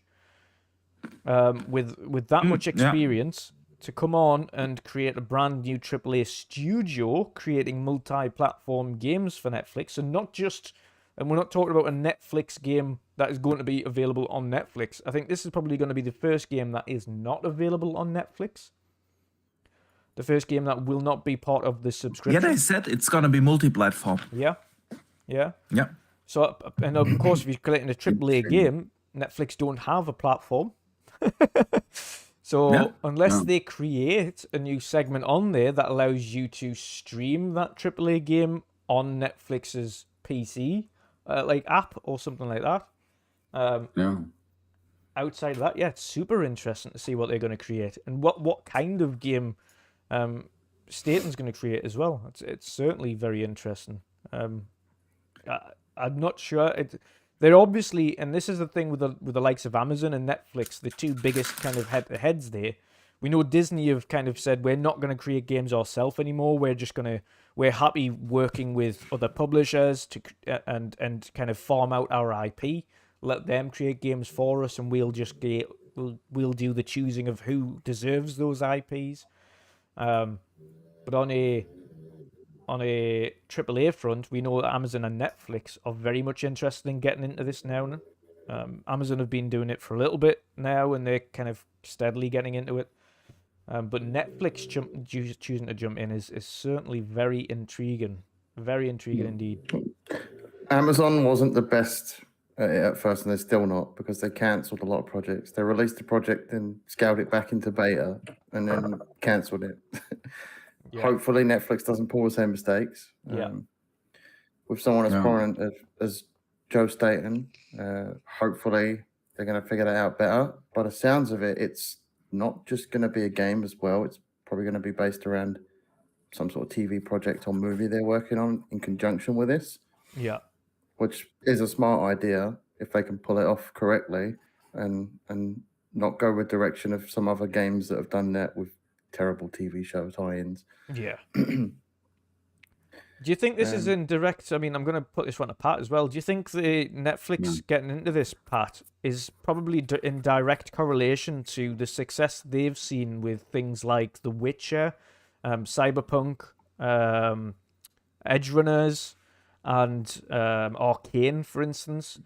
with that much experience. To come on and create a brand new AAA studio creating multi-platform games for Netflix, and we're not talking about a Netflix game that is going to be available on Netflix. I think this is probably going to be the first game that is not available on Netflix. The first game that will not be part of the subscription. Yeah, they said it's going to be multi-platform. Yeah. Yeah. So, and of course, if you're creating a AAA game, Netflix don't have a platform. So unless they create a new segment on there that allows you to stream that AAA game on Netflix's PC, like app or something like that. Outside of that, yeah, it's super interesting to see what they're going to create and what kind of game Staten's going to create as well. It's certainly very interesting. I'm not sure. They're obviously, and this is the thing with the likes of Amazon and Netflix, the two biggest kind of head-to-heads there. We know Disney have kind of said we're not going to create games ourselves anymore. We're happy working with other publishers to and kind of farm out our IP. Let them create games for us, and we'll do the choosing of who deserves those IPs. But on a AAA front, we know that Amazon and Netflix are very much interested in getting into this now. Amazon have been doing it for a little bit now, and they're kind of steadily getting into it. But Netflix choosing to jump in is certainly very intriguing. Very intriguing indeed. Amazon wasn't the best at first, and they're still not, because they cancelled a lot of projects. They released a project and scaled it back into beta and then cancelled it. Hopefully Netflix doesn't pull the same mistakes. With someone as prominent as Joe Staten, hopefully they're going to figure that out better. By the sounds of it, it's not just going to be a game as well. It's probably going to be based around some sort of TV project or movie they're working on in conjunction with this. Yeah. Which is a smart idea if they can pull it off correctly and not go with direction of some other games that have done that with terrible TV show tie-ins. Yeah. Do you think this is in direct? I mean, I'm going to put this one apart as well. Do you think the Netflix getting into this, Pat, is probably in direct correlation to the success they've seen with things like The Witcher, Cyberpunk, Edge Runners, and Arcane, for instance?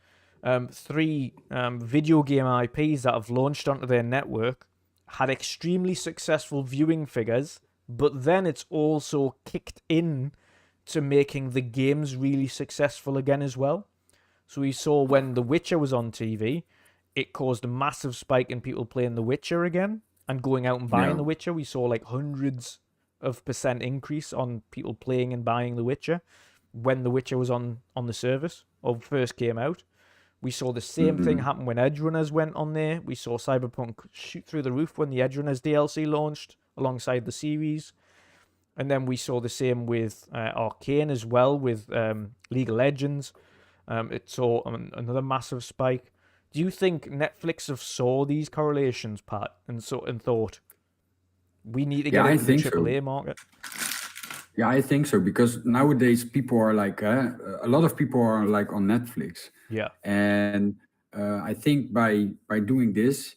3 video game IPs that have launched onto their network, had extremely successful viewing figures, but then it's also kicked in to making the games really successful again as well. So we saw when The Witcher was on TV, it caused a massive spike in people playing The Witcher again and going out and buying The Witcher. We saw like hundreds of % increase on people playing and buying The Witcher when The Witcher was on the service or first came out. We saw the same thing happen when Edge Runners went on there. We saw Cyberpunk shoot through the roof when the Edge Runners DLC launched alongside the series. And then we saw the same with Arcane as well, with League of Legends. It saw another massive spike. Do you think Netflix have saw these correlations, Pat, and thought, we need to get into the AAA market? Yeah, I think so, because nowadays people are like, a lot of people are like on Netflix. Yeah. And I think by doing this,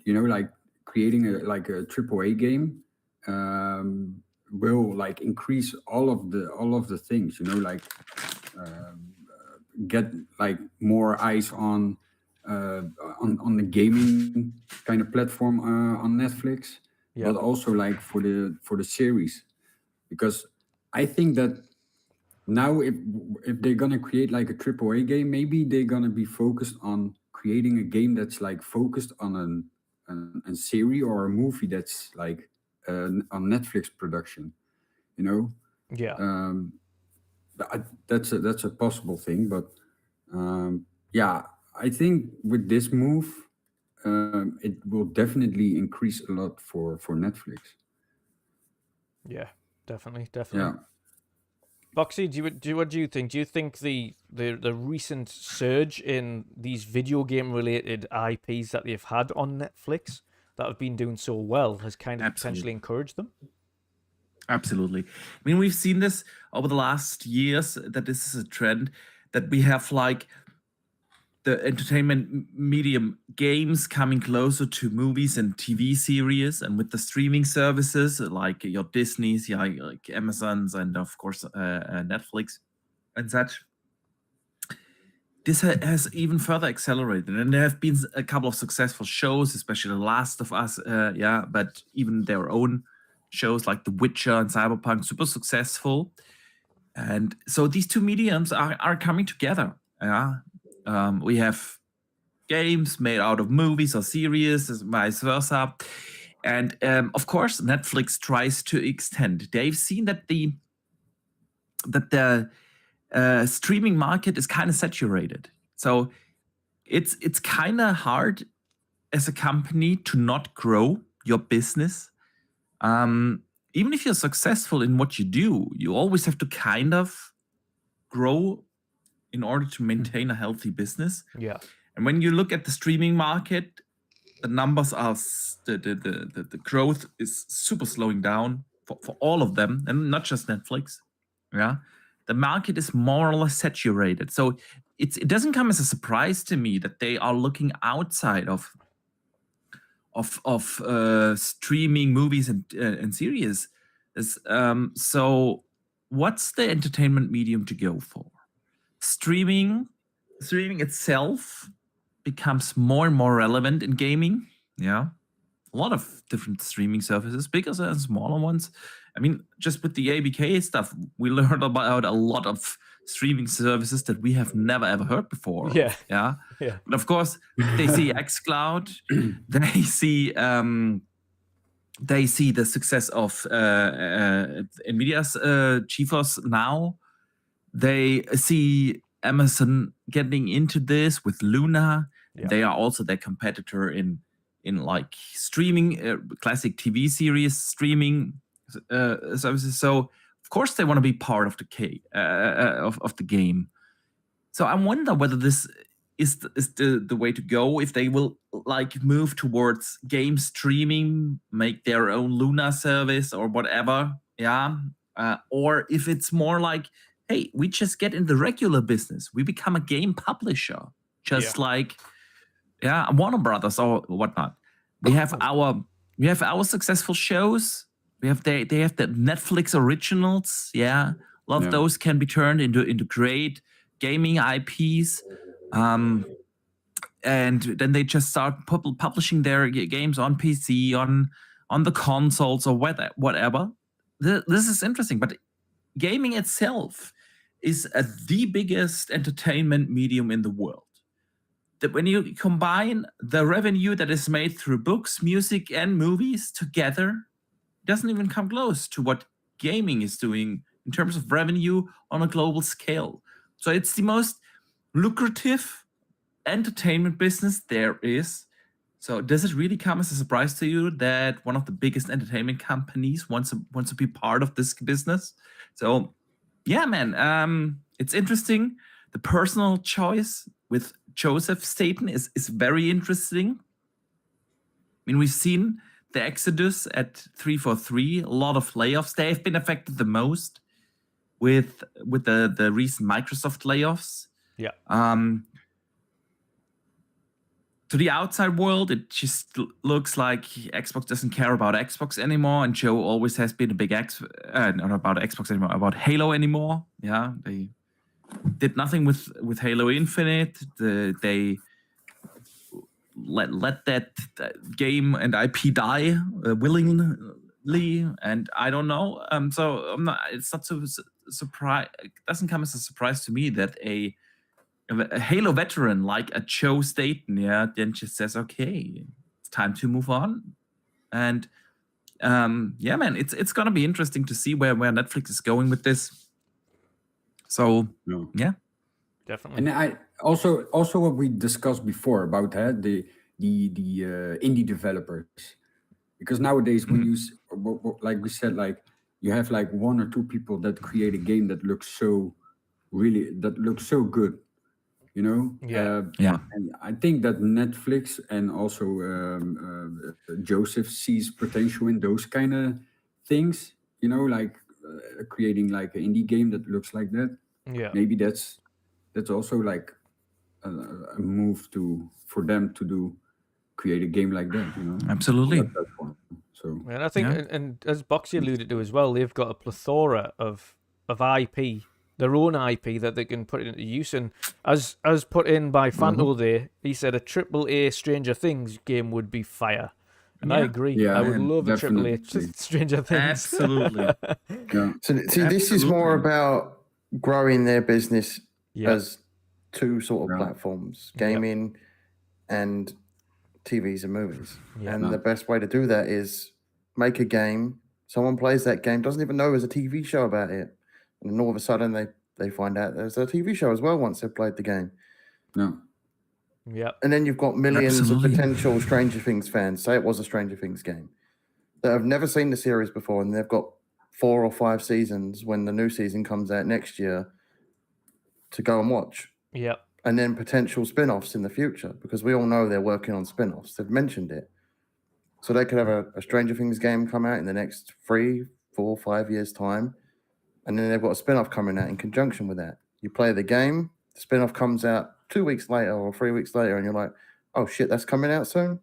like creating a AAA game, will like increase all of the things, get like more eyes on the gaming kind of platform on Netflix, but also like for the series, because I think that now if they're gonna create like a AAA game, maybe they're gonna be focused on creating a game that's like focused on a series or a movie that's like on Netflix production, that's a possible thing, but I think with this move, it will definitely increase a lot for Netflix. Yeah, definitely. Yeah. Boxy, what do you think? Do you think the recent surge in these video game related IPs that they've had on Netflix that have been doing so well has kind of potentially encouraged them? Absolutely. I mean, we've seen this over the last years, that this is a trend, that we have like the entertainment medium games coming closer to movies and TV series, and with the streaming services like your Disneys, like Amazon's, and of course Netflix and such, this has even further accelerated. And there have been a couple of successful shows, especially The Last of Us, but even their own shows like The Witcher and Cyberpunk, super successful. And so these two mediums are coming together. We have games made out of movies or series, vice versa. And of course, Netflix tries to extend. They've seen that the streaming market is kind of saturated. So it's kind of hard as a company to not grow your business. Even if you're successful in what you do, you always have to kind of grow in order to maintain a healthy business. Yeah. And when you look at the streaming market, the numbers are the growth is super slowing down for all of them, and not just Netflix. Yeah, the market is more or less saturated. So it doesn't come as a surprise to me that they are looking outside of streaming movies and series. So what's the entertainment medium to go for? Streaming itself becomes more and more relevant in gaming. Yeah, a lot of different streaming services, bigger and smaller ones. I mean, just with the ABK stuff, we learned about a lot of streaming services that we have never ever heard before. Yeah. But of course, they see xCloud, they see the success of Nvidia's GeForce Now. They see Amazon getting into this with Luna. Yeah. They are also their competitor in like streaming, classic TV series streaming services. So of course they want to be part of the of the game. So I wonder whether this is the way to go, if they will like move towards game streaming, make their own Luna service or whatever. Yeah. Or if it's more like, hey, we just get in the regular business. We become a game publisher, just like Warner Brothers or whatnot. We have our successful shows. They have the Netflix originals. Yeah, a lot of those can be turned into great gaming IPs. And then they just start publishing their games on PC, on the consoles or whatever. This is interesting, but gaming itself is the biggest entertainment medium in the world. That when you combine the revenue that is made through books, music, and movies together, it doesn't even come close to what gaming is doing in terms of revenue on a global scale. So it's the most lucrative entertainment business there is. So does it really come as a surprise to you that one of the biggest entertainment companies wants to be part of this business? So yeah, man, it's interesting. The personal choice with Joseph Staten is very interesting. I mean, we've seen the exodus at 343, a lot of layoffs. They have been affected the most with the recent Microsoft layoffs. Yeah. To the outside world, it just looks like Xbox doesn't care about Xbox anymore, and Joe always has been a big not about Xbox anymore, about Halo anymore. Yeah, they did nothing with Halo Infinite. They let that game and IP die willingly, and I don't know. So I'm not. It's not so surprise. It doesn't come as a surprise to me that a Halo veteran like a Joe Staten, then just says, okay, it's time to move on. And yeah, man, it's gonna be interesting to see where Netflix is going with this. So yeah, And definitely. I also what we discussed before about the indie developers, because nowadays we use, like we said, like you have like one or two people that create a game that looks so good. You know, and I think that Netflix and also Joseph sees potential in those kind of things. You know, like creating like an indie game that looks like that. Yeah, maybe that's also like a move for them to create a game like that. You know, absolutely. So, and I think, and as Boxy alluded to as well, they've got a plethora of IP. Their own IP that they can put into use, and as put in by Fanto there, he said a AAA Stranger Things game would be fire, and I agree. Yeah, I would love a AAA Stranger Things. Absolutely. So this is more about growing their business as two sort of platforms: gaming and TVs and movies. Yeah. And the best way to do that is make a game. Someone plays that game, doesn't even know there's a TV show about it. And then all of a sudden they find out there's a TV show as well once they've played the game. No. Yeah. And then you've got millions Absolutely. of potential Stranger Things fans, say it was a Stranger Things game, that have never seen the series before, and they've got 4 or 5 seasons when the new season comes out next year to go and watch. Yeah. And then potential spin-offs in the future, because we all know they're working on spin-offs. They've mentioned it. So they could have a Stranger Things game come out in the next 3, 4, 5 years' time, and then they've got a spin-off coming out in conjunction with that. You play the game, the spin-off comes out 2 weeks later or 3 weeks later, and you're like, oh shit, that's coming out soon?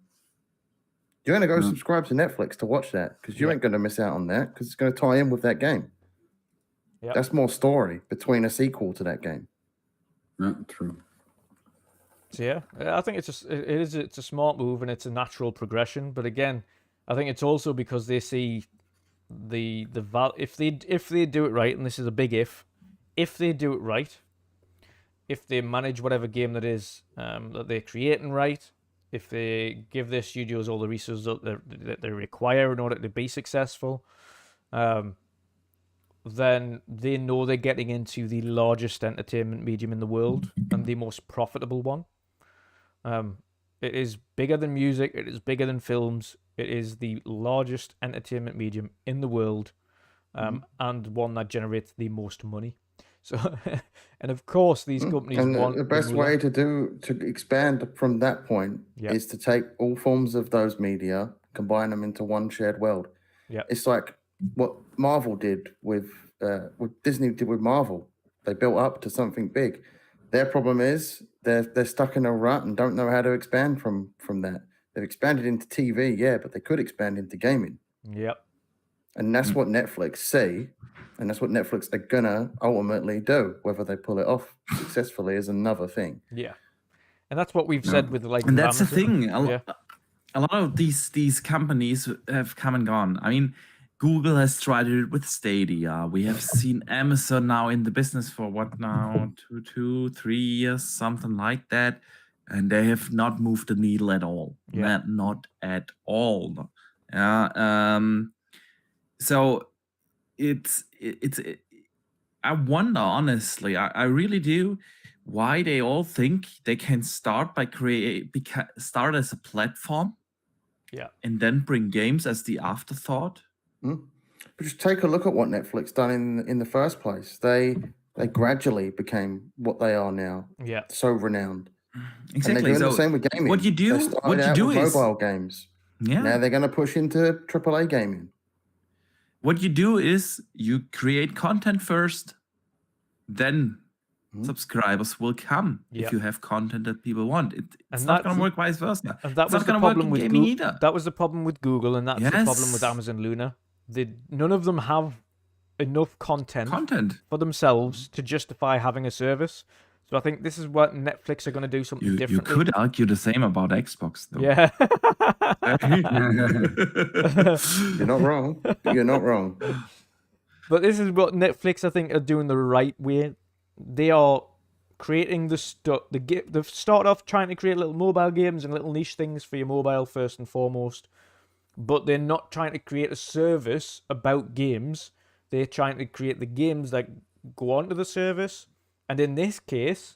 You're going to go subscribe to Netflix to watch that, because you ain't going to miss out on that, because it's going to tie in with that game. Yep. That's more story between a sequel to that game. Yeah, true. So yeah, I think it's a smart move and it's a natural progression. But again, I think it's also because they see the if they do it right, and this is a big if they do it right, if they manage whatever game that is that they're creating right, if they give their studios all the resources that they require in order to be successful, then they know they're getting into the largest entertainment medium in the world and the most profitable one. It is bigger than music. It is bigger than films. It is the largest entertainment medium in the world, and one that generates the most money. So, and of course, these companies and want the best way to expand from that point is to take all forms of those media, combine them into one shared world. Yeah, it's like what Marvel did with Disney did with Marvel. They built up to something big. Their problem is they're stuck in a rut and don't know how to expand from that. They've expanded into TV, yeah, but they could expand into gaming. Yep. And that's what Netflix see, and that's what Netflix are gonna ultimately do. Whether they pull it off successfully is another thing. Yeah, and that's what we've said with like. And that's the Amazon. thing. A lot of these companies have come and gone. I mean, Google has tried it with Stadia. We have seen Amazon now in the business for what now, 2, 3 years, something like that, and they have not moved the needle at all. Yeah. Not at all. So it's I wonder, honestly, I really do, why they all think they can start by start as a platform, and then bring games as the afterthought. But just take a look at what Netflix done in the first place. They gradually became what they are now. Yeah, so renowned. Exactly. And they're doing the same with gaming. What you do is mobile games. Yeah. Now they're going to push into AAA gaming. What you do is you create content first, then subscribers will come if you have content that people want. It's not going to work vice versa. And that was the problem with Google either. That was the problem with Google, and that's the problem with Amazon Luna. None of them have enough content for themselves to justify having a service. So I think this is what Netflix are going to do something different. You could argue the same about Xbox, though. Yeah. You're not wrong. You're not wrong. But this is what Netflix, I think, are doing the right way. They are creating the stuff. They've started off trying to create little mobile games and little niche things for your mobile first and foremost. But they're not trying to create a service about games. They're trying to create the games that go onto the service. And in this case,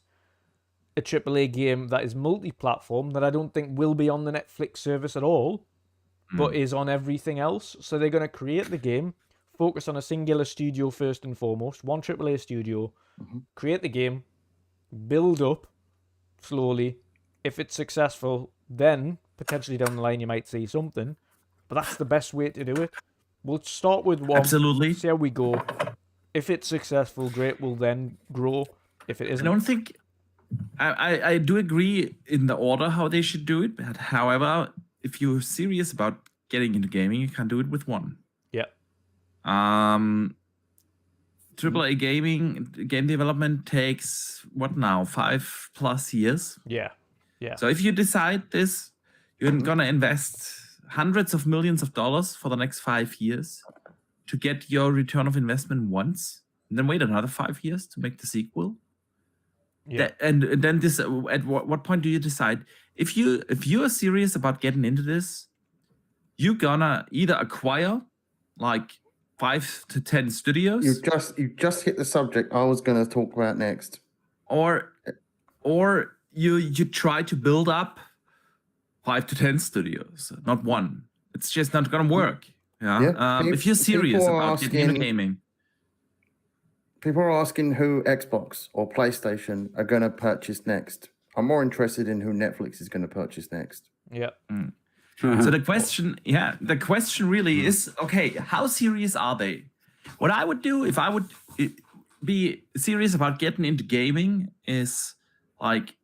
a AAA game that is multi-platform that I don't think will be on the Netflix service at all, but is on everything else. So they're going to create the game, focus on a singular studio first and foremost, one AAA studio, create the game, build up slowly. If it's successful, then potentially down the line you might see something. But that's the best way to do it. We'll start with one. Absolutely. See how we go. If it's successful, great. We'll then grow. If it isn't, I don't think. I do agree in the order how they should do it. But however, if you're serious about getting into gaming, you can do it with one. Yeah. AAA game development takes what now, 5+ years. Yeah. Yeah. So if you decide this, you're gonna invest hundreds of millions of dollars for the next 5 years to get your return of investment once, and then wait another 5 years to make the sequel. Yeah. And then this, at what point do you decide if you're serious about getting into this, you're gonna either acquire like 5 to 10 studios, You just hit the subject I was going to talk about next. or you try to build up 5 to 10 studios, not one. It's just not gonna work. Yeah. If you're serious people are about getting into asking- gaming, People are asking who Xbox or PlayStation are going to purchase next. I'm more interested in who Netflix is going to purchase next. Yeah. so the question really is, okay, how serious are they? What I would do if I would be serious about getting into gaming is like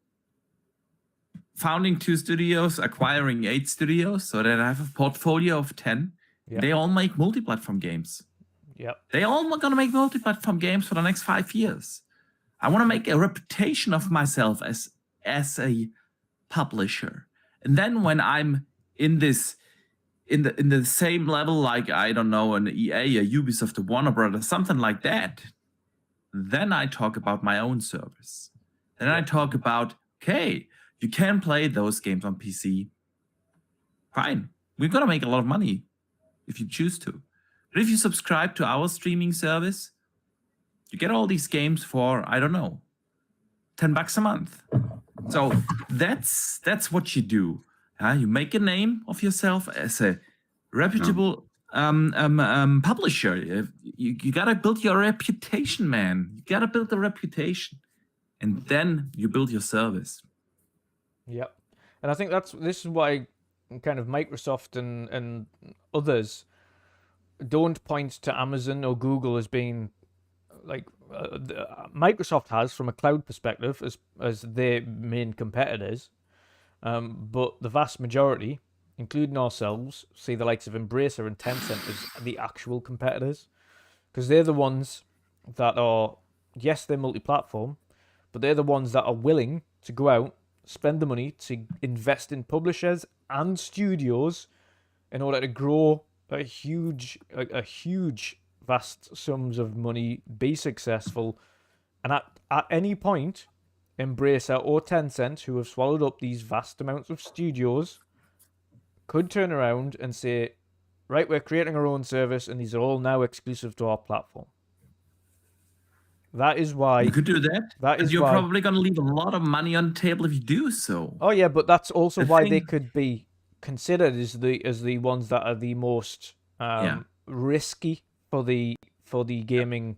founding 2 studios, acquiring 8 studios, so that I have a portfolio of 10. Yeah. They all make multi-platform games. Yeah. They all are gonna make multi-platform games for the next 5 years. I want to make a reputation of myself as a publisher, and then when I'm in this, in the same level, like I don't know, an EA, a Ubisoft, a Warner Brothers, something like that, then I talk about my own service. Then I talk about, okay, you can play those games on PC. Fine, we're gonna make a lot of money if you choose to. But if you subscribe to our streaming service, you get all these games for, I don't know, $10 a month. So that's what you do. You make a name of yourself as a reputable publisher. You gotta build your reputation, man. You gotta build a reputation, and then you build your service. Yep. And I think this is why kind of Microsoft and others don't point to Amazon or Google as being like Microsoft has from a cloud perspective as their main competitors, but the vast majority, including ourselves, see the likes of Embracer and Tencent as the actual competitors, because they're the ones that are, yes, they're multi-platform, but they're the ones that are willing to go out, spend the money to invest in publishers and studios in order to grow a huge vast sums of money, be successful, and at any point, Embracer or Tencent, who have swallowed up these vast amounts of studios, could turn around and say, right, we're creating our own service, and these are all now exclusive to our platform. That is why You could do that. That is you're why- probably going to leave a lot of money on the table if you do so. Oh yeah, but that's also The why they thing- could be considered as the ones that are the most risky for the gaming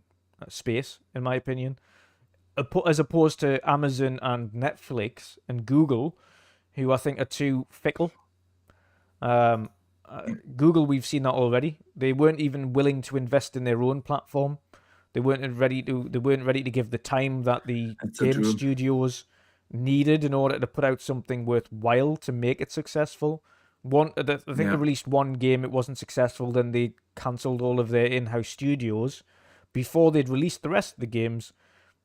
space, in my opinion, as opposed to Amazon and Netflix and Google, who I think are too fickle. Google, we've seen that already. They weren't even willing to invest in their own platform. They weren't ready to give the time that the That's so game true. studios needed in order to put out something worthwhile to make it successful. I think they released one game, it wasn't successful, then they cancelled all of their in-house studios before they'd released the rest of the games,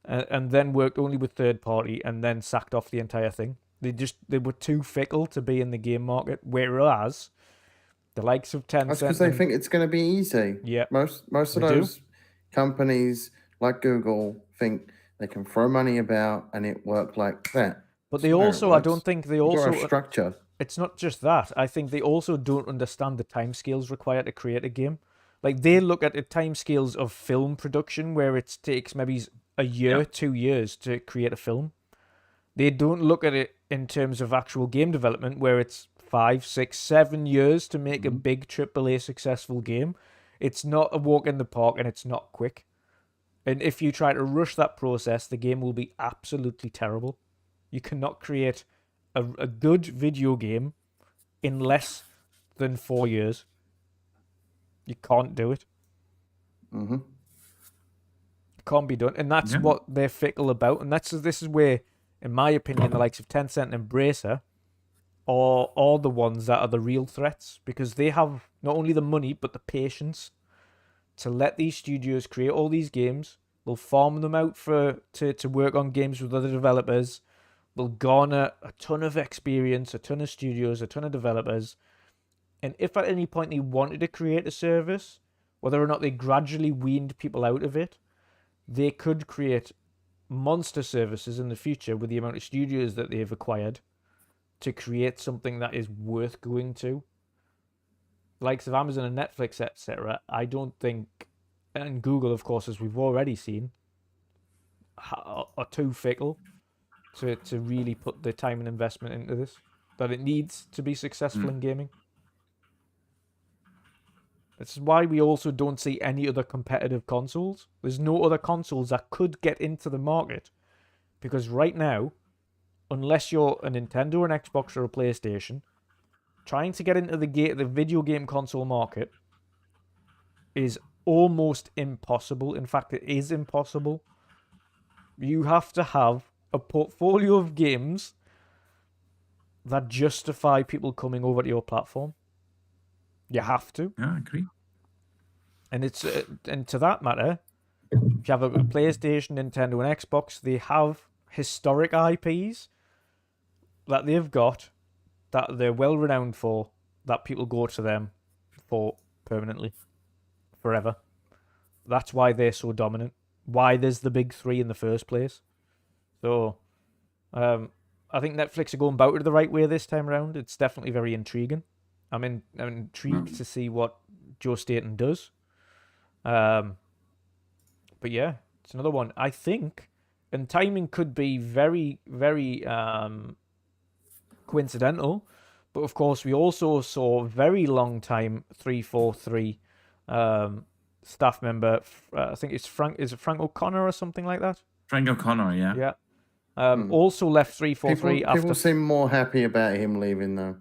and then worked only with third party, and then sacked off the entire thing. They were too fickle to be in the game market, whereas the likes of Tencent... That's because they think it's going to be easy. Yeah. Most of They do. those companies like Google think they can throw money about and it work like that. But they That's how it also, I works. don't think they You gotta also... have structure. It's not just that. I think they also don't understand the timescales required to create a game. Like, they look at the timescales of film production, where it takes maybe a year, 2 years to create a film. They don't look at it in terms of actual game development, where it's 5, 6, 7 years to make a big AAA successful game. It's not a walk in the park, and it's not quick. And if you try to rush that process, the game will be absolutely terrible. You cannot create a good video game in less than 4 years. You can't do it. Mm-hmm. It can't be done. And that's what they're fickle about. And this is where, in my opinion, the likes of Tencent and Embracer are the ones that are the real threats, because they have not only the money, but the patience to let these studios create all these games. They'll farm them out to work on games with other developers. They'll garner a ton of experience, a ton of studios, a ton of developers. And if at any point they wanted to create a service, whether or not they gradually weaned people out of it, they could create monster services in the future with the amount of studios that they've acquired to create something that is worth going to. Likes of Amazon and Netflix, etc. I don't think, and Google, of course, as we've already seen, are too fickle to really put the time and investment into this that it needs to be successful in gaming. This is why we also don't see any other competitive consoles. There's no other consoles that could get into the market. Because right now, unless you're a Nintendo, an Xbox, or a PlayStation, trying to get into the video game console market is almost impossible. In fact, it is impossible. You have to have a portfolio of games that justify people coming over to your platform. You have to. Yeah, I agree. And it's and to that matter, if you have a PlayStation, Nintendo, and Xbox, they have historic IPs that they've got that they're well renowned for, that people go to them for permanently, forever. That's why they're so dominant. Why there's the big three in the first place. So, I think Netflix are going about it the right way this time around. It's definitely very intriguing. I'm intrigued to see what Joe Staten does. But yeah, it's another one. I think, and timing could be very, very coincidental. But of course, we also saw very long time 343 staff member. I think it's Frank. Is it Frank O'Connor or something like that? Frank O'Connor, yeah. Yeah. Also left 343 after. People seem more happy about him leaving though.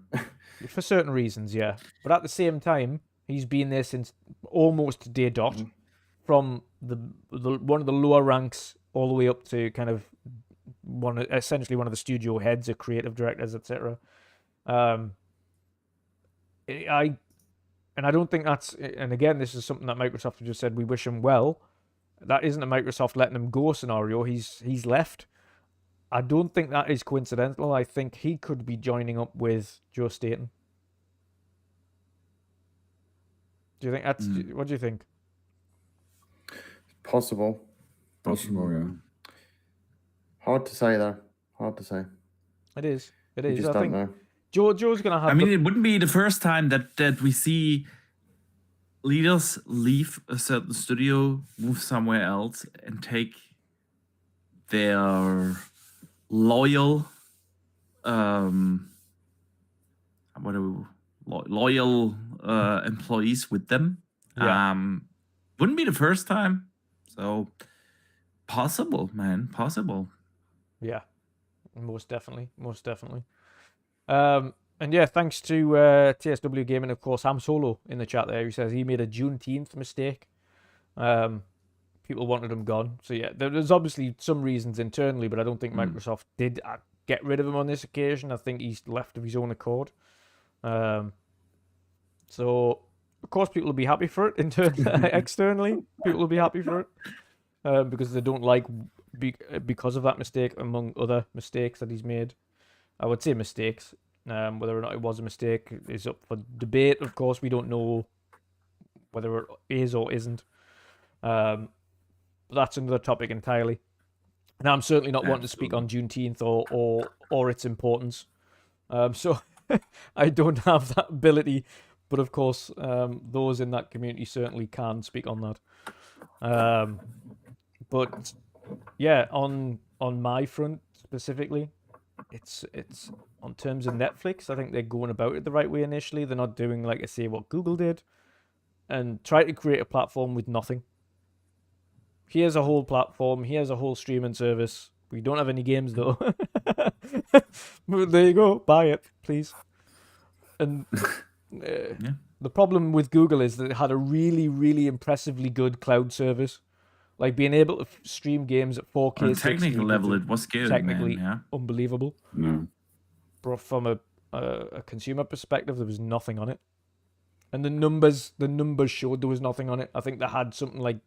For certain reasons, yeah. But at the same time, he's been there since almost day dot, from the one of the lower ranks all the way up to kind of essentially one of the studio heads or creative directors, etc. I don't think that's, and again, this is something that Microsoft have just said, we wish him well. That isn't a Microsoft letting him go scenario. He's left. I don't think that is coincidental. I think he could be joining up with Joe Staten. Do you think that's... What do you think? Possible. Possible, yeah. Hard to say, though. Hard to say. It is. It You is. just I don't think know. Joe's going to have... I mean, it wouldn't be the first time that we see leaders leave a certain studio, move somewhere else, and take their loyal, loyal employees with them. Yeah. Wouldn't be the first time. So possible, man, possible. Yeah, most definitely. And yeah, thanks to TSW Gaming, of course, Ham Solo in the chat there, who says he made a Juneteenth mistake. People wanted him gone. So yeah, there's obviously some reasons internally, but I don't think Microsoft did get rid of him on this occasion. I think he's left of his own accord. So of course people will be happy for it externally. People will be happy for it because they don't like because of that mistake, among other mistakes that he's made. I would say mistakes. Whether or not it was a mistake is up for debate. Of course, we don't know whether it is or isn't. But that's another topic entirely. And I'm certainly not wanting to speak on Juneteenth or its importance. So I don't have that ability. But of course, those in that community certainly can speak on that. But yeah, on my front specifically, it's on terms of Netflix, I think they're going about it the right way initially. They're not doing, like I say, what Google did and try to create a platform with nothing. Here's a whole platform. Here's a whole streaming service. We don't have any games though. But there you go. Buy it, please. And the problem with Google is that it had a really, really impressively good cloud service. Like being able to stream games at 4K. On a technical level, it was good, technically man. Yeah. unbelievable. No. But from a consumer perspective, there was nothing on it. And the numbers showed there was nothing on it. I think they had something like,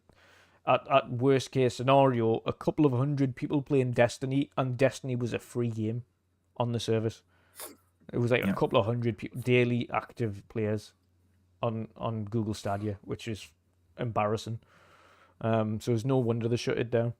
at worst case scenario, a couple of 100 people playing Destiny, and Destiny was a free game on the service. It was like a couple of 100 people, daily active players on Google Stadia, which is embarrassing. So it's no wonder they shut it down.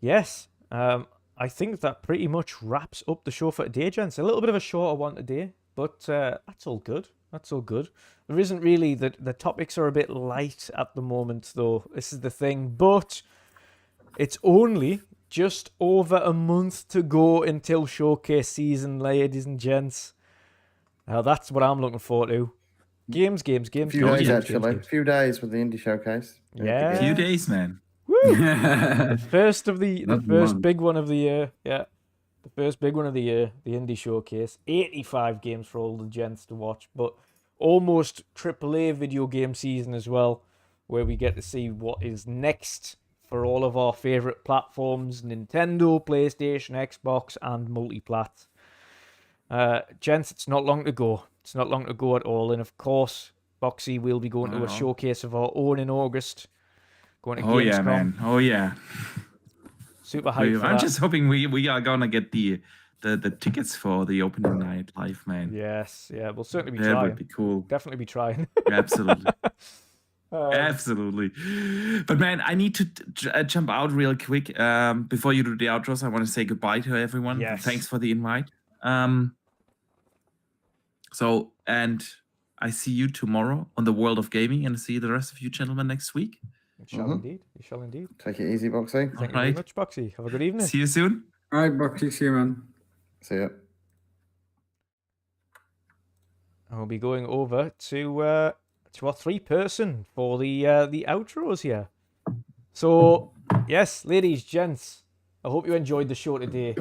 Yes, I think that pretty much wraps up the show for today, gents. A little bit of a shorter one today, but that's all good. That's all good. There isn't really the topics are a bit light at the moment, though. This is the thing, but it's only just over a month to go until showcase season, ladies and gents. Now that's what I'm looking forward to. Games. A few days, actually. A few days with the indie showcase. Yeah. A few days, man. Woo! The first month. big one of the year. Yeah. The first big one of the year, the indie showcase. 85 games for all the gents to watch, but almost AAA video game season as well, where we get to see what is next for all of our favorite platforms: Nintendo, PlayStation, Xbox, and multiplat. Gents, it's not long to go. It's not long to go at all. And of course, Boxy will be going to a showcase of our own in August. Going to Gamescom. Yeah, man. Oh, yeah. Super hyped for I'm that. just hoping we are gonna get the tickets for the opening night live, man. Yes, yeah, we'll certainly be That trying. would be cool. Definitely be trying. Absolutely. Absolutely. But man, I need to jump out real quick. Before you do the outros, I want to say goodbye to everyone. Yes. Thanks for the invite. And I see you tomorrow on the World of Gaming, and see the rest of you gentlemen next week. You shall indeed. You shall indeed. Take it easy, Boxy. Thank you very much, Boxy. Have a good evening. See you soon. All right, Boxy, see you, man. See ya. And we'll be going over to our 3-person for the outros here. So, yes, ladies, gents, I hope you enjoyed the show today.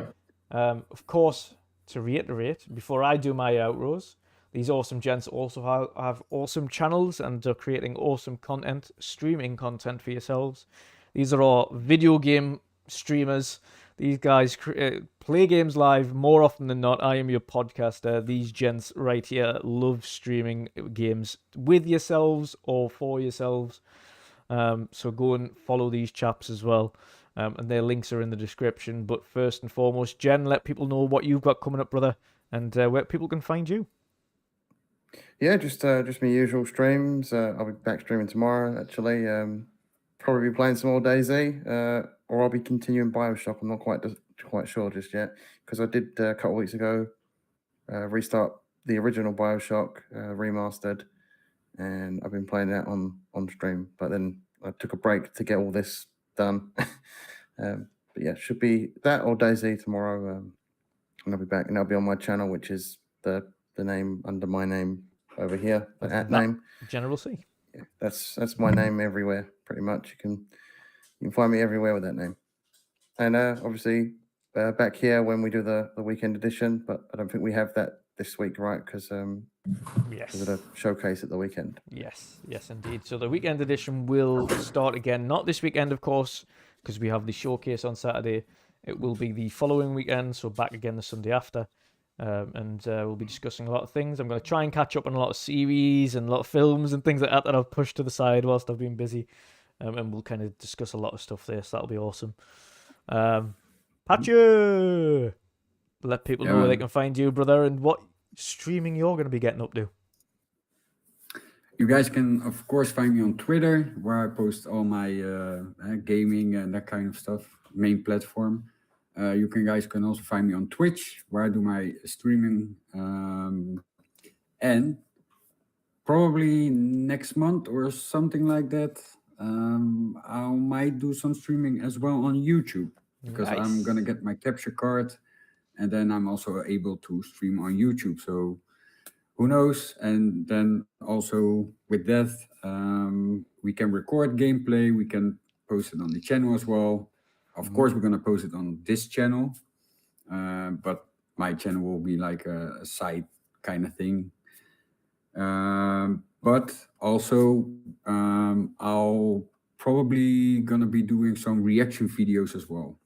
Of course, to reiterate, before I do my outros, these awesome gents also have awesome channels and are creating awesome content, streaming content for yourselves. These are all video game streamers. These guys play games live more often than not. I am your podcaster. These gents right here love streaming games with yourselves or for yourselves. So go and follow these chaps as well. And their links are in the description. But first and foremost, Jen, let people know what you've got coming up, brother, and where people can find you. Yeah, just my usual streams. I'll be back streaming tomorrow, actually. Probably be playing some more DayZ, or I'll be continuing Bioshock. I'm not quite sure just yet, because I did a couple of weeks ago restart the original Bioshock remastered, and I've been playing that on stream. But then I took a break to get all this done. But yeah, should be that or DayZ tomorrow, and I'll be back, and I'll be on my channel, which is the name under my name over here, the @name. General C. Yeah, that's my name everywhere, pretty much. You can find me everywhere with that name. And obviously back here when we do the weekend edition, but I don't think we have that this week, right? Because yes, of the showcase at the weekend. Yes, indeed. So the weekend edition will start again, not this weekend, of course, because we have the showcase on Saturday. It will be the following weekend, so back again the Sunday after. And we'll be discussing a lot of things. I'm going to try and catch up on a lot of series and a lot of films and things like that I've pushed to the side whilst I've been busy. And we'll kind of discuss a lot of stuff there, so that'll be awesome. Patchu! Let people know where they can find you, brother, and what streaming you're going to be getting up to. You guys can, of course, find me on Twitter, where I post all my gaming and that kind of stuff, main platform. You guys can also find me on Twitch, where I do my streaming. And probably next month or something like that, I might do some streaming as well on YouTube, because I'm going to get my capture card, and then I'm also able to stream on YouTube. So who knows? And then also with that, we can record gameplay. We can post it on the channel as well. Of course, we're going to post it on this channel, but my channel will be like a side kind of thing. But also, I'll probably going to be doing some reaction videos as well.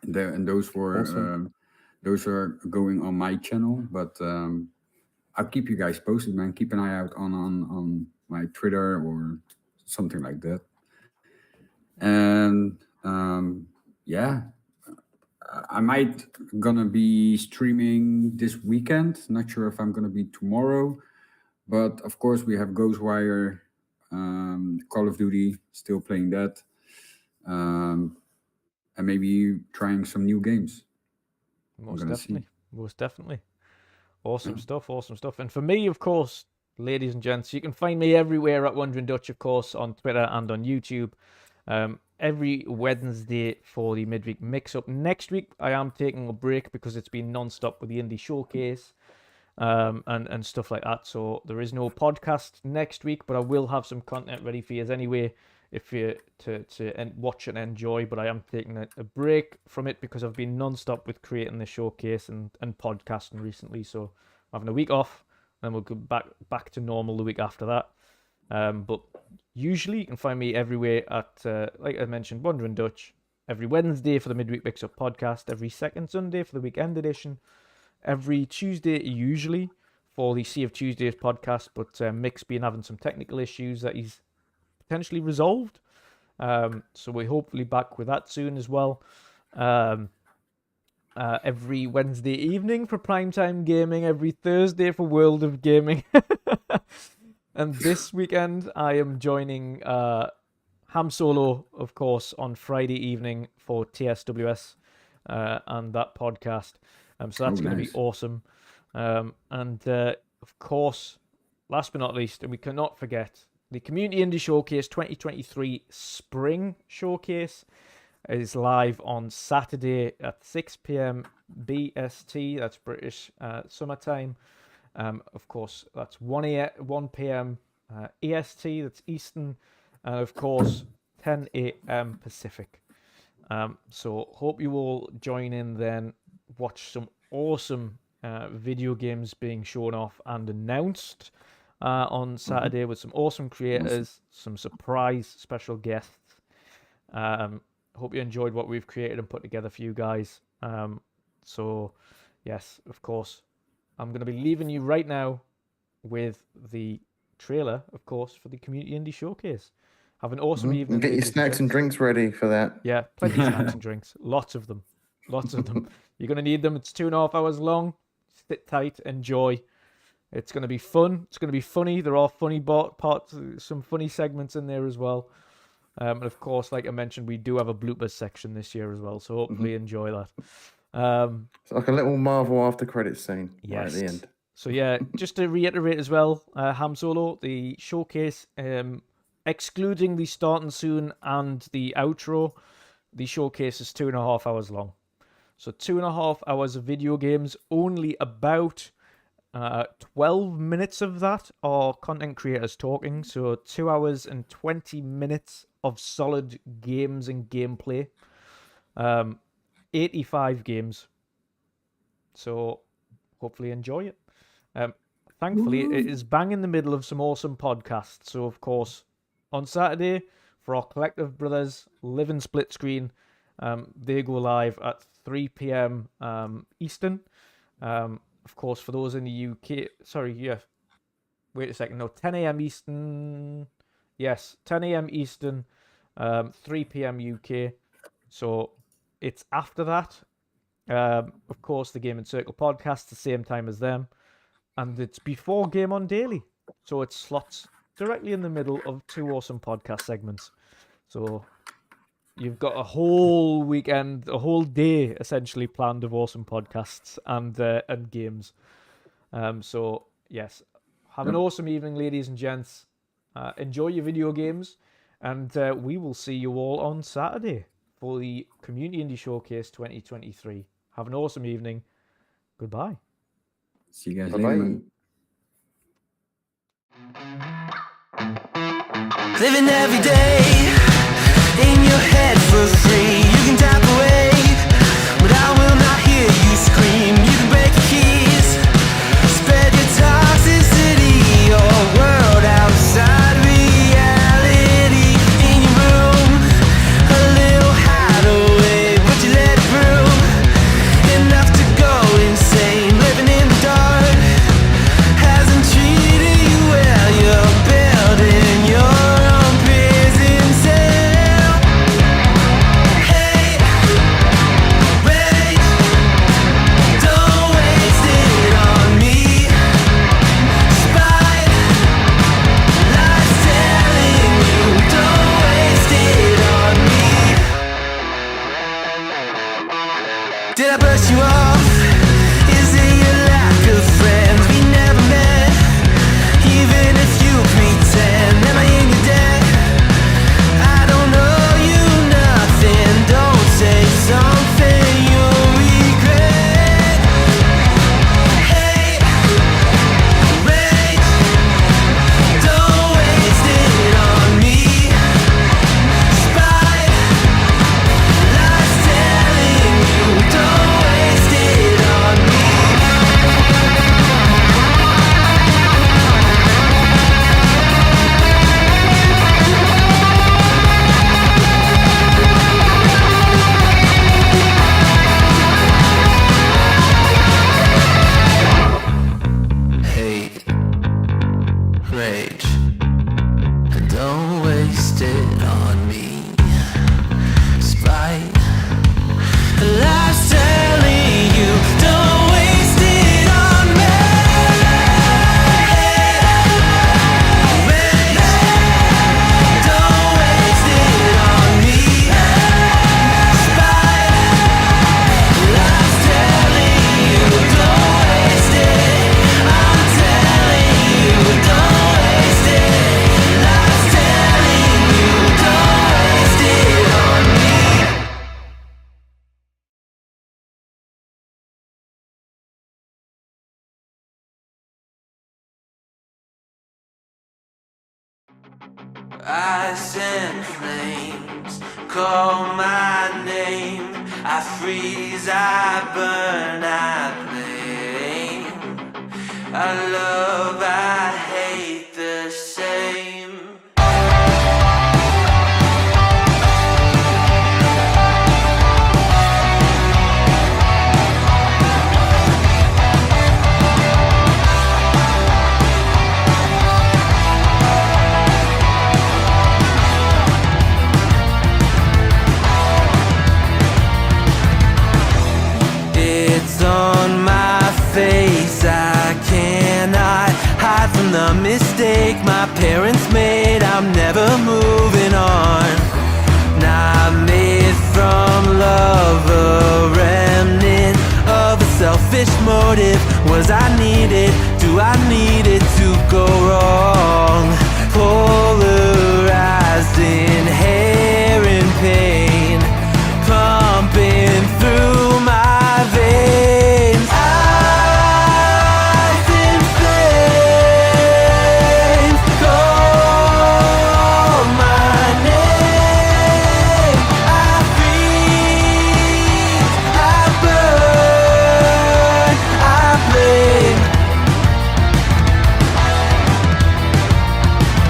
And those were awesome. Those are going on my channel, but I'll keep you guys posted, man. Keep an eye out on my Twitter or something like that. And yeah, I might gonna be streaming this weekend. Not sure if I'm gonna be tomorrow, but of course we have GHOSTWIRE Call of Duty, still playing that. And maybe trying some new games. Most definitely. Awesome stuff. And for me, of course, ladies and gents, you can find me everywhere at WandrinDutch, of course, on Twitter and on YouTube. Every Wednesday for the midweek mix-up. Next week, I am taking a break because it's been non-stop with the Indie Showcase and stuff like that. So there is no podcast next week, but I will have some content ready for you anyway, if you to watch and enjoy. But I am taking a break from it because I've been non-stop with creating the showcase and podcasting recently. So I'm having a week off, and we'll go back to normal the week after that. But usually you can find me everywhere at, like I mentioned, WandrinDutch, every Wednesday for the Midweek Mix-Up podcast, every second Sunday for the weekend edition, every Tuesday usually for the Sea of Tuesdays podcast, but Mick's been having some technical issues that he's potentially resolved. So we're hopefully back with that soon as well. Every Wednesday evening for Primetime Gaming, every Thursday for World of Gaming. And this weekend, I am joining Ham Solo, of course, on Friday evening for TSWS and that podcast. So that's going to be awesome. And of course, last but not least, and we cannot forget, the Community Indie Showcase 2023 Spring Showcase is live on Saturday at 6 p.m. BST. That's British summertime. Of course, that's 1 p.m. EST, that's Eastern, and of course 10 a.m. Pacific. So hope you all join in then, watch some awesome video games being shown off and announced on Saturday with some awesome creators, some surprise special guests. Hope you enjoyed what we've created and put together for you guys. So yes, of course, I'm going to be leaving you right now with the trailer, of course, for the Community Indie Showcase. Have an awesome evening. Get your snacks and drinks ready for that. Yeah, plenty of snacks and drinks. Lots of them. You're going to need them. It's 2.5 hours long. Sit tight. Enjoy. It's going to be fun. It's going to be funny. There are funny parts, some funny segments in there as well. And of course, like I mentioned, we do have a bloopers section this year as well. So hopefully enjoy that. It's like a little Marvel after credits scene right at the end. So yeah, just to reiterate as well, Ham Solo, the showcase, excluding the starting soon and the outro, the showcase is 2.5 hours long. So 2.5 hours of video games, only about 12 minutes of that are content creators talking. So 2 hours and 20 minutes of solid games and gameplay. 85 games. So hopefully enjoy it. Thankfully, it is bang in the middle of some awesome podcasts. So, of course, on Saturday, for our collective brothers, Live and Split Screen, they go live at 3 p.m. Eastern. Of course, for those in the UK... Sorry, yeah. Wait a second. No, 10 a.m. Eastern. Yes, 10 a.m. Eastern, 3 p.m. UK. So, it's after that. Of course, the Game and Circle podcast, the same time as them. And it's before Game On Daily. So it slots directly in the middle of two awesome podcast segments. So you've got a whole weekend, a whole day essentially planned of awesome podcasts and games. So yes, have an awesome evening, ladies and gents. Enjoy your video games. And we will see you all on Saturday for the Community Indie Showcase 2023. Have an awesome evening. Goodbye. See you guys Bye-bye. later, man. Living every day in your head for free. You can tap away, but I will not hear you scream. You can break the keys, spread your toxicity, your world outside reality. In your room, a little hideaway, but you let it through. Enough to go insane, living in the dark hasn't treated you well. You're building your own prison cell. Hey, wasted on me. Spite. Life's telling you, don't waste it on me. Don't waste it on me. Spite. Life's telling you, don't waste it. I'm telling you, don't waste it. Life's telling you, don't waste it on me. Ice and flames call my name. I freeze, I burn, I blame. I love, I hate the same. It's on my face, I cannot hide from the mistake my parents made. I'm never moving on. Not made from love, a remnant of a selfish motive. Was I needed? Do I need it to go wrong? Polarized, inherent pain pumping through my veins. Eyes in flames call my name. I freeze, I burn, I blame.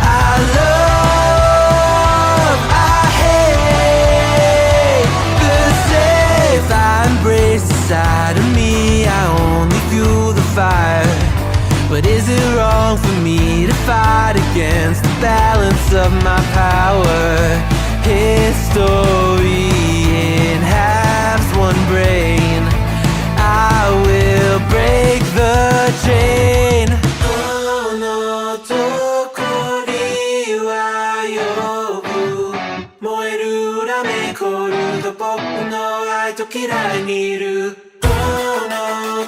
I love, I hate the safe I embrace inside of me. I only fuel the fire. But is it wrong for me to fight against the balance of my power? History in halves, one brain. I will break the chain. Oh no, tokori wa yobu. Moeru rame koru to boku no ai to kirai ni iru. Oh no,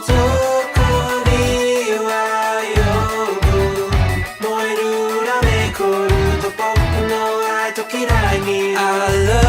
tokori wa yobu. Moeru rame koru to boku no ai to kirai ni iru. I love